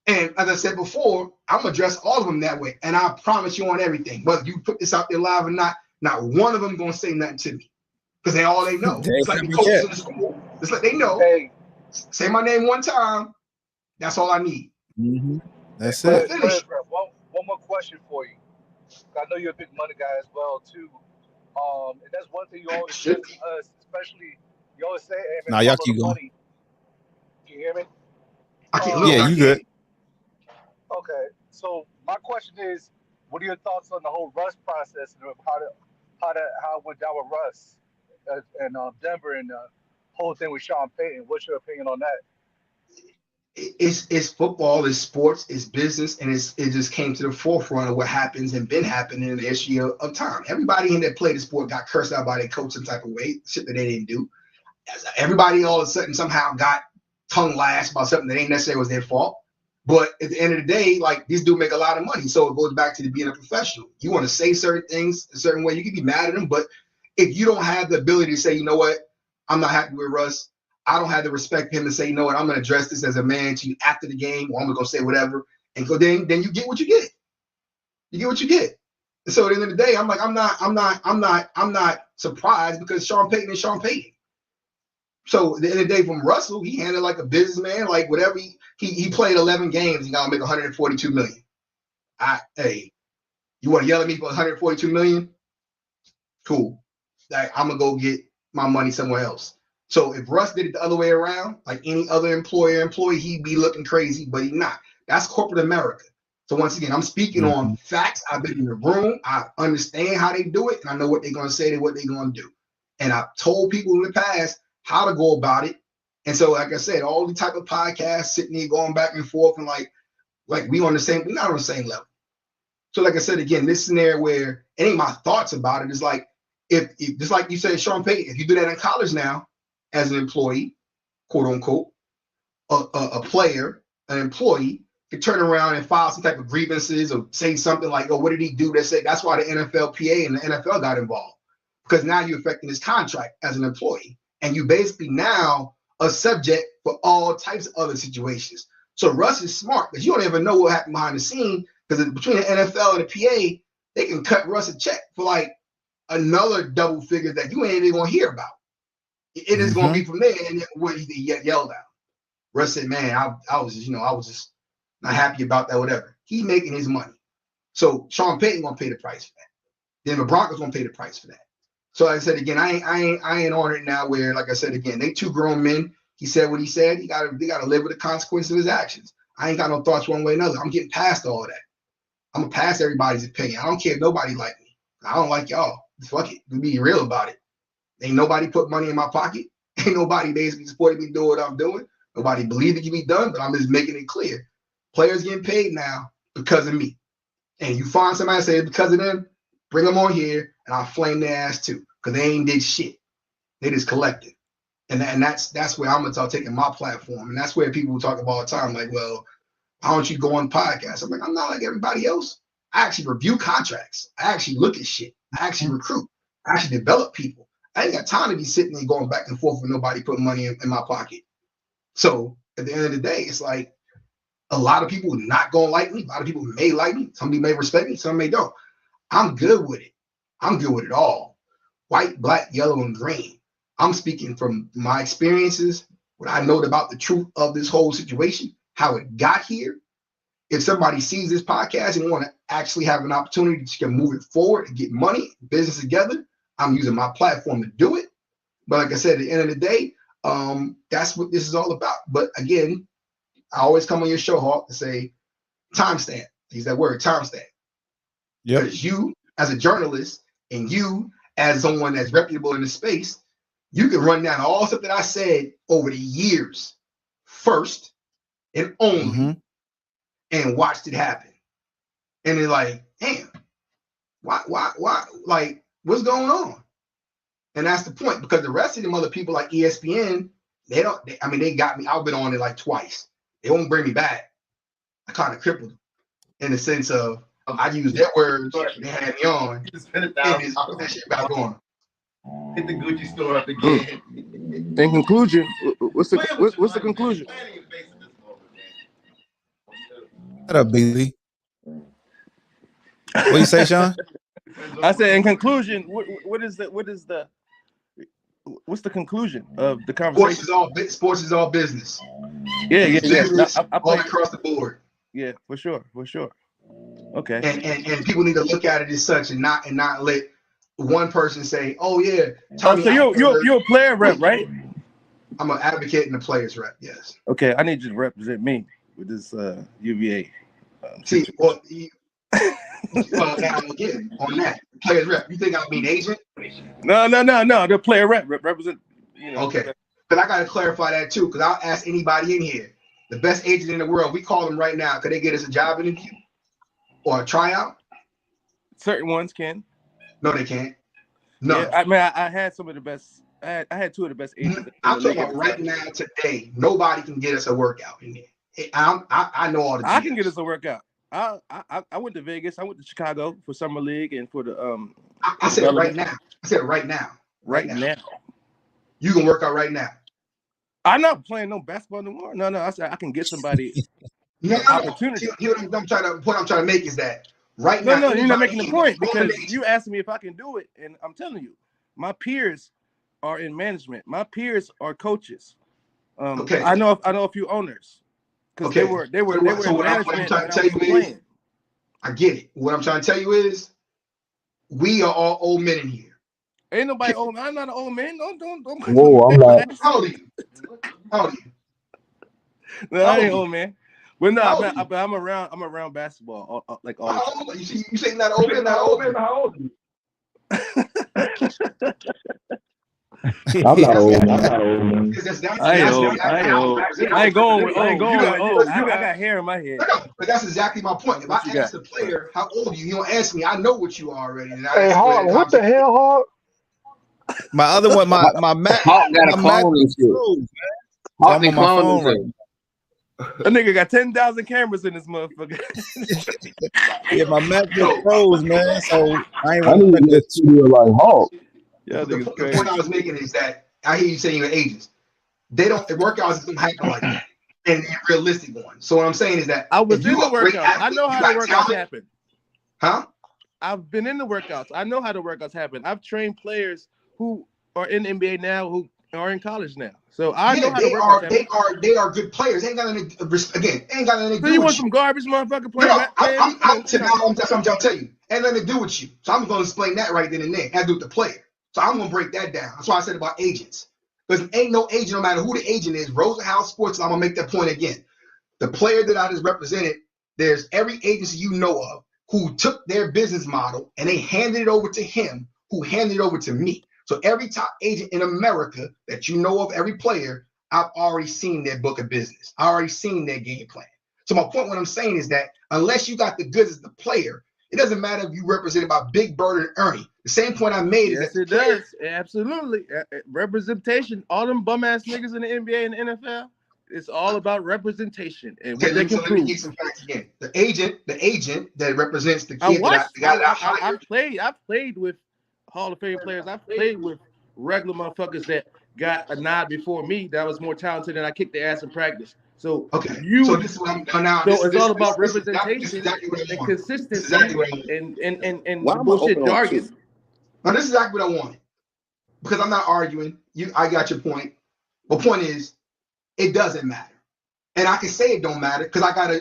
And as I said before, I'm gonna address all of them that way. And I promise you on everything, whether you put this out there live or not one of them gonna say nothing to me. Because they all they know. It's like the coaches in the school. It's like they know. Hey, say my name one time. That's all I need. Mm-hmm. That's But it. Finish. one more question for you. I know you're a big money guy as well too. And that's one thing you always stress to us, especially you always say, "Hey man, Now y'all follow keep the going. money." Can you hear me? I can't Yeah, you good. Okay. So my question is, what are your thoughts on the whole Russ process and how it went down with Russ and Denver and the whole thing with Sean Payton? What's your opinion on that? It's football, it's sports, it's business, and it just came to the forefront of what happens and been happening in the history of time. Everybody in that played the sport got cursed out by their coach some type of way, shit that they didn't do. Everybody all of a sudden somehow got tongue lashed about something that ain't necessarily was their fault. But at the end of the day, like these dudes make a lot of money. So it goes back to being a professional. You want to say certain things a certain way, you can be mad at them, but if you don't have the ability to say, you know what, I'm not happy with Russ, I don't have the respect for him to say, you know what, I'm gonna address this as a man to you after the game, or I'm gonna go say whatever, and go then you get what you get. You get what you get. And so at the end of the day, I'm like, I'm not surprised because Sean Payton is Sean Payton. So at the end of the day, from Russell, he handled like a businessman, like whatever he played 11 games, he gotta make 142 million. Hey, you want to yell at me for 142 million? Cool. Like, I'm gonna go get my money somewhere else. So if Russ did it the other way around, like any other employee, he'd be looking crazy, but he's not. That's corporate America. So once again, I'm speaking on facts. I've been in the room. I understand how they do it, and I know what they're gonna say and what they're gonna do. And I've told people in the past how to go about it. And so, like I said, all the type of podcasts sitting there going back and forth, and like we're not on the same level. So, like I said again, this scenario where it ain't my thoughts about it is like if just like you said, Sean Payton, if you do that in college now as an employee, quote unquote, a player, an employee could turn around and file some type of grievances or say something like, "Oh, what did he do?" That's why the NFLPA and the NFL got involved, because now you're affecting his contract as an employee, and you basically now a subject for all types of other situations. So Russ is smart because you don't ever know what happened behind the scene, because between the NFL and the PA, they can cut Russ a check for like another double figure that you ain't even gonna hear about. It is gonna be from there, and what he get yelled at. Russ said, "Man, I was just not happy about that. Whatever. He making his money, so Sean Payton gonna pay the price for that. Then the Broncos gonna pay the price for that. So like I said again, I ain't on it now. Where like I said again, they two grown men. He said what he said. They gotta live with the consequences of his actions. I ain't got no thoughts one way or another. I'm getting past all of that. I'm gonna pass everybody's opinion. I don't care if nobody like me. I don't like y'all. Fuck it. Be real about it. Ain't nobody put money in my pocket. Ain't nobody basically supporting me doing what I'm doing. Nobody believed it can be done, but I'm just making it clear. Players getting paid now because of me. And you find somebody say it's because of them, bring them on here, and I'll flame their ass too, because they ain't did shit. They just collected. And that's where I'm gonna start taking my platform. And that's where people talk about all the time, like, well, why don't you go on podcasts? I'm like, I'm not like everybody else. I actually review contracts. I actually look at shit. I actually recruit. I actually develop people. I ain't got time to be sitting there going back and forth with nobody putting money in my pocket. So at the end of the day, it's like a lot of people not gonna like me. A lot of people may like me. Some people may respect me. Some may don't. I'm good with it. I'm good with it all. White, black, yellow, and green. I'm speaking from my experiences, what I know about the truth of this whole situation, how it got here. If somebody sees this podcast and want to actually have an opportunity to move it forward and get money, business together, I'm using my platform to do it. But like I said, at the end of the day, that's what this is all about. But again, I always come on your show, Hawk, to say timestamp. Use that word, timestamp. Yep. Because you, as a journalist, and you, as someone that's reputable in the space, you can run down all stuff that I said over the years first and only, and watched it happen. And they're like, damn, why, like, what's going on? And that's the point, because the rest of them other people like ESPN, they got me. I've been on it like twice. They won't bring me back. I kind of crippled them in the sense of I used their words, they had me on, and that shit back on. In conclusion, What's the conclusion? Shut up, BZ. What you say, Sean? I said, in conclusion, what's the conclusion of the conversation? Sports is all business. Yeah. No, I all across the board. Yeah, for sure. Okay. And people need to look at it as such and not let one person say, "Oh yeah." So you're a player rep, right? I'm an advocate and a players rep. Yes. Okay, I need you to represent me with this UVA. See, well, again on that players rep. You think I mean agent? No. The player rep represent. Okay, but I got to clarify that too, because I'll ask anybody in here, the best agent in the world. We call them right now. Could they get us a job interview or a tryout? Certain ones can. No, they can't. No. Yeah, I mean, I had some of the best. I had two of the best agents. I'm talking about right now, today. Nobody can get us a workout in there. I know all the. I can get us a workout. I went to Vegas. I went to Chicago for summer league and for the I said right now. I said right now. Right now. You can work out right now. I'm not playing no basketball anymore. No. I said I can get somebody opportunity. What I'm trying to make is that right now. No, you're not making the point, because you asked me if I can do it, and I'm telling you, my peers are in management. My peers are coaches. Okay. I know a few owners because they were in management. I get it. What I'm trying to tell you is, we are all old men in here. Ain't nobody old. I'm not an old man. Don't. Whoa, I'm not. How old are you? No, I ain't old man. But no, I'm around basketball like all. How old are you? You say not old man. Not old man. How old are you? I'm not old. Man. I ain't going with old. I got hair in my head. But that's exactly my point. If I ask the player how old are you, he don't answer me. I know what you are already. Hey, Hawk, what the hell, Hawk? My other one, my Mac. Hawk got a clone and shit. Hawk I'm on my phone right now. That nigga got 10,000 cameras in this motherfucker. Yeah, my Mac just froze, man. So I ain't I need to get studio like Hawk. Yeah, the point I was making is that I hear you saying your agents. The workouts don't happen like that, and realistic ones. So what I'm saying is that I was in the workouts. I know how the workouts happen. Huh? I've been in the workouts. I know how the workouts happen. I've trained players who are in the NBA now, who are in college now. So I know how the workouts happen. They are good players. Ain't got anything to do with so you want some garbage motherfucker playing? That's what I'm trying to tell you. Ain't nothing to do with you. So I'm going to explain that right then and there. Has to do with the player. So I'm going to break that down. That's why I said about agents. Because ain't no agent, no matter who the agent is, Rosenhaus Sports, I'm going to make that point again. The player that I just represented, there's every agency you know of who took their business model and they handed it over to him, who handed it over to me. So every top agent in America that you know of, every player, I've already seen their book of business. I already seen their game plan. So my point, what I'm saying is that unless you got the goods as the player, it doesn't matter if you represented by Big Bird and Ernie. The same point I made is that it does. Absolutely. Representation. All them bum ass niggas in the NBA and the NFL, it's all about representation and what they can prove. Let me get some facts again. The agent that represents the kid I played with Hall of Fame players. I played with regular motherfuckers that got a nod before me that was more talented and I kicked their ass in practice. So so this is what I'm doing now. So it's all about representation and consistency and bullshit jargon. Now this is exactly what I wanted. Because I'm not arguing. I got your point. The point is, it doesn't matter. And I can say it don't matter because I got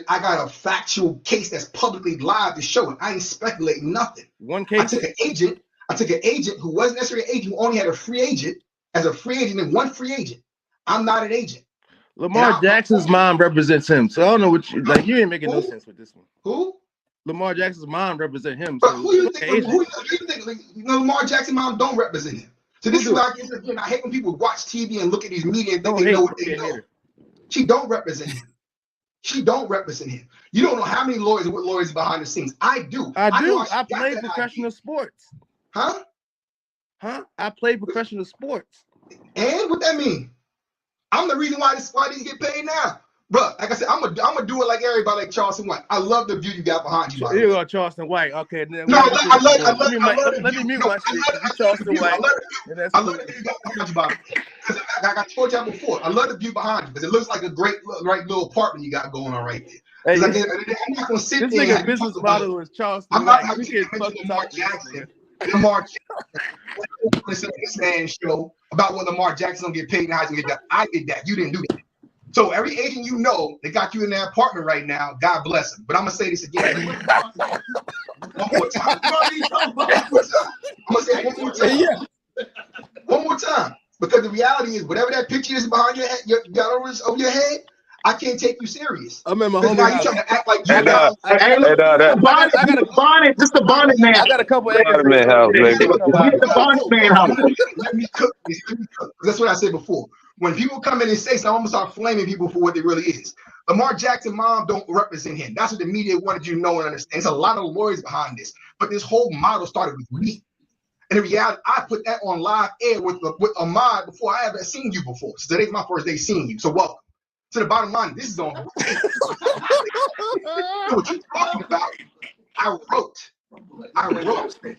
a factual case that's publicly live to show it. I ain't speculating nothing. One case. I took an agent who wasn't necessarily an agent, who only had a free agent as a free agent and one free agent. I'm not an agent. Lamar Jackson's mom represents him. So I don't know what you ain't making no sense with this one. Who? Lamar Jackson's mom represents him. So who you think Lamar Jackson's mom don't represent him? So this is why I hate when people watch TV and look at these media and think they know what they know. She don't represent him. She don't represent him. You don't know how many lawyers and what lawyers behind the scenes. I do. I played professional sports. Huh? I played professional sports. And what that mean? I'm the reason why these get paid now. Bro, like I said, I'm gonna do it like everybody, like Charleston White. I love the view you got behind you. You are Charleston White. Okay. No, I love let me mute my shit. You Charleston White. I love the view you got behind you, Bobby. Because I told y'all before. I love the view behind you because it looks like a great, right little apartment you got going on right there. Hey, I'm not gonna sit this there. nigga business model is Charleston. I'm not White. We going can't to fuck mention Lamar talk to this Jackson. nigga. Lamar Jackson. Listen to this man's show about when Lamar Jackson don't get paid and how he's gonna get that. I did that. You didn't do that. So every agent you know that got you in that apartment right now, God bless him. But I'm gonna say this again. One more time. I'm gonna say it one more time. One more time. Because the reality is, whatever that picture is behind your head, over your head, I can't take you serious. I'm in my Because homie now you house. trying to act like you And got. that I got a bonnet, just the bonnet man. I got a couple acres. man house, baby. The bonnet man house. Let me cook this. That's what I said before. When people come in and say something, I'm gonna start flaming people for what they really is. Lamar Jackson mom don't represent him. That's what the media wanted you to know and understand. There's a lot of lawyers behind this, but this whole model started with me. And in reality, I put that on live air with Ahmad before I ever seen you before. So today's my first day seeing you. So welcome. To the bottom line, this is on tape. What you talking about? I wrote.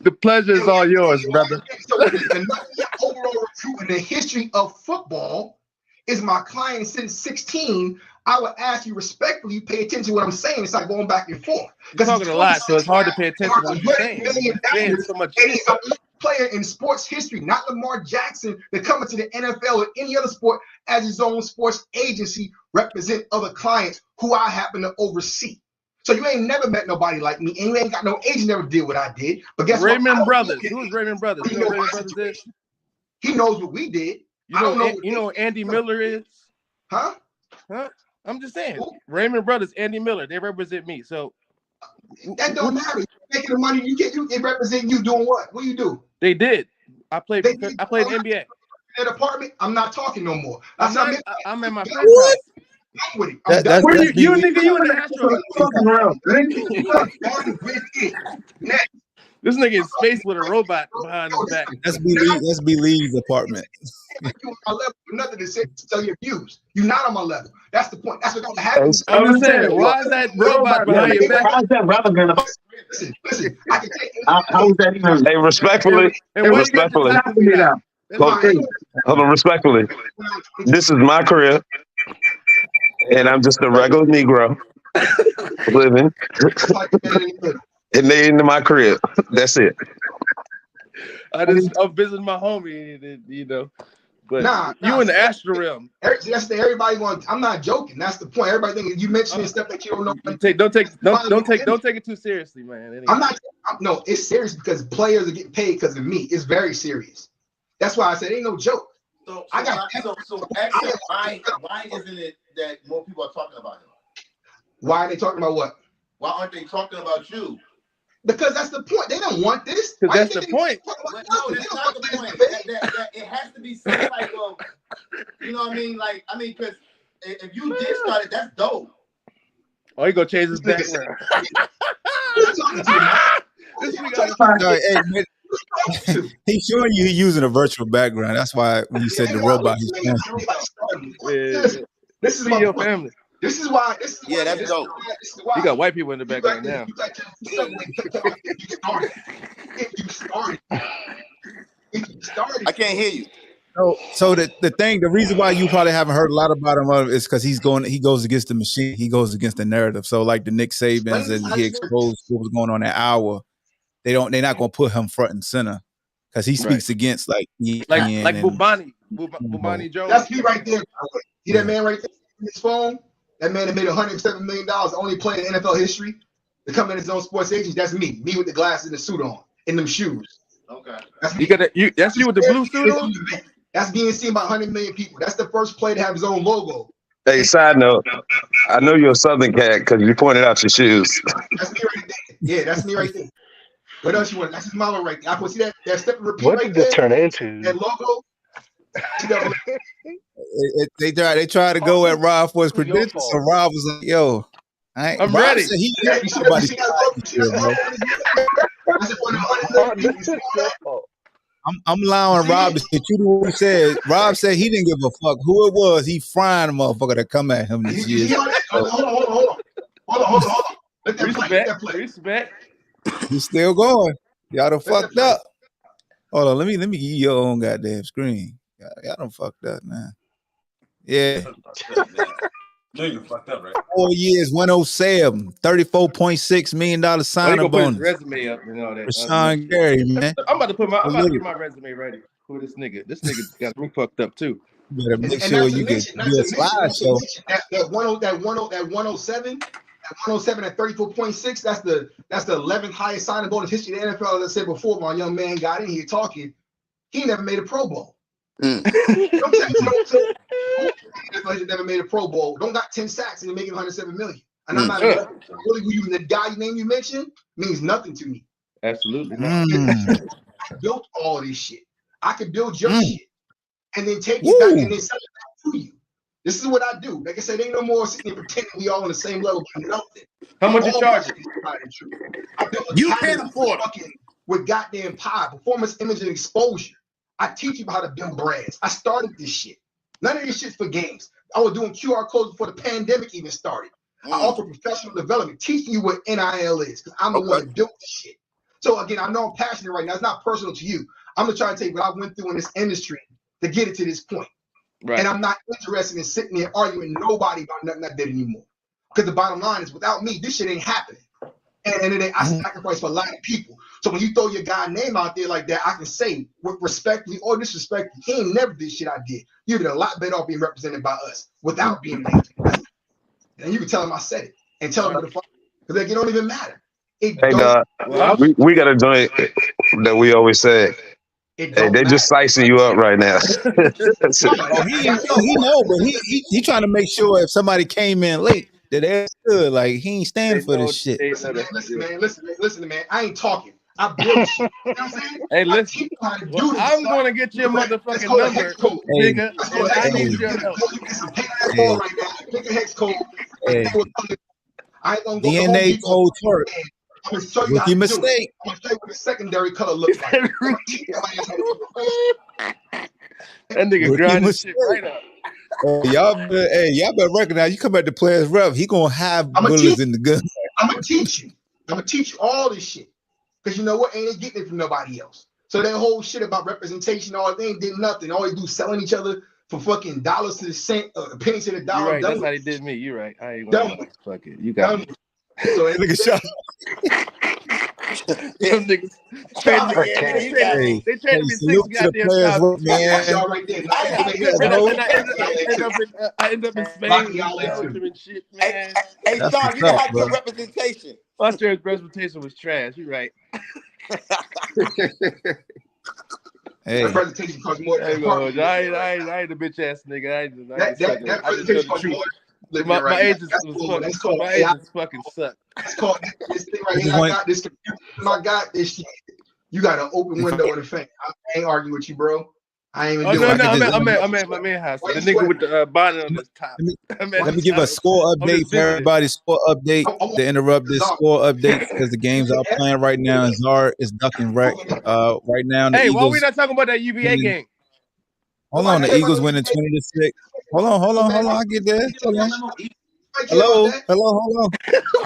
The pleasure is all yours, brother. So the overall recruit in the history of football is my client since 16. I would ask you respectfully, pay attention to what I'm saying. It's like going back and forth. You're talking a lot, so it's hard to pay attention to what you're saying. You're saying so much. And he's a player in sports history, not Lamar Jackson, that coming to the NFL or any other sport as his own sports agency, represent other clients who I happen to oversee. So you ain't never met nobody like me, and you ain't got no agent never did what I did. But guess Raymond what? Brothers. Who's Raymond Brothers? You know what Raymond Brothers is? He knows what we did. You know what Andy Miller is? Huh? I'm just saying. Raymond Brothers, Andy Miller, they represent me. So that don't matter. You're making the money you get, they represent you doing what? What do you do? They did. I played NBA. That apartment, I'm not talking no more. I'm at my friend's house. With it. You in the Astro. This nigga in space with a robot behind his back. That's Bleav's apartment. You on my level for nothing to say to tell your views. You're not on my level. That's the point. That's what happens. I'm just saying, why is that robot behind your back? How's that relevant? Listen, I can take how is that even? Hey, respectfully. Hold on, respectfully. This is my career, and I'm just a regular Negro living. And they into my crib. That's it. I'm visiting my homie, you know. But you in the astral realm. That's the everybody going. I'm not joking. That's the point. Everybody thinking you mentioning stuff that you don't know. Don't take it too seriously, man. Anyway. I'm not. No, it's serious because players are getting paid because of me. It's very serious. That's why I said it ain't no joke. So why isn't it that more people are talking about him? Why are they talking about what? Why aren't they talking about you? Because that's the point. They don't want this. Because that's the point. No, that's not the point. It has to be some type of, you know what I mean? Like, because if you did start it, that's dope. Oh, he gonna change his background. He's showing you he's using a virtual background. That's why when you said the robot, he's This is your family. This is why. That's dope. You got white people in the background now. If you started, I can't hear you. So the reason why you probably haven't heard a lot about him is because he goes against the machine. He goes against the narrative. So like the Nick Sabans and he exposed what was going on that hour. They're not gonna put him front and center because he speaks against like Bubani Joe. That's me right there. See that man right there on his phone? That man that made $107 million, only player in NFL history, to come in his own sports agent. That's me. Me with the glasses and the suit on, and them shoes. Okay. That's me. That's you with the blue suit on? That's being seen by 100 million people. That's the first player to have his own logo. Hey, side note, I know you're a Southern cat because you pointed out your shoes. That's me right there. Yeah, that's me right there. What else you want? That's his model right there. I can see that step and repeat. What right did this there, turn into? that logo. They try to go at Rob for his credentials. So Rob was like, "Yo, I'm ready." Said he I'm allowing Rob to say true to what he said. Rob said he didn't give a fuck who it was. He frying a motherfucker to come at him this year. Hold on. Let that play. Respect. He's still going. Y'all done fucked up. Hold on, let me give you your own goddamn screen. Y'all done fucked up, man. Yeah. Nigga fucked up, right? 4 years, 107, $34.6 million Oh, he signing gonna put his bonus. resume up and all that. Rashawn Gary, man. I'm about to Salute. get my resume ready for this nigga. This nigga got me fucked up too. You better make And sure not to you can mention, do a slideshow. that 107, at 34.6, that's the 11th highest signing bonus history of the NFL. As I said before, my young man got in here talking. He never made a Pro Bowl. Don't tell he never made a Pro Bowl. Don't got 10 sacks and you're making 107 million. And I'm not really who you the guy name you mentioned means nothing to me. Absolutely not. Mm. I built all this shit. I could build your Mm. shit and then take Woo. it back and then sell it back to you. This is what I do. Like I said, ain't no more sitting there pretending we all on the same level. Nothing. How much you charging? I built a You cabinet can't afford it. fucking with goddamn pie, performance, image, and exposure. I teach you how to build brands. I started this shit. None of this shit's for games. I was doing QR codes before the pandemic even started. I offer professional development, teaching you what NIL is, because I'm the one that built this shit. So again, I know I'm passionate right now. It's not personal to you. I'm gonna try to tell you what I went through in this industry to get it to this point. Right. And I'm not interested in sitting there arguing nobody about nothing I did anymore. Because the bottom line is, without me, this shit ain't happening. And it ain't, I sacrifice for a lot of people. So when you throw your guy name out there like that, I can say with respectfully or disrespectfully, he ain't never did shit I did. You did a lot better off being represented by us without being named. And you can tell him I said it and tell him who the fuck, because like, it don't even matter. It Hey, don't. we got a joint that we always say. It Hey, don't they matter. just slicing you up right now. Oh, he know, but he trying to make sure if somebody came in late that they're good. Like he ain't standing for this shit. Listen, man. I ain't talking. I build shit. You know what I'm saying? Hey, listen. I teach you how to do this. I'm going to get your motherfucking number, nigga, and I need your help. You get some paint on that ball right now. Pick a hex code. Hey. I ain't gonna go to Home DNA Depot. code twerk. I'm gonna show you how Rookie to do it. mistake. I'm gonna show you what the secondary color looks like. That nigga Rookie grind this mistake. shit right up. Y'all better recognize. You come at the players rough. He gonna have bullets in the gun. I'm gonna teach you. I'm gonna teach you all this shit. Because you know what? Ain't getting it from nobody else. So that whole shit about representation, all they ain't did nothing. All they do selling each other for fucking dollars to the cent, penny to the dollar. You're right. That's how they did me. You're right. I ain't gonna fuck it. You got me. So Look at shot. Them niggas they traded me 6 goddamn players, times. man. Y'all right there. I end up in Spain and Belgium and shit, man. Hey, Sean, you know how to get representation. My church presentation was trash. You're right. Hey, that presentation costs more than I ain't a bitch ass nigga. That presentation costs more. My agents fucking suck. That's called this thing right here. I got this computer. I got this shit. You got an open window in the fan. I ain't arguing with you, bro. I ain't even doing it. I'm at my man house. The nigga with the bonnet on his top. Let me give a score update for everybody. Score update to interrupt this score update because the games are playing right now. And Czar is ducking wreck. Right now, the hey, Eagles. why we not talking about that UVA game? Hold on, the Eagles winning 20-6. Hold on. I get there. Hold on.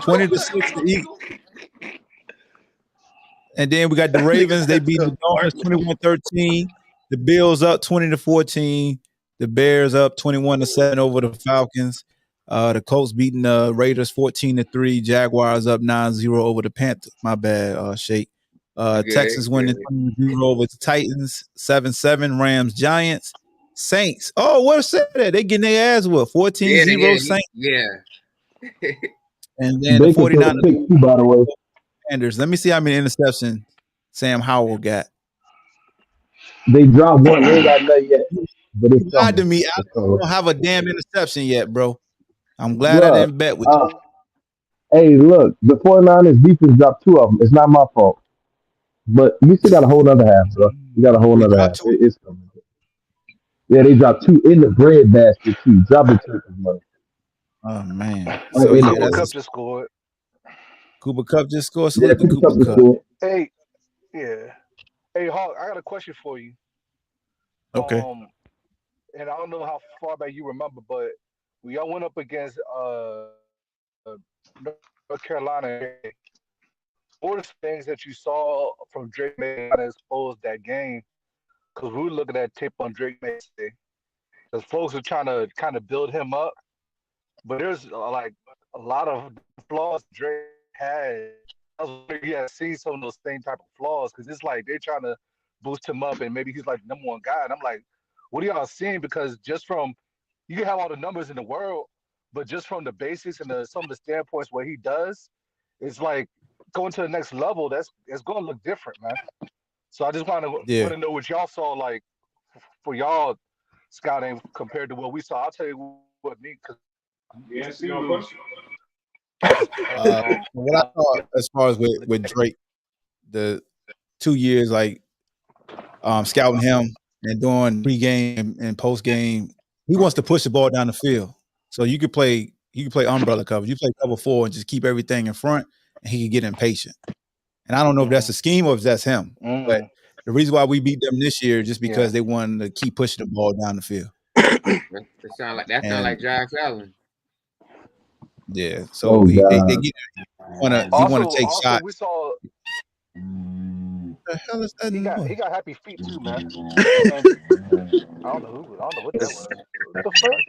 20-6, the Eagles. And then we got the Ravens. They beat the Dolphins 21-13. The Bills up 20-14. The Bears up 21-7 over the Falcons. The Colts beating the Raiders 14-3. Jaguars up 9-0 over the Panthers. My bad, Shake. Texans winning 20-0 over the Titans. 7-7. Rams, Giants, Saints. Oh, what's that? They getting their ass whooped. 14-0 Saints. Yeah. And then the 49ers. Too, by the way. Sanders. Let me see how many interceptions Sam Howell got. They dropped one. They ain't got nothing yet. But it's lied to me. I don't have a damn interception yet, bro. I'm glad I didn't bet with you. Hey, look, the 49ers defense dropped 2 of them. It's not my fault. But we still got a whole other half, bro. We got a whole other half. It's coming. Yeah, they dropped 2 in the bread basket, too. Drop the turkey money. Oh, man. So Cooper Kupp just scored. Cooper Kupp just scored. Salute to Cooper Kupp. Hey, yeah. Hey, Hawk, I got a question for you. Okay. And I don't know how far back you remember, but we all went up against North Carolina. What are the things that you saw from Drake May to expose that game because we were looking at tape on Drake Mason, because folks are trying to kind of build him up, but there's like a lot of flaws Drake had. I was wondering if you had seen some of those same type of flaws, because it's like they're trying to boost him up, and maybe he's like the #1 guy. And I'm like, what are y'all seeing? Because just from you can have all the numbers in the world, but just from the basics and some of the standpoints where he does, it's like going to the next level. It's going to look different, man. So I just want Yeah. to know what y'all saw like for y'all scouting compared to what we saw. I'll tell you what me because What I thought as far as with Drake, the 2 years like scouting him and doing pregame and postgame, he wants to push the ball down the field. So you could play umbrella coverage. You play cover 4 and just keep everything in front, and he could get impatient. And I don't know if that's a scheme or if that's him. But the reason why we beat them this year is just because they wanted to keep pushing the ball down the field. That sound like Josh Allen. Yeah. So they get he want to take shots. We saw The hell is that? He got happy feet too, man. And I don't know what that was. What the fuck?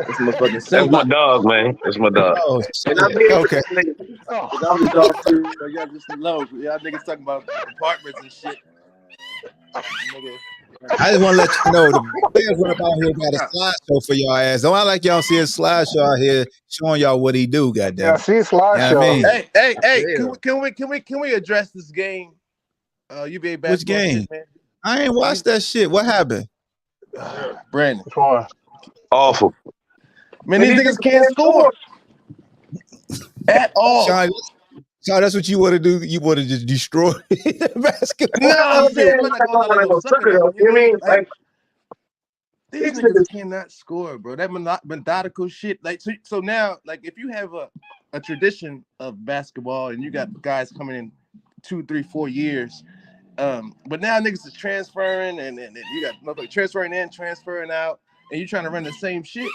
This motherfucking That's my dog, man. That's my dog. Oh, And I mean, okay. Oh. I'm the dog too. So y'all just low. Y'all niggas talking about apartments and shit. Nigga. I just want to let you know the players rep out here got a slideshow for y'all ass. Don't I like y'all see a slideshow out here showing y'all what he do, goddamn. Yeah, see a slideshow. You know what I Yeah. mean? Can we address this game? UVA basketball. Which game? Shit, man? I ain't watched that shit. What happened? Brandon. Which one? Awful. Man, these niggas can't score at all. Sean, that's what you want to do? You want to just destroy basketball? No, I'm saying we're not going to sucker though. You know what I mean? Like, these niggas cannot score, bro. That methodical shit. Like, so now, like, if you have a tradition of basketball and you got guys coming in 2, 3, 4 years, but now niggas is transferring and you got motherfuckers transferring in, transferring out, and you trying to run the same shit.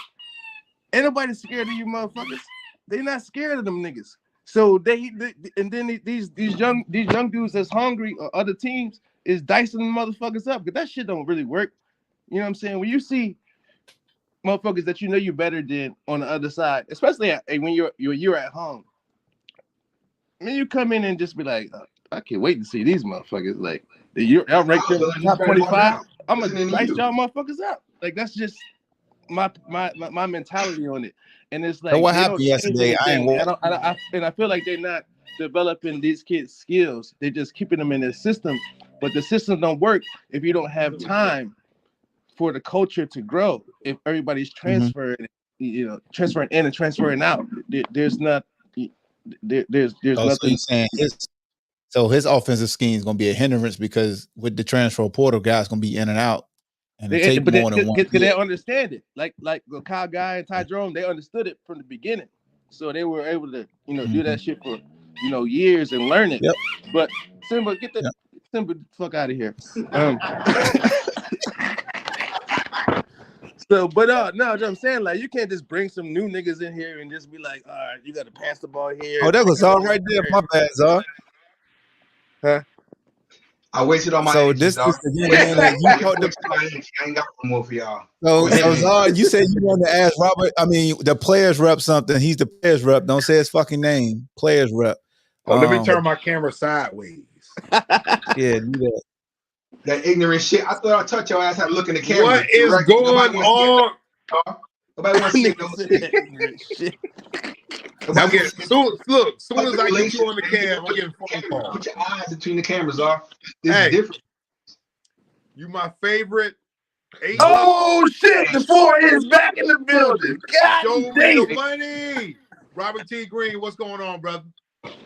Ain't nobody scared of you motherfuckers. They not scared of them niggas. So they and then these young dudes that's hungry or other teams is dicing them motherfuckers up, because that shit don't really work. You know what I'm saying? When you see motherfuckers that you know you better than on the other side, especially when you're at home, I mean, you come in and just be like, I can't wait to see these motherfuckers. Like, I'm ranked in the top 25. I'm gonna dice y'all motherfuckers out. Like, that's just my mentality on it. And it's like, so what happened yesterday? I feel like they're not developing these kids' skills. They're just keeping them in their system, but the system don't work if you don't have time for the culture to grow. If everybody's transferring, transferring in and transferring out, there's nothing. So you're saying his offensive scheme is gonna be a hindrance because with the transfer portal, guys gonna be in and out. And they understand it. Like the Kyle Guy and Ty Jerome, they understood it from the beginning. So they were able to, do that shit for, years and learn it. Yep. But Simba, get the fuck out of here. No, what I'm saying, like, you can't just bring some new niggas in here and just be like, all right, you got to pass the ball here. Oh, that was all right there. My bad, Zar. Huh? I wasted all my so energy, this dog. is the game that you I ain't got no more for y'all. So Zar, you said you wanted to ask Robert. I mean, the players rep something. He's the players rep. Don't say his fucking name. Players rep. Oh, let me turn my camera sideways. Yeah, do that. That ignorant shit. I thought I touched your ass. Have to look in the camera. What is going on? Nobody wants to see no shit. I'm getting soon as I get you on the cam, I'm getting phone calls. Put your eyes between the cameras, are. This Hey, is different. You my favorite. Oh shit! The 4 is back in the building. God Show damn me the money. Robert T. Green, what's going on, brother?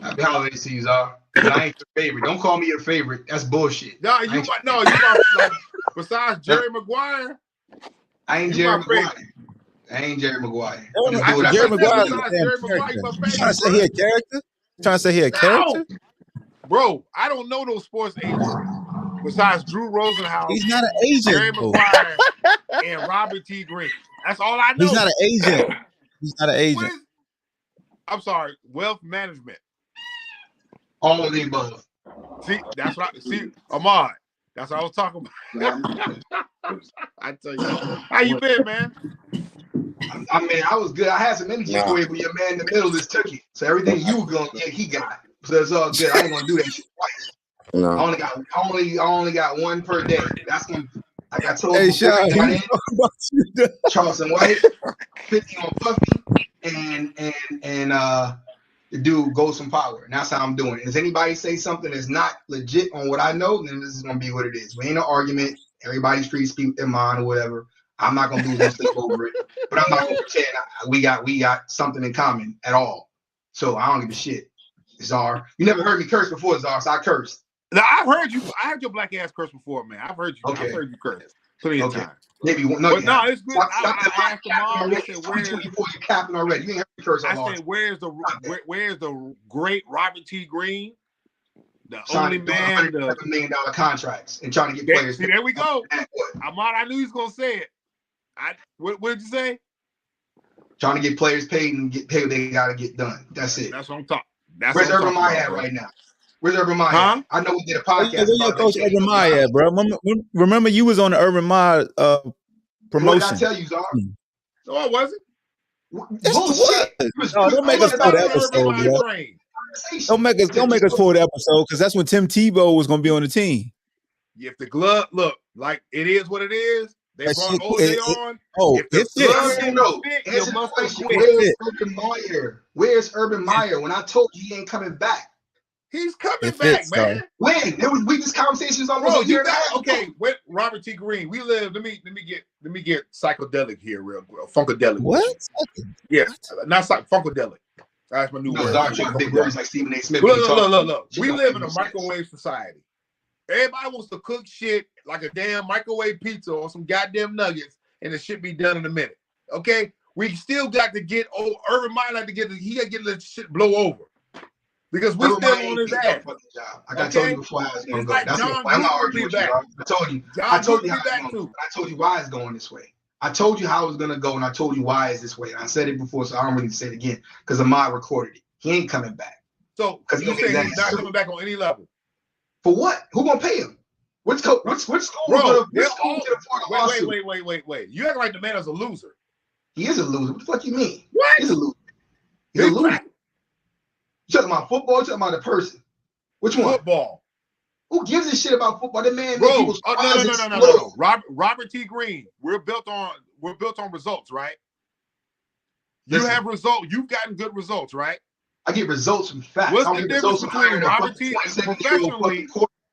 Happy holiday season, but I ain't your favorite. Don't call me your favorite. That's bullshit. No, you my besides Jerry Maguire. I ain't Jerry Maguire. I ain't Jerry Maguire. Jerry Maguire. You trying to say he a character? Trying to say he a character? Bro, I don't know those sports agents besides Drew Rosenhaus. He's not an agent. Jerry Maguire and Robert T. Green. That's all I know. He's not an agent. He's not an agent. I'm sorry, wealth management. All of the above. See, that's what I see. Ahmad, That's what I was talking about. I tell you, how you been, man? I mean, I was good. I had some energy for you, but your man in the middle just took it. So everything you were gonna get, he got. So it's all good. I ain't gonna do that shit twice. No. I only got one per day. That's when, like I told Hey, you before Sean, he got in, Charleston White, 50 on Puffy, and the dude goes from power. And that's how I'm doing it. If anybody say something that's not legit on what I know, then this is gonna be what it is. We ain't no argument. Everybody's free to speak their mind or whatever. I'm not gonna lose no sleep over it. But I'm not gonna pretend we got something in common at all. So I don't give a shit. Czar. You never heard me curse before, Czar, so I cursed. No, I've heard you. I heard your black ass curse before, man. I've heard you. Okay. I've heard you curse plenty of times. Maybe one. But no, it's good. Stop I asked the mom. I said, "Where's you capping already? You ain't heard me curse I all said, where's the great Robert T. Green, the only man, the $100 million contracts and trying to get players." See, there we go. I knew he was gonna say it. What did you say? Trying to get players paid and get paid what they gotta get done. That's it. That's what I'm talking. Where's Urban Meyer at right now? Where's Urban Meyer? Huh? I know we did a podcast Where your about coach Urban Meyer at, bro? Remember you was on the Urban Meyer promotion. What did I tell you, Czar? No, I wasn't. Bullshit. No, don't make us pull the episode, bro. Don't make us pull the episode because that's when Tim Tebow was gonna be on the team. If the glove look like it is what it is, they brought OJ on. If the glove didn't fit, you must have quit. Urban Meyer? Where's Urban Meyer? When I told you he ain't coming back. He's coming back, man. When? There was weakest conversations almost a year and a half. Okay, with Robert T. Green, we live. Let me get psychedelic here, real quick. Funkadelic. What? Yeah, not funkadelic. That's my new word. Big words like Stephen A. Smith. Look. We live in a microwave society. Everybody wants to cook shit like a damn microwave pizza or some goddamn nuggets, and it should be done in a minute. Okay, we still got to get Urban Meyer got to get the shit blow over. Because we still on his ass. Like I told you before how it's gonna go. That's why I'm not arguing with you. I told you how it's going. I told you why it's going this way. I told you how it's gonna go, and I told you why it's this way. And I said it before, so I don't really say it again because Ahmad recorded it. He ain't coming back. So you saying he's not coming back on any level? For what? Who gonna pay him? Which school? Bro, wait. You act like the man is a loser. He is a loser. What the fuck you mean? What? He's a loser. He's a loser. You talking about football? You talking about a person? Which one? Football. Who gives a shit about football? The man. Bro, no. Robert T. Green. We're built on results, right? You have results. You've gotten good results, right? I get results from facts. What's the difference between Robert T. professionally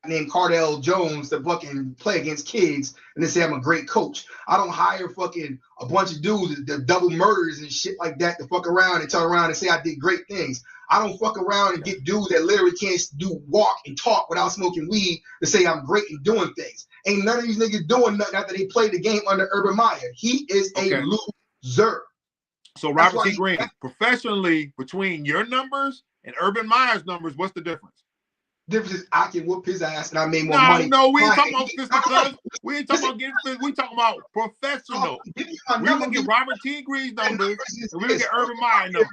named Cardell Jones to fucking play against kids and they say I'm a great coach? I don't hire fucking a bunch of dudes that double murders and shit like that to fuck around and turn around and say I did great things. I don't fuck around and get dudes that literally can't walk and talk without smoking weed to say I'm great in doing things. Ain't none of these niggas doing nothing after they played the game under Urban Meyer. He is a loser. So Robert T. Green, professionally, between your numbers and Urban Meyer's numbers, what's the difference? Difference is I can whoop his ass and I made more money. No, we ain't talking about fisticuffs. We ain't talking about getting fist. We talking about professional. We look at Robert T. Green's numbers and we look at Urban Meyer numbers.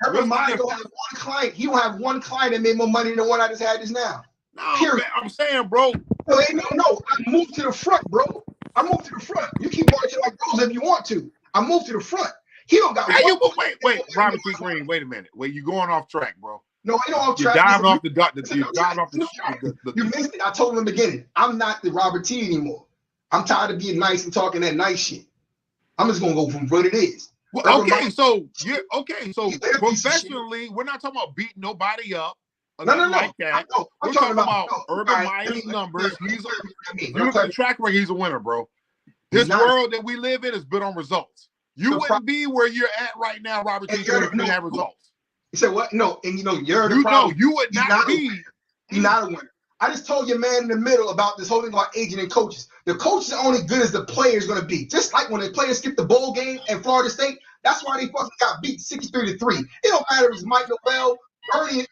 Urban Meyer don't have one client. He don't have one client that made more money than the one I just had just now. No, man, I'm saying, bro. No. I moved to the front, bro. I moved to the front. You keep marching like those if you want to. I moved to the front. He don't got wait, Robert T. Green, wait a minute. Wait, you going off track, bro. No, I know off track. You're diving off the You missed it. I told him in the beginning. I'm not the Robert T. anymore. I'm tired of being nice and talking that nice shit. I'm just gonna go from what it is. Well, so professionally, we're not talking about beating nobody up. No. Like that. We're talking about Urban Meyer's numbers. You look at the track record, he's a winner, bro. This world that we live in is built on results. You wouldn't be where you're at right now, Robert T. Green, if you didn't have results. You said what? No, and you're the problem. You would not be. You're not a winner. I just told your man in the middle about this whole thing about agent and coaches. The coaches are only good as the player's going to be. Just like when the players skipped the bowl game at Florida State, that's why they fucking got beat 63-3. It don't matter if it's Mike Novell, Ernie, and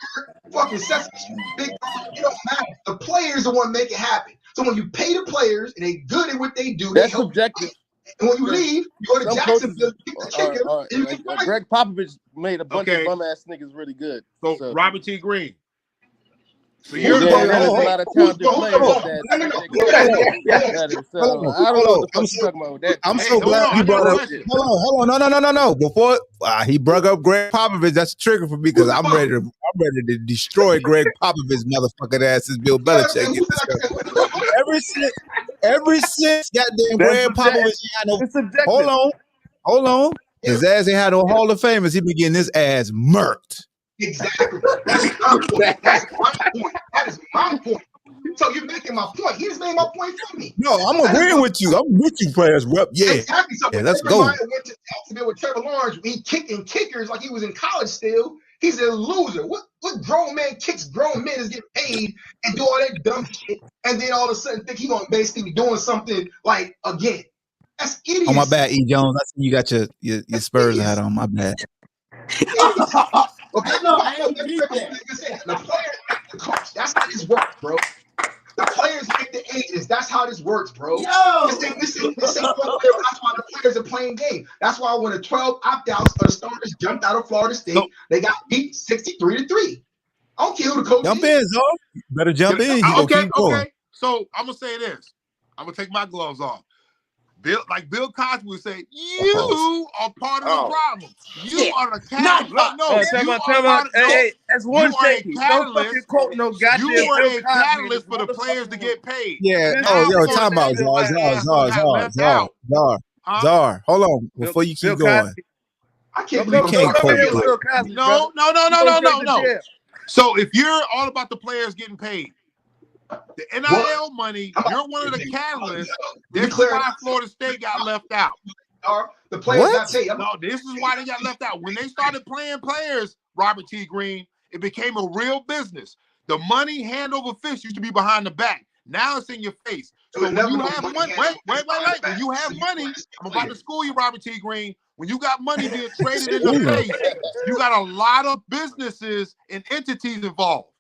fucking Sesame Big Dog. It don't matter. The players are the one make it happen. So when you pay the players and they good at what they do, that's subjective. And when you leave, you go to Jacksonville, Greg Popovich made a bunch of bum ass niggas really good. So Robert T. Green. So you're There's saying a lot of talented players that Hold better. So on, I don't know what the I'm fuck you talking about with that. I'm Hey, so hold glad on, you I got brought a up. question. Hold on, no. Before he brought up Greg Popovich, that's a trigger for me because I'm ready to destroy Greg Popovich's motherfucking ass since Bill Belichick get this stuff. Ever since goddamn Greg Popovich had no. It's subjective. Hold on. His ass ain't had no Hall of Famers. He been getting his ass murked. Exactly. That's my point. That's my point. That is my point. So you're making my point. He just made my point for me. No, I'm agreeing with you. I'm with you, players. Rep. Yeah. Exactly. So Yeah, when let's Urban go. Meyer went to Jacksonville with Trevor Lawrence, he kicking kickers like he was in college still. He's a loser. What grown man kicks grown men is getting paid and do all that dumb shit, and then all of a sudden think he's gonna basically be doing something like again. That's idiocy. Oh, my bad, E. Jones. I see you got your Spurs hat on. My bad. Okay, No, I ain't get that. the players make the coach. That's how this works, bro. The players make the agents. That's how this works, bro. Yo. This ain't that's why the players are playing game. That's why when the 12 opt-outs of the starters jumped out of Florida State, they got beat 63-3. I don't care who the coach Jump is. in, Zol. Better jump in. You Okay, keep going. okay. So I'm gonna say this. I'm gonna take my gloves off. Bill Cosby would say, "You are part of the problem. You are the catalyst." Hey, that's one shaky. Don't catalyst. fucking quote no goddamn You were Bill a Cosby. catalyst for the players to get paid. Yeah. Now Yo, Florida time out, State Czar. Hold on. Before you keep going. I can't You can't quote Bill Cosby. No. So if you're all about the players getting paid, the NIL money, you're one of the catalysts. This is why Florida State got left out. The players got paid. No, this is why they got left out. When they started playing players, Robert T. Green, it became a real business. The money hand over fist used to be behind the back. Now it's in your face. So when you have money, wait. When you have money, I'm about to school you, Robert T. Green. When you got money being traded in the face, you got a lot of businesses and entities involved.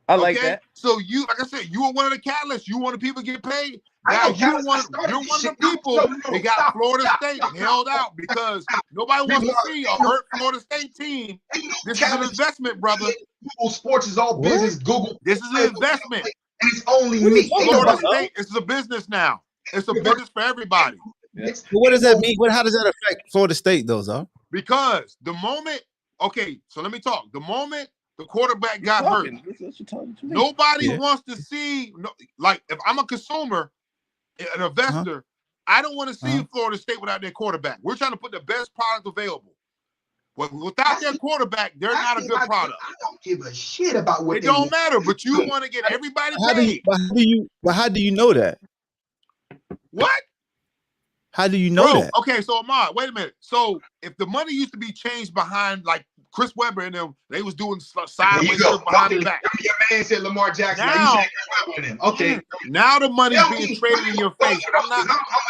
I like that. So you, like I said, you were one of the catalysts. You want the people to get paid. Now you're one of the people that got Florida State held out because nobody wants to see a hurt Florida State team. This is an investment, brother. Google Sports is all business. Google. This is an investment. And it's only me. Florida State is a business now. It's a business for everybody. What does that mean? How does that affect Florida State, though, Zol? Because the moment, so let me talk. The moment the quarterback got hurt, nobody wants to see, like, if I'm a consumer, an investor, I don't want to see Florida State without their quarterback. We're trying to put the best product available. But without their quarterback, they're not a good product. I don't give a shit about what it don't matter, but you want to get everybody paid. How do you know that? What? How do you know that? Okay, so Ahmad, wait a minute. So if the money used to be changed behind, like Chris Webber and them, they was doing sideways behind the back. Your man said Lamar Jackson. Now the money's being traded in your face. I'm a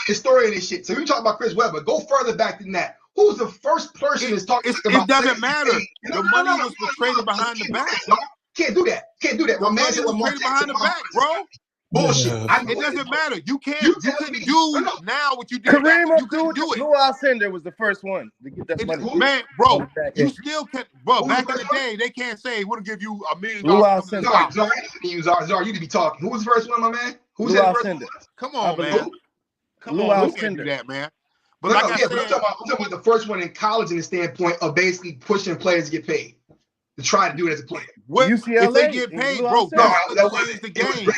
historian and shit. So you talk about Chris Webber. Go further back than that. Who's the first person that's talking about? It doesn't matter. The money was traded behind the back. Can't do that. The money was traded behind the back, bro. Bullshit. It doesn't matter. You couldn't do now what you did. Kareem You couldn't do it. Lou Alcindor was the first one to get that money. Man, bro, you still can't. Bro, back in the day, they can't say we'll give you $1 million. Lou Alcindor. Czar, you need to be talking. Who was the first one, my man? Who's Lou that first Alcindor. one? Come on, man. Come Lou on, Alcindor. that, man. But like I said, I'm talking about the first one in college in the standpoint of basically pushing players to get paid. To try to do it as a player. UCLA, if they get paid, bro, that was the game.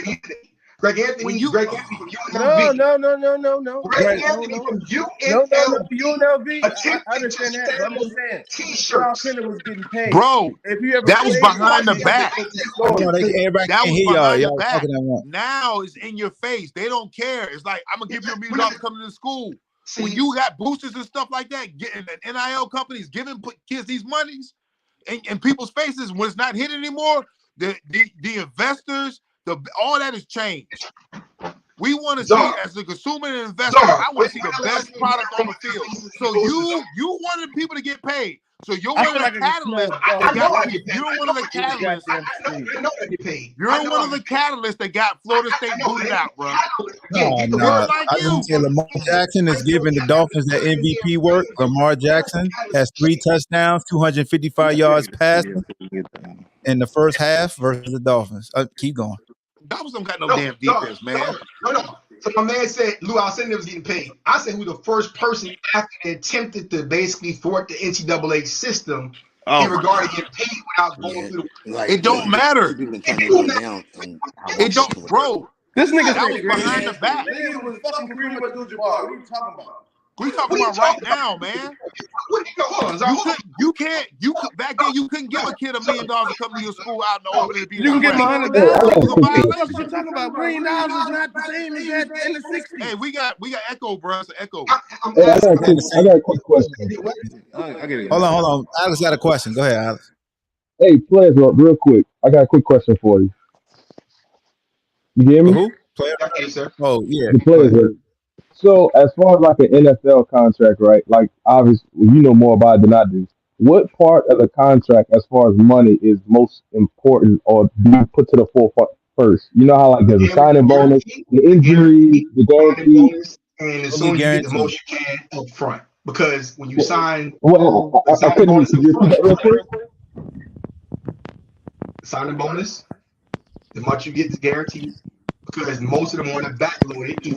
Greg Anthony from UNLV. No. Greg Anthony from UNLV. I understand that, but I'm just saying. T-shirts. Alcindor was getting paid. Bro, that was behind the back. Everybody That can was hear behind y'all the back. talking at once. Now it's in your face. They don't care. It's like, I'm going to give you $1 million coming to school. When you got boosters and stuff like that, getting NIL companies giving kids these monies in people's faces, when it's not hit anymore, the investors, all that has changed. We want to see, as a consumer and investor, I want to see the best product on the field. So you wanted people to get paid. So you're one of the catalysts that got Florida State booted out, bro. No. I didn't say Lamar Jackson is giving the Dolphins that MVP work. Lamar Jackson has 3 touchdowns, 255 yards passing, in the first half versus the Dolphins. Keep going. Dolphins don't got no damn defense, man. No. So my man said Lou Alcindor was getting paid. I said who the first person after they attempted to basically thwart the NCAA system in regard to getting paid without going through the. Like, it don't matter. It don't, bro. This nigga that was behind the back. Nigga was fucking Kareem Abdul-Jabbar. What are you talking about? We talking about right now, man. You can't. Back then you couldn't give a kid $1 million to come to your school out in the open and be. You can give him $100,000. What you talking about? $1 million is not the same as that in the '60s. Hey, we got echo, bro. It's an echo. I got a quick question. Hold on. Alex got a question. Go ahead, Alex. Hey, players, real quick. I got a quick question for you. You hear me? Who? Player? Oh, yeah. The players. So, as far as like an NFL contract, right? Like, obviously, you know more about it than I do. What part of the contract, as far as money, is most important or be put to the forefront first? You know how like there's a signing bonus, the injury, the guarantee, and as soon as you get the most you can up front, because when you sign, I couldn't repeat that real quick. Signing bonus, the much you get is guaranteed, because most of them are backloaded.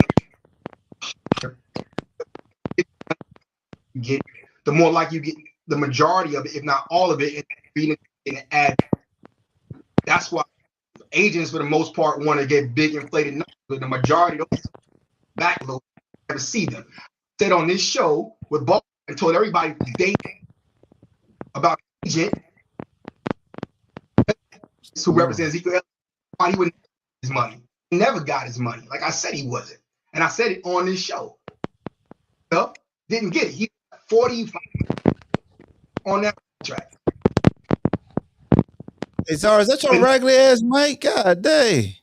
Get the more like you get the majority of it, if not all of it, being an ad. That's why agents, for the most part, want to get big inflated numbers, but the majority don't backload. Never see them. I said on this show with Ball and told everybody today about agent who represents Ezekiel. He wouldn't get his money. He never got his money. Like I said, he wasn't, and I said it on this show. No, didn't get it. He 40 on that track. Hey, Zara, is that your regular ass mic? God dang.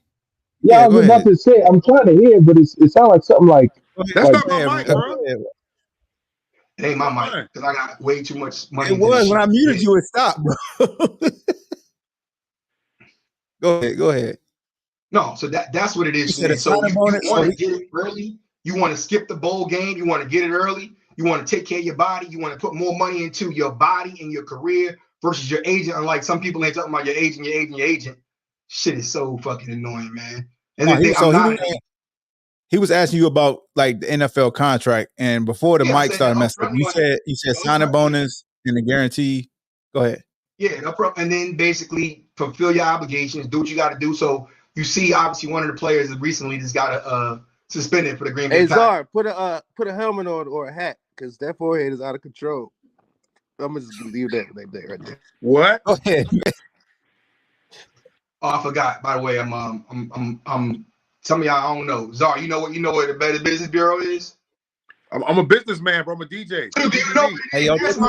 Yeah, I was about to say, I'm trying to hear, but it sounds like something like. That's not my mic, bro. It ain't my mic because I got way too much money. It was when I muted you. It stopped, bro. Go ahead. No, so that's what it is. So you want to get it early. You want to skip the bowl game. You want to get it early. You want to take care of your body. You want to put more money into your body and your career versus your agent. Unlike some people ain't talking about your agent. Shit is so fucking annoying, man. And he was asking you about like the NFL contract, and before the mic started messing up, you said signing bonus and the guarantee. Go ahead. Yeah, and then basically fulfill your obligations, do what you got to do. So you see, obviously, one of the players recently just got suspended for the Green Bay. Hey, Czar, put a helmet on or a hat, because that forehead is out of control. I'm gonna just leave that right there. What? Go ahead. Oh, I forgot. By the way, I'm. Some of y'all I don't know. Czar, you know what the Better Business Bureau is? I'm a businessman, bro. I'm a DJ. Hey, yo, Czar,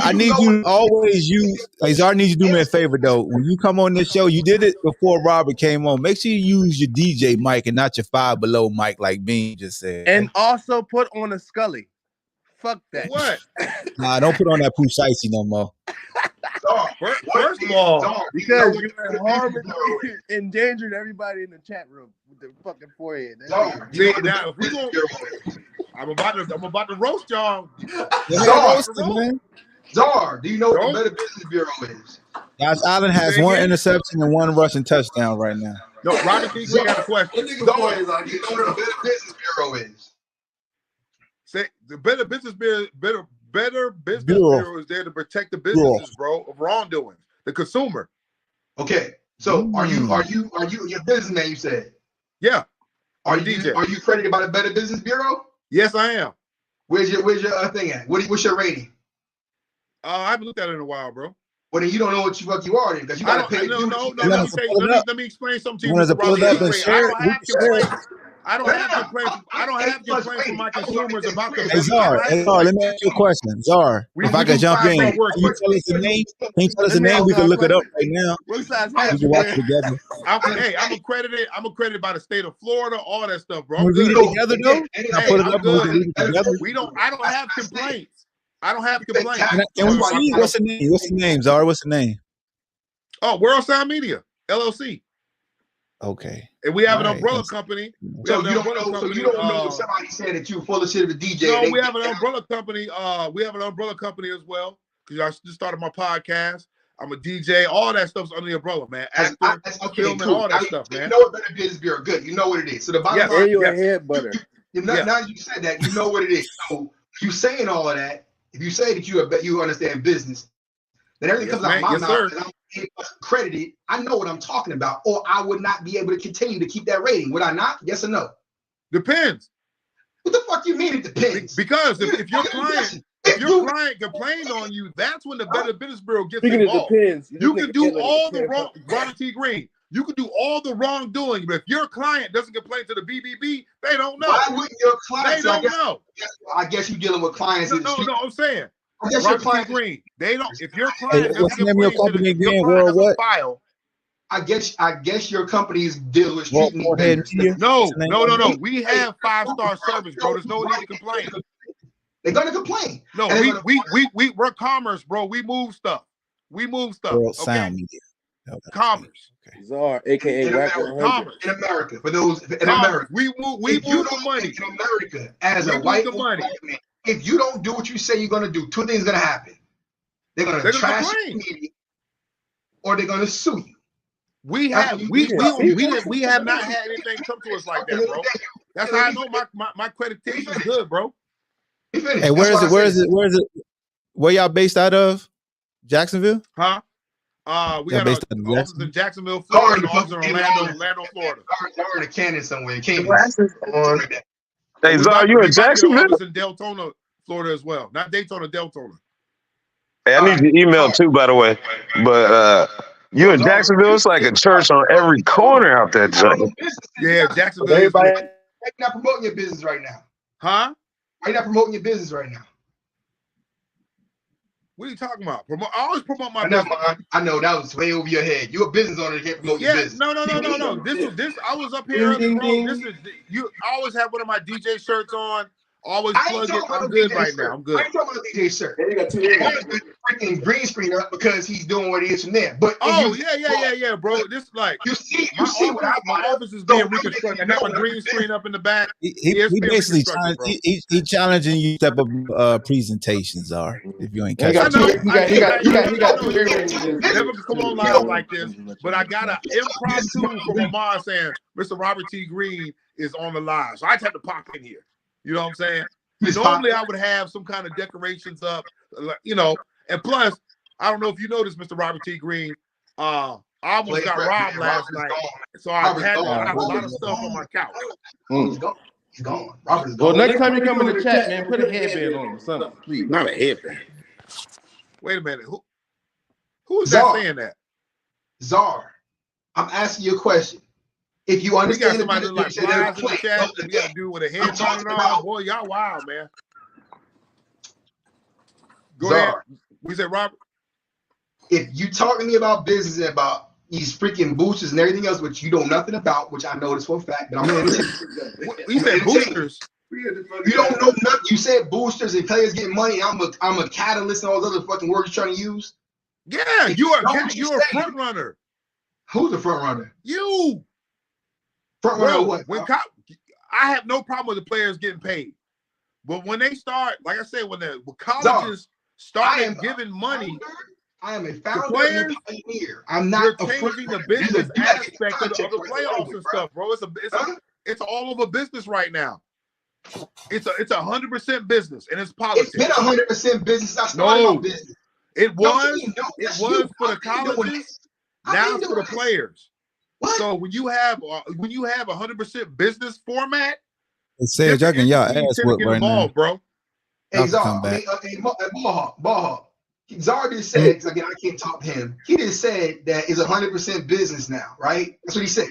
I need you to always use. Hey, Czar, I need you to do me a favor though. When you come on this show, you did it before Robert came on. Make sure you use your DJ mic and not your Five Below mic, like Bean just said. And also put on a Scully. Fuck that. What? Nah, don't put on that Pooh Shicey no more. First of all, because you horribly endangered everybody in the chat room with the fucking forehead. See, now if we go, I'm about to roast y'all. Czar, do you know what the Better Business Bureau is? Josh Allen has one interception and one rushing touchdown right now. No, Robert King, we got a question. Do you know what the Better Business Bureau is? Say the Better Business Bureau. Better Business Bureau is there to protect the businesses, bro, of wrongdoing, the consumer. Okay, so are you your businessman? You said, yeah. Are you credited by the Better Business Bureau? Yes, I am. Where's your thing at? What's your rating? I haven't looked at it in a while, bro. Well, then you don't know what you are, because you got to pay. Let me explain something to you. I don't have complaints from my consumers about the business. Hey, Czar, let me ask you a question. Czar, if I could jump in, can you tell us the name? We can look it up right now. We can watch it together. I'm accredited by the state of Florida, all that stuff, bro. We read it together, though? I don't have complaints. Can we see? What's the name, Czar? What's the name? Oh, World Sound Media, LLC. Okay. And we have an umbrella company. So you don't know somebody saying that you're full of shit of a DJ. No, we have an umbrella company. We have an umbrella company as well. because I just started my podcast. I'm a DJ. All that stuff's under the umbrella, man. Actor, filming, all that stuff, man. You know what Better Business Bureau? Good. You know what it is. So the bottom line, and you a head butter. Now you said that, you know what it is. So you saying all of that. If you say that you understand business, then everything comes out of my mouth and I'm credited. I know what I'm talking about, or I would not be able to continue to keep that rating. Would I not? Yes or no? Depends. What the fuck you mean it depends? Because if your client complained on you, that's when the Better Business Bureau gets involved. You can do all the wrong, Robert T. Green. You can do all the wrongdoing, but if your client doesn't complain to the BBB, they don't know. Why wouldn't your clients? They don't know. I guess you're dealing with clients. No, I'm saying. I guess Robert your client, T. Green. They don't. If your client what's the name of your company again? your World client has what? a file. I guess your company's deal with street meat Head vendors. Media? No. We have 5-star service, bro. There's no need to complain. They're gonna complain. No, we're commerce, bro. We move stuff. World Okay? Sound Media. Commerce. Czar, aka Commerce. In America, for those in Commerce. America, We move the money. In America, as We a move white the money. man, if you don't do what you say you're gonna do, two things are gonna happen. They're gonna trash your media, or they're gonna sue you. We have not had anything come to us like that, bro. That's how I know my accreditation is good, bro. Hey, where is it? Where y'all based out of? Jacksonville? Huh? We got based an out of office in Jacksonville, Florida, and office in Orlando, Florida. They're in a cannon somewhere. Hey, Czar, you in Jacksonville? Office in Deltona, Florida as well. Not Daytona, Deltona. Hey, I need your email too, by the way. But you in Jacksonville? It's like a church on every corner out there, Johnny. Yeah, Jacksonville. Everybody, you're not promoting your business right now. Huh? Why you not promoting your business right now? What are you talking about? I always promote my business. I know that was way over your head. You're a business owner. You can't promote your business. No. This. I was up here, bro. This is you. I always have one of my DJ shirts on. Always plug it. I'm good right now. I'm good. I ain't talking about DJ shirt. They got freaking green screen up because he's doing what he is from there. But yeah, bro. This like you see my office is being reconstructed. I got my green screen up in the back. He basically challenging you type of presentations are. If you ain't catching he got never come on live like this, but I got an impromptu from Amar saying Mr. Robert T. Green is on the live, so I just have to pop in here. You know what I'm saying? Normally, I would have some kind of decorations up, you know. And plus, I don't know if you noticed, Mr. Robert T. Green. I almost got robbed last night, so I had a lot of stuff on my couch. He's gone. Robert's gone. Well, next time you come in the chat, man, put a headband on or something, please. Not a headband. Wait a minute. Who is that saying that? Czar, I'm asking you a question. If you understand we got somebody like Bleav in the chat, we got to do with a headband on. Boy, y'all wild, man. Go ahead. We said, Robert. If you talk to me about business and about these freaking boosters and everything else, which you know nothing about, which I know this for a fact, but I'm going to you said boosters. You don't know nothing. You said boosters and players getting money. I'm a catalyst and all those other fucking words you're trying to use. Yeah, you're a front runner. Who's the front runner? You. Front runner what? I have no problem with the players getting paid. But when they start, like I said, when colleges started giving money, I am a founder players, and a pioneer. I'm not changing the business aspect of the playoffs and stuff, bro. It's all over business right now. It's 100% business, and it's politics. It's been 100% business. I started my business. It was for the colleges. Now it's for the players. What? So when you have 100% business format, it says y'all can y'all ass whip right now, bro. Hey, Czar, Ballhawk. Czar just said, because again I can't talk to him. He just said that it's 100% business now, right? That's what he said.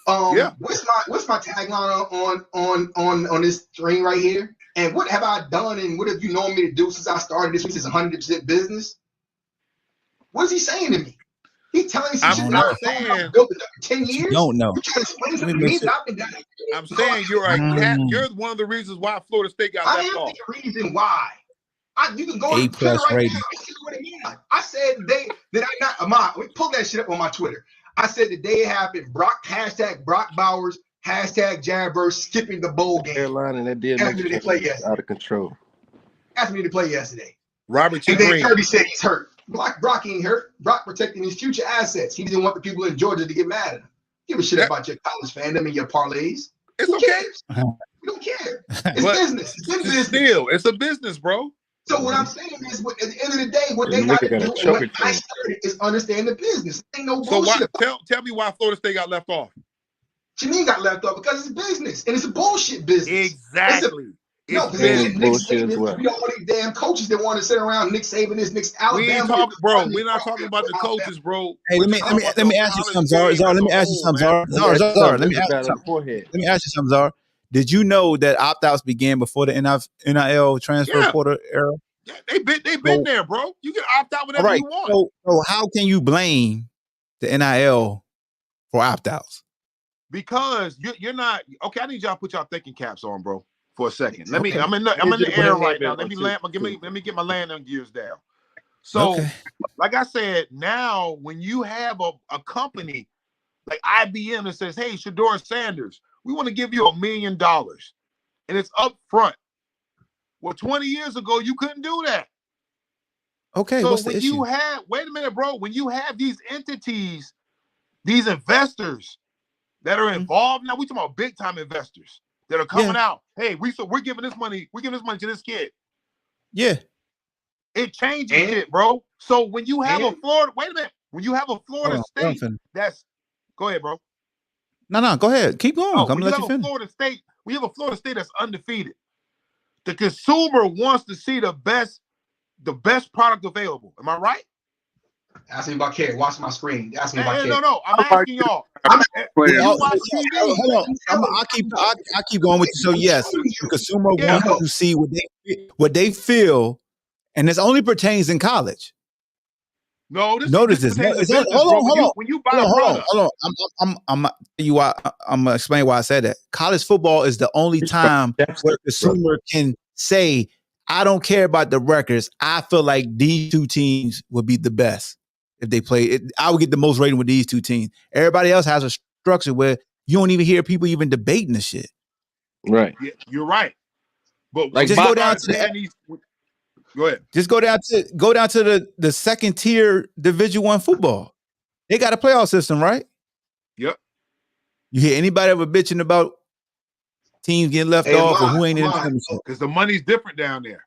What's my tagline on this string right here? And what have I done and what have you known me to do since I started this, which is 100% business? What is he saying to me? He's telling me some shit that I've built it up in 10 years. You don't know. I'm saying you're one of the reasons why Florida State got left off. The reason why. You can go on Twitter right now. I said pull that shit up on my Twitter. I said the day it happened, hashtag Brock Bowers, hashtag Jabber skipping the bowl game. Carolina, that did make play yesterday. out of control. Asked me to play yesterday. Robert T. And then Green. Kirby said he's hurt. Brock ain't hurt. Brock protecting his future assets. He didn't want the people in Georgia to get mad at him. Give a shit about your college fandom and your parlays. It's Who okay. cares? We don't care. It's business. It's business. Still, it's a business, bro. So what I'm saying is, at the end of the day, what The they got to nigga got do, a and choker what I started, is understand the business. Ain't no So bullshit. tell me why Florida State got left off. What you mean got left off? Because it's business, and it's a bullshit business. Exactly. No, because they get Nick Saban. We don't want these damn coaches that want to sit around. Nick Saban is Nick's Alabama. We ain't talking, bro. We're not talking about the coaches, bro. Hey, let me ask you something, Zar. Let me ask you something, Zar. Let me ask you something, Zar. Did you know that opt-outs began before the NIL transfer portal era? Yeah, they've been there, bro. You can opt out whenever you want. So how can you blame the NIL for opt-outs? Because you're not okay. I need y'all to put y'all thinking caps on, bro, for a second. I'm in the air right now. Let me get my landing gears down. So, like I said, now when you have a company like IBM that says, "Hey, Shedeur Sanders, we want to give you $1 million," and it's up front. Well, 20 years ago, you couldn't do that. Okay, so what's the issue? Wait a minute, bro. When you have these entities, these investors that are involved now, we talking about big time investors that are coming out. Hey, we're giving this money. We're giving this money to this kid. Yeah, it changes shit, bro. So when you have a Florida, wait a minute. When you have a Florida State, go ahead, bro. No, go ahead. Keep going. I'm gonna let you finish. We have a Florida State that's undefeated. The consumer wants to see the best product available. Am I right? Ask me about care. Watch my screen. Ask me about care. No. I'm asking y'all. Hold on. I keep going with you. So yes, the consumer wants to see what they feel, and this only pertains in college. No, notice this. Hold on. When you buy a product. Hold on. I'm gonna explain why I said that. College football is the only time where the consumer can say, I don't care about the records. I feel like these two teams would be the best if they play it. I would get the most rating with these two teams. Everybody else has a structure where you don't even hear people even debating the shit. Right. Yeah, you're right. But like, just go down to go ahead. Just go down to the second tier Division I football. They got a playoff system, right? Yep. You hear anybody ever bitching about teams getting left off or who ain't in the championship? Because the money's different down there.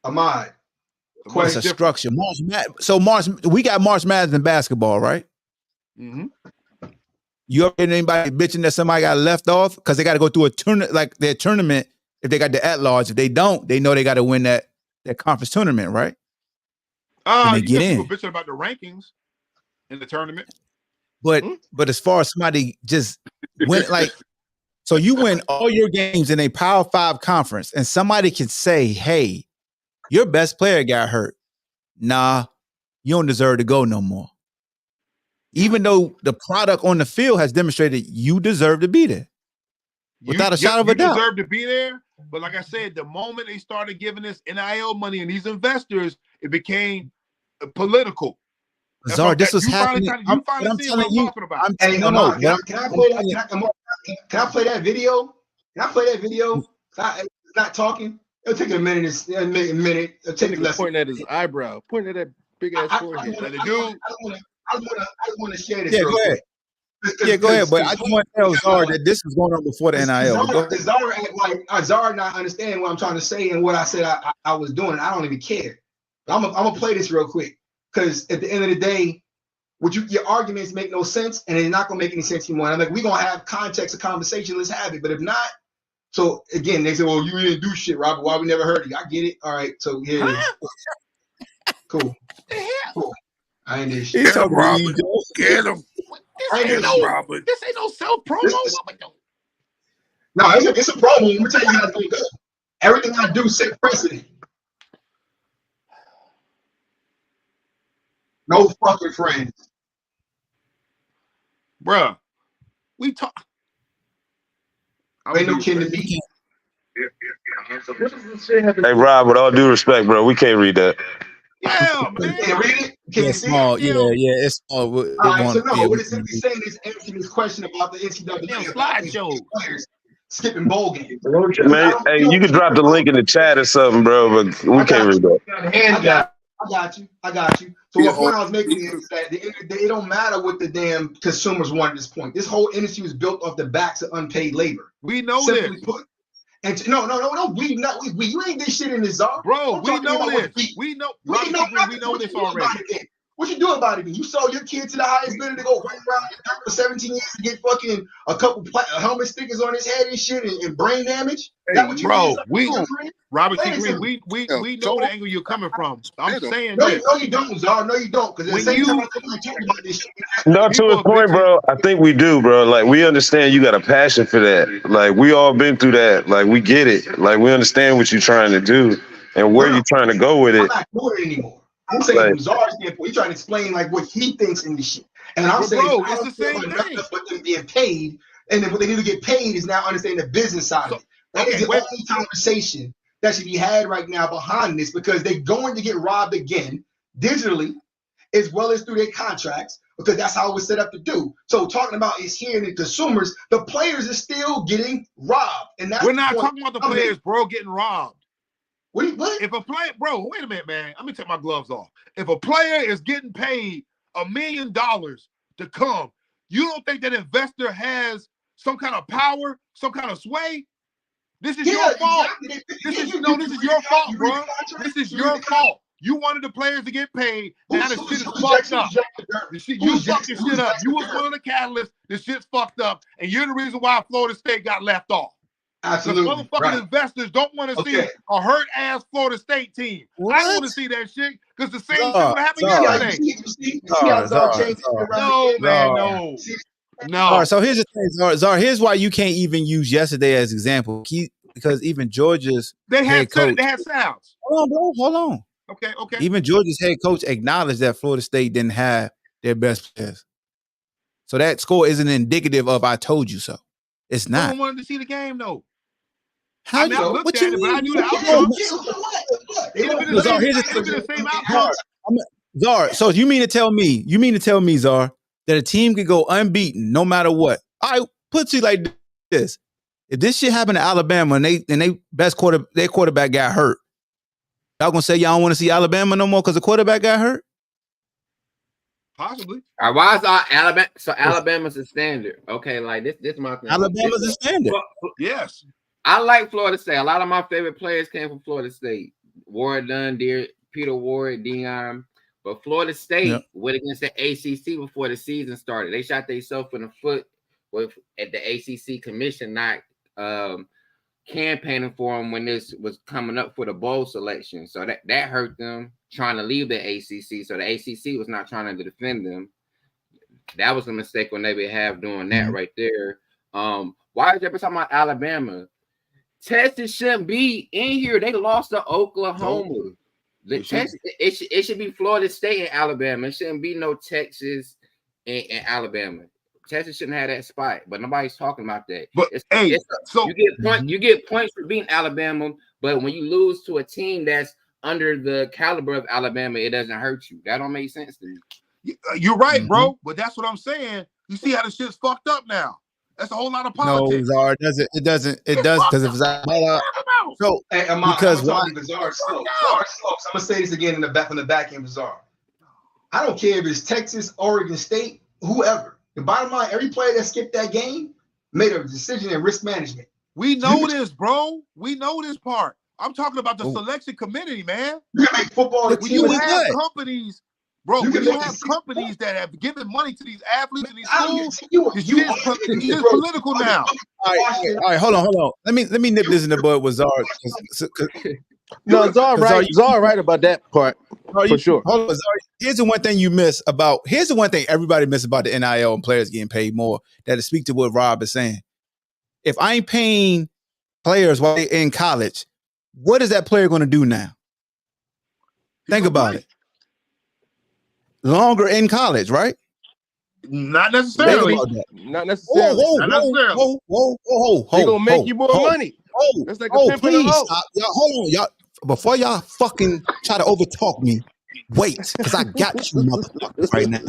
Ahmad. It's a structure. We got March Madness in basketball, right? Mm-hmm. You ever heard anybody bitching that somebody got left off because they got to go through a tournament, like their tournament? If they got the at-large, if they don't, they know they got to win that conference tournament, right? They get in. Bitching about the rankings in the tournament. But as far as somebody just win, like, so you win all your games in a Power 5 conference, and somebody can say, "Hey, your best player got hurt. Nah, you don't deserve to go no more." Even though the product on the field has demonstrated you deserve to be there. Without a shadow of a doubt. You deserve to be there. But like I said, the moment they started giving this NIL money and these investors, it became political. Zar, this was happening. You finally see what I'm talking about. Can I play that video? Can I play that video? It's not talking. It'll take a minute. It'll take less. Pointing at his eyebrow. Pointing at that big ass forehead. I just want to share this. Yeah, go ahead. Yeah, go ahead. But I just want to tell Zar that this was going on before the NIL. Zar not understand what I'm trying to say and what I said I was doing. I don't even care. I'm gonna play this real quick because at the end of the day, your arguments make no sense and it's not gonna make any sense anymore. I'm like, we're gonna have context of conversation. Let's have it. But if not, so again, they say, well, you didn't do shit, Robert. Why we never heard you? I get it. All right. So yeah, cool. I ain't this shit. Get him, Robert. Get him. This ain't no self-promo. No, it's a promo. Let me tell you how it's going to go. Everything I do set precedent. No fucking friends. Bruh, we talk. Ain't no kin to me. Hey, Rob, with all due respect, bro, we can't read that. Yeah, man. You can't read it? You can't see small. it? Yeah, it's small. All right, so no, what it's simply saying is answering this question about the NCAA. Slideshow. skipping bowl games. Man, hey, you can drop the link in the chat or something, bro, but we can't read that. I got you. So what point I was making is that it don't matter what the damn consumers want at this point. This whole industry was built off the backs of unpaid labor. We know Simply this. put. And no, you ain't this shit in this czar. Bro, we know this. We know this already. What you doing about it? You sold your kid to the highest bidder to go run around the dirt for 17 years to get fucking a couple helmet stickers on his head and shit and brain damage? Hey, that what you bro, Robert T. Green, we know the angle you're coming from. I'm saying no, this. No, you don't, Czar. No, you don't. Because at the same time, I'm talking about this shit. No, to his point, bro, I think we do, bro. Like, we understand you got a passion for that. Like, we all been through that. Like, we get it. Like, we understand what you're trying to do and where you're trying to go with it. I'm not doing it anymore. I'm saying from Czar's standpoint, he's trying to explain like what he thinks in this shit. And I'm saying it's the same thing. But them being paid, and then what they need to get paid is now understanding the business side of it. That is the only conversation that should be had right now behind this, because they're going to get robbed again digitally, as well as through their contracts, because that's how it was set up to do. So talking about is here the consumers, the players are still getting robbed. And that's we're not talking about the players, bro, getting robbed. What? If a player, bro, wait a minute, man. Let me take my gloves off. If a player is getting paid $1 million to come, you don't think that investor has some kind of power, some kind of sway? This is your fault. This is your fault, bro. This is your fault. You wanted the players to get paid. Now the shit is fucked up. You fucked your shit up. You was one of the catalysts. The shit's fucked up, and you're the reason why Florida State got left off. Absolutely. The motherfucking investors don't want to see a hurt-ass Florida State team. What? I don't want to see that shit because the same shit would happen yesterday. No, man, no. No. So here's the thing, Czar. Here's why you can't even use yesterday as example. Because even Georgia's head coach. They had sounds. Hold on, bro. Hold on. Okay. Even Georgia's head coach acknowledged that Florida State didn't have their best players. So that score isn't indicative of "I told you so." It's not. No one wanted to see the game though. How I looked at it, but I knew the outcome. Here's the same outcome. Czar, so you mean to tell me, Czar, that a team could go unbeaten no matter what? I put to you like this: if this shit happened to Alabama and they their quarterback got hurt, y'all gonna say y'all don't want to see Alabama no more because the quarterback got hurt? Possibly. All right, why is Alabama? So Alabama's the standard. Okay, like this is my thing. Alabama's the standard. Yes. I like Florida State. A lot of my favorite players came from Florida State. Ward Dunn, Peter Ward, Dion. But Florida State went against the ACC before the season started. They shot themselves in the foot at the ACC commission not campaigning for them when this was coming up for the bowl selection. So that hurt them trying to leave the ACC. So the ACC was not trying to defend them. That was a mistake when they would have doing that right there. Why is everybody talking about Alabama? Texas shouldn't be in here. They lost to Oklahoma. It should be Florida State and Alabama. It shouldn't be no Texas and Alabama. Texas shouldn't have that spot, but nobody's talking about that. But so you get points for beating Alabama, but when you lose to a team that's under the caliber of Alabama, it doesn't hurt you. That don't make sense to me. You're right, bro. But that's what I'm saying. You see how the shit's fucked up now. That's a whole lot of politics. No, Czar, it does because if it's so because why? Bizarre slopes. I'm gonna say this again from the back end, Bizarre. I don't care if it's Texas, Oregon State, whoever. The bottom line, every player that skipped that game made a decision in risk management. We know this, bro. We know this part. I'm talking about the selection committee, man. You can make football. You have companies. Bro, when you have companies that have given money to these athletes and these schools, it's political now. All right, hold on. Let me nip this in the bud with Czar. No, Czar right about that part for sure. Hold on, Czar. Here's the one thing everybody miss about the NIL and players getting paid more. That to speak to what Rob is saying. If I ain't paying players while they're in college, what is that player going to do now? Think about it. Longer in college, right? Not necessarily. Not necessarily. Whoa. They're gonna make you more money. That's like a please stop. Hold on, y'all. Before y'all fucking try to overtalk me, wait, because I got you motherfuckers right now.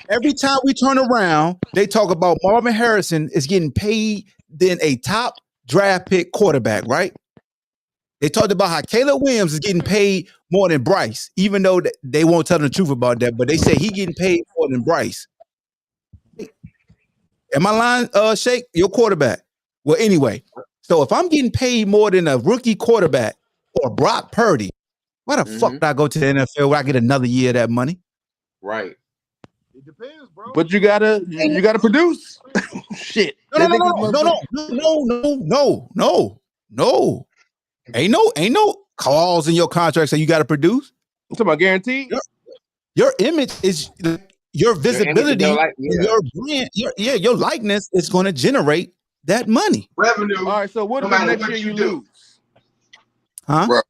Every time we turn around, they talk about Marvin Harrison is getting paid than a top draft pick quarterback, right? They talked about how Caleb Williams is getting paid more than Bryce, even though they won't tell the truth about that, but they say he getting paid more than Bryce. Am I lying, Shake? Your quarterback. Well, anyway, so if I'm getting paid more than a rookie quarterback or Brock Purdy, why the fuck did I go to the NFL where I get another year of that money? Right. It depends, bro. But you gotta produce. Shit. No. Ain't no clause in your contract saying you got to produce. I'm talking about guaranteed. Your image is your visibility, your brand, your likeness is going to generate that money. Revenue. All right. So what if the next year you lose? Huh? Bro.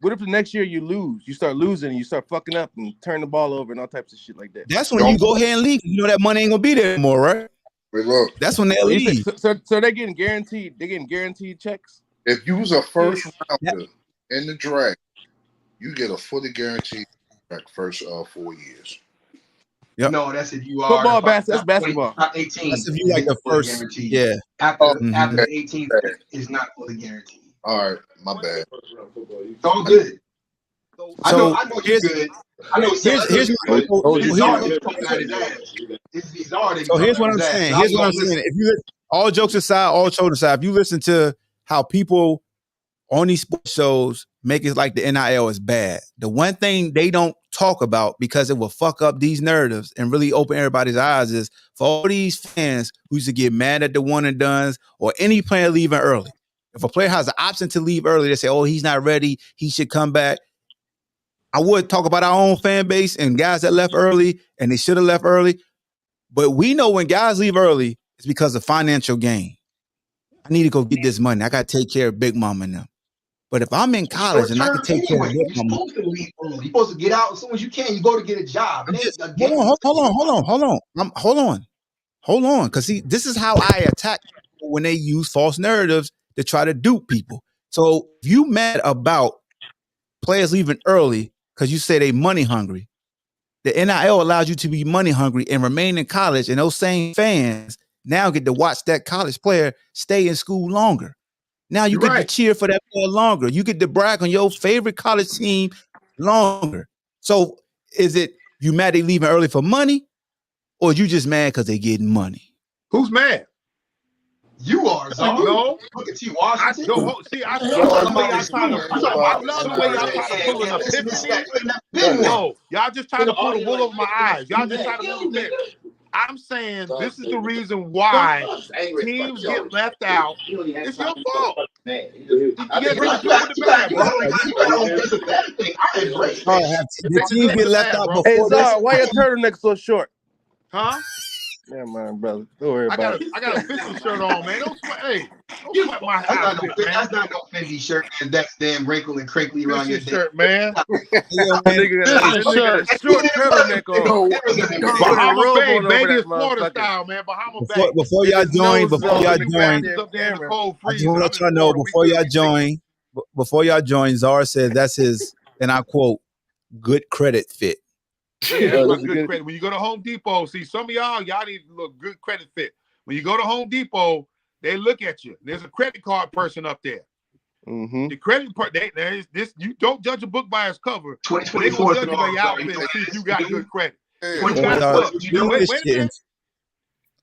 What if the next year you lose? You start losing and you start fucking up and turn the ball over and all types of shit like that. That's when you go ahead and leave. You know that money ain't gonna be there anymore, right? Wait, look. That's when they leave. So they're getting guaranteed. They're getting guaranteed checks. If you was a first rounder in the draft, you get a fully guaranteed first 4 years. Yep. No, that's if you are football. That's basketball. 18. That's if you like the first guaranteed. Yeah. After the 18th is not fully guaranteed. All right, my bad. It's all good. I know you're good. I know. Here's what I'm saying. Here's what I'm saying. If you all jokes aside, all children aside, if you listen to how people on these sports shows make it like the NIL is bad, the one thing they don't talk about because it will fuck up these narratives and really open everybody's eyes is for all these fans who used to get mad at the one and dones or any player leaving early. If a player has an option to leave early, they say, "Oh, he's not ready. He should come back." I would talk about our own fan base and guys that left early and they should have left early. But we know when guys leave early, it's because of financial gain. I need to go get this money. I got to take care of Big Mama and them. But if I'm in college and I can take care of Big Mama. You're supposed to leave early. You're supposed to get out as soon as you can. You go to get a job. Hold on. Because see, this is how I attack people when they use false narratives to try to dupe people. So if you mad about players leaving early because you say they money hungry, the NIL allows you to be money hungry and remain in college, and those same fans now get to watch that college player stay in school longer. Now you get to cheer for that player longer. You get to brag on your favorite college team longer. So is it you mad they leaving early for money, or you just mad because they getting money? Who's mad? You are, Zon. No. Look at you, Washington. I love the way y'all trying to pull an epiphany. No, y'all just trying to pull the wool over my eyes. Y'all just trying to pull it. I'm saying this is the reason why teams get left out. It's your fault. The teams get left out before. Hey, Zar, why your turtleneck so short? Huh? Never mind, brother. Don't worry about it. I got a Fendi shirt on, man. Don't sweat my outfit, man. That's not no Fendi shirt, and that's damn wrinkled and crinkly around your shirt, man. Nigga got a short turtleneck on. Bahama Bay, baby, Florida style, man. Bahama Bay. Before y'all join, I just want to let y'all know before y'all join, Zara says that's his, and I quote, good credit fit. Yeah, that's good credit. When you go to Home Depot, see some of y'all need to look good credit fit. When you go to Home Depot, they look at you. There's a credit card person up there. Mm-hmm. The credit part, you don't judge a book by its cover. They gonna judge you by your outfit and see if you got good credit.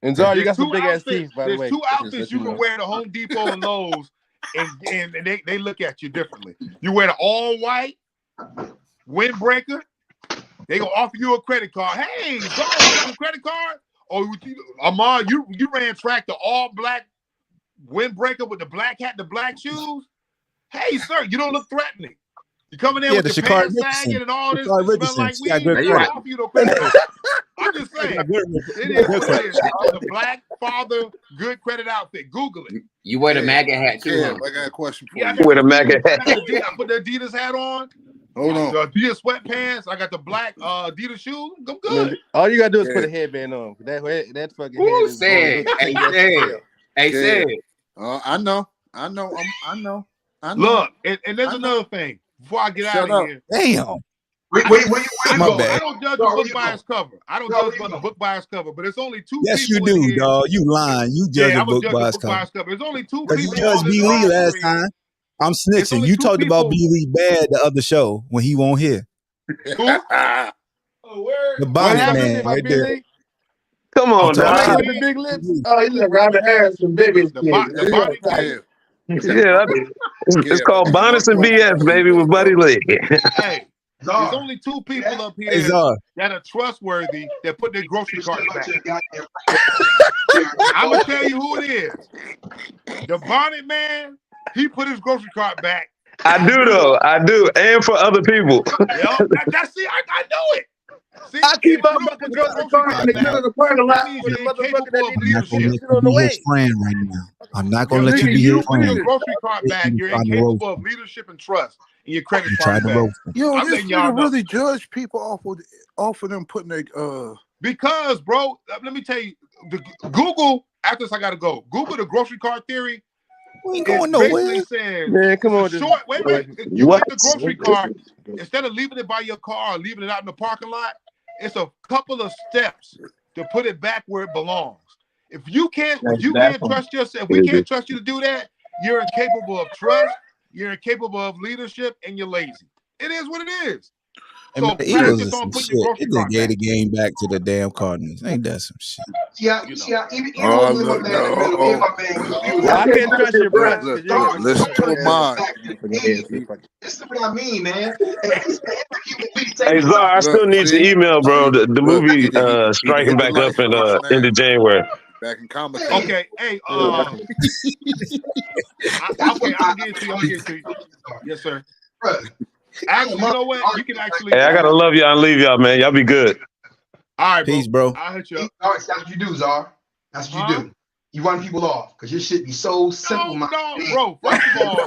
And Zara, you got some big ass teeth, by the way. There's two outfits you can wear to Home Depot and Lowe's, and they look at you differently. You wear the all white windbreaker. They gonna offer you a credit card. Hey, bro, you got a credit card? Or Ahmad, you ran track the all black windbreaker with the black hat, the black shoes. Hey, sir, you don't look threatening. You coming in with your pants sagging and all this, smell like weed. They offer you no credit card. I'm just saying, it is the black father good credit outfit. Google it. You wear the MAGA hat too. Yeah, I got a question for you. You wear the MAGA hat. I put the Adidas hat on. Hold on. The Adidas sweatpants. I got the black Adidas shoes. I'm good. All you gotta do is put a headband on. That fucking. Who said? Hey, said. I know. Look, and there's another thing. Before I get out of here, damn. Where you I My go? bad. don't judge a Dog, where book you by go? its cover. I don't Dog, judge where you by the go? book by its cover. But it's only two Yes, you people in do, here. dog. You lying. You judge Yeah, a I'm gonna book judge by the its book by cover. its cover. There's only two Because you people judged on this B. Lee live last stream. time. I'm It's snitching. only You two talked about people. B. Lee bad the other show when he won't hear. Who? Oh, word. The What bonnet happened man to my right B there. Lee? Come You on, talk What Bonnet shit. happened dog. to man. Big Lips? Oh, you just rather have some bigger The shit. bonnet Yeah. king. Yeah, it's But called one Bonnets and question BS, for you, baby, though, with Buddy bro. Lee. Hey, there's Czar. only two people up Hey, here Czar. that are trustworthy that put their grocery carts back. I'm I'm gonna tell you who it is. The bonnet man. He put his grocery cart back. I do, though. I do. And for other people. Yep. See, I know it. See, I and keep if you up don't fucking put your grocery grocery cart All in cart right, the middle back, of bro. the parking that lot means for the you're motherfucker that incapable of need I'm to not gonna shit leadership. let on you the be his way. friend right now. I'm not gonna If, let you if be you his don't put your friend. Business. grocery cart back, You you're trying to roast incapable of him. leadership and trust, and your credit You card tried is to bad. roast him. Yo, I'm this letting y'all nigga know. really judge people off of them putting their Because, bro, let me tell you, Google, after this I gotta go. Google the grocery cart theory. We ain't It going basically nowhere. says Man, come on. it's a Just, short. Wait a minute. If you What? get the grocery cart, instead of leaving it by your car or leaving it out in the parking lot, it's a couple of steps to put it back where it belongs. If you can't trust yourself, if we can't trust you to do that, you're incapable of trust, you're incapable of leadership, and you're lazy. It is what it is. And So the Eagles practice is on some putting shit. your grocery It just cart gave back. the game back to the damn Cardinals. Ain't that some shit? Yeah, You know. even Oh, with my look, man no, in the middle, me and my man was we was well, out I there. can't trust your breath look, because you're Dog, going to listen to a mind. back to the 80s. This is what I mean, man. And he's Hey, Czar, I Look, still need your see, email, bro. The look, movie he striking hit the back up light in switch end now. of January. Back in conversation. Okay, hey, okay, I'm gonna get it to you. I'm gonna get it to you. Yes, sir. Actually, you know what? You can actually. Hey, I gotta love y'all and leave y'all, man. Y'all be good. All right, Peace, bro. I'll hit you up. All right, that's what you do, Czar. That's what you do. You run people off because your shit be so simple. No, bro. First of all,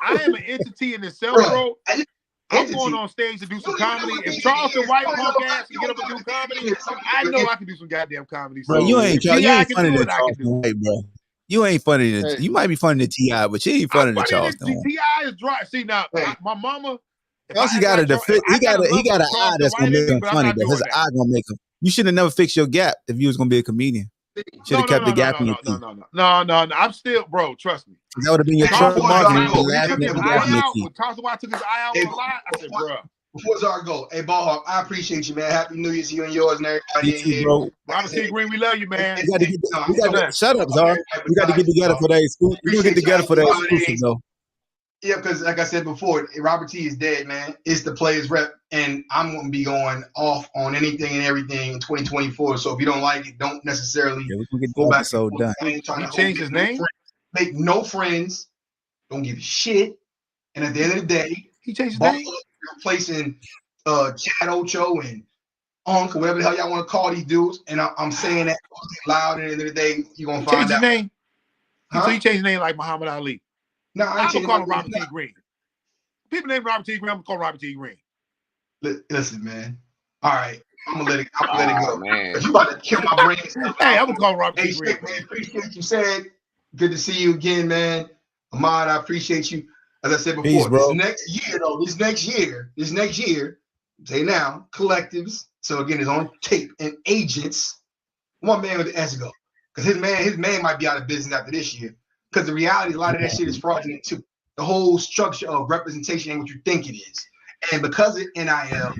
I am an entity in itself, bro. I'm going on stage to do some comedy. If Charleston White punk ass can get up and do comedy, I know I can do some goddamn comedy. Bro, So you ain't T.I. funny can do to it, I can Charleston do it. White, bro. You ain't funny to. Hey. You might be funny to T.I., but you ain't funny I'm to funny Charleston to White. T.I. is dry. See now, my mama. Plus, he got a he got an eye that's gonna make him funny. Though his eye gonna make him. You should have never fixed your gap if you was gonna be a comedian. Should have kept the gap in your teeth. No. I'm still, bro. Trust me. That would have been your Charleston trademark. White, And you when he last took his the gap in eye your out, teeth. when Charleston White took his eye out a lot, I said, bro. Before Czar go, hey Ballhawk, I appreciate you, man. Happy New Year to you and yours and everybody in here. Bro. Robert T. Green, we love you, man. Shut up, Czar. We got to get together for that exclusive. We gonna get together for that exclusive, though. Yeah, because like I said before, Robert T is dead, man. It's the players rep, and I'm gonna be going off on anything and everything in 2024. So if you don't like it, don't necessarily go back. Done. I ain't trying to change his name. Make no friends. Don't give a shit. And at the end of the day, he changed his name. Replacing Chad Ocho and Unk, or whatever the hell y'all want to call these dudes. And I'm saying that loud. And at the end of the day, you're gonna find out. Change his name. Huh? So he changed his name like Muhammad Ali. No, I'm gonna call him Robert T. Green. People named Robert T. Green. I'm gonna call Robert T. Green. Listen, man. All right, I'm gonna let it go. Man. You about to kill my brain. Hey, I'm gonna call Robert T. Green. Man, appreciate you said. Good to see you again, man. Ahmad, I appreciate you. As I said before, Peace, bro. this next year, say now, collectives. So again, it's on tape and agents. One man with the S go, because his man might be out of business after this year. Because the reality, a lot of that shit is fraudulent too. The whole structure of representation ain't what you think it is. And because of NIL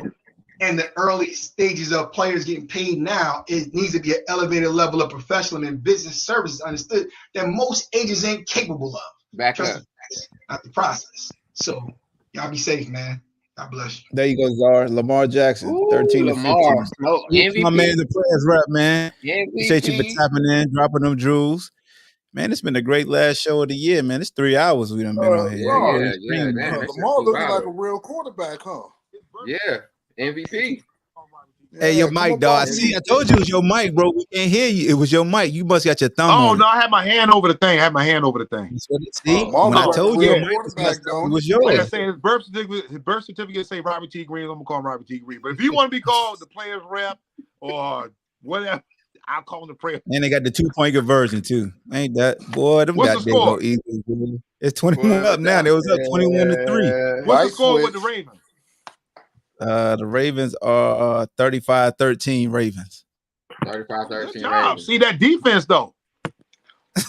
and the early stages of players getting paid now, it needs to be an elevated level of professionalism and business services understood that most agents ain't capable of. Back up. Not the process. So y'all be safe, man. God bless you. There you go, Czar. Lamar Jackson, 13 to 15. No, My man, the players rep, man. MVP. Appreciate you for tapping in, dropping them jewels. Man, it's been a great last show of the year, man. It's 3 hours we done been on here. Yeah. Lamar looking like a real quarterback, huh? Yeah, MVP. Hey, your mic, dog. See, I told you it was your mic, bro. We can't hear you. It was your mic. You must got your thumb on. Oh no, I had my hand over the thing. That's what it. See, when I told you, your mic was yours. Like I said, his birth certificate say Robert T. Green. I'm gonna call him Robert T. Green. But if you want to be called the players rep or whatever, I'll call him the prayer. And they got the 2-point conversion too. Ain't that boy? Them What's the goddamn score? Eagles. Boy. It's 21 up now. They was up 21-3. What's the Might score with switch. the Ravens? The Ravens are 35-13 Ravens. 35-13 Good job. Ravens. See that defense though.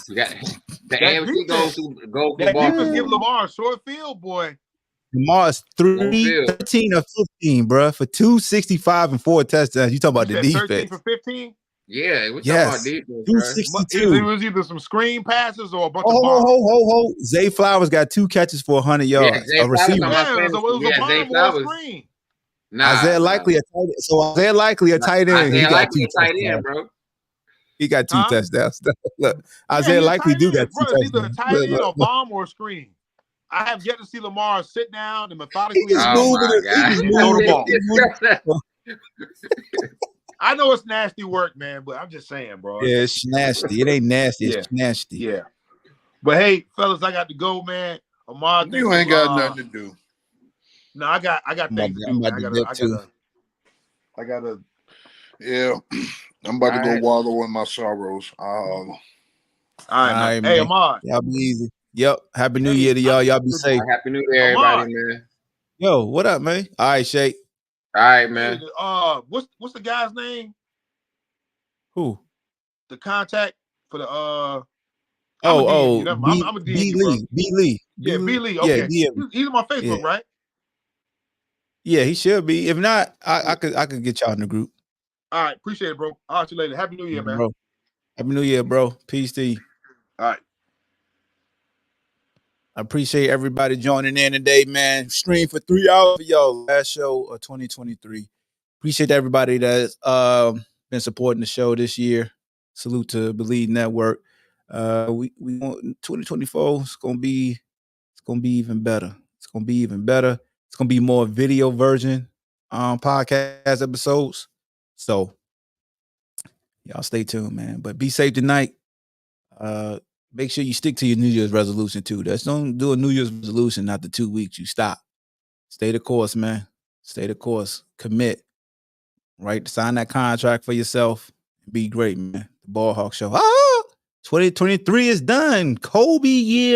You got the That AFC goes defense. to That defense Baltimore. give Lamar a short field, boy. Lamar's 13 of 15, bro, for 265 and 4 touchdowns. You talking about You the said 13 defense? for 15? Yeah, we talking Yes. about defense, bro. 262. It was either some screen passes or a bunch of Oh, bombs. Zay Flowers got 2 catches for 100 Yeah, yards. Zay A receiver. Flowers So it was a Zay bomb or a Flowers. screen. Isaiah Likely a tight end. So Isaiah Likely a tight end. Isaiah He got Likely 2 a tight touchdowns. end, bro. He got 2 touchdowns. Look, Isaiah Yeah, he a Likely tight do end. got 2 Bro, it's either a touchdowns. tight end, Look. a bomb, or a screen. I have yet to see Lamar sit down and methodically He just moving it. He just and throw the moving ball. I know it's nasty work, man, but I'm just saying, bro. Yeah, it's nasty. It ain't nasty. Yeah. It's nasty. Yeah. But hey, fellas, I got to go, man. Ahmad, You ain't got nothing to do. No, I got things to do, man. I gotta. Yeah, I'm about to go wallow in my sorrows. All right, man. Hey, man. Ahmad. Y'all be easy. Yep. Happy New Year to y'all. Y'all be safe. Happy New Year, everybody, man. Yo, what up, man? All right, Shake. All right, man. Hey, what's the guy's name? Who? The contact for the I'm a Bleav. Yeah, Bleav. Okay. Yeah, he's on my Facebook, right? Yeah, he should be. If not, I could get y'all in the group. All right, appreciate it, bro. I'll see you later. Happy New Year, man. Bro. Happy New Year, bro. Peace to you. All right. I appreciate everybody joining in today, man. Stream for 3 hours for y'all. Last show of 2023. Appreciate everybody that's been supporting the show this year. Salute to Bleav Network. We want 2024. It's gonna be even better. It's gonna be even better. It's gonna be more video version podcast episodes. So y'all stay tuned, man. But be safe tonight. Make sure you stick to your New Year's resolution too. Don't do a New Year's resolution after 2 weeks. You stop. Stay the course, man. Stay the course. Commit. Right? Sign that contract for yourself. Be great, man. The Ball Hawk Show. 2023 is done. Kobe year.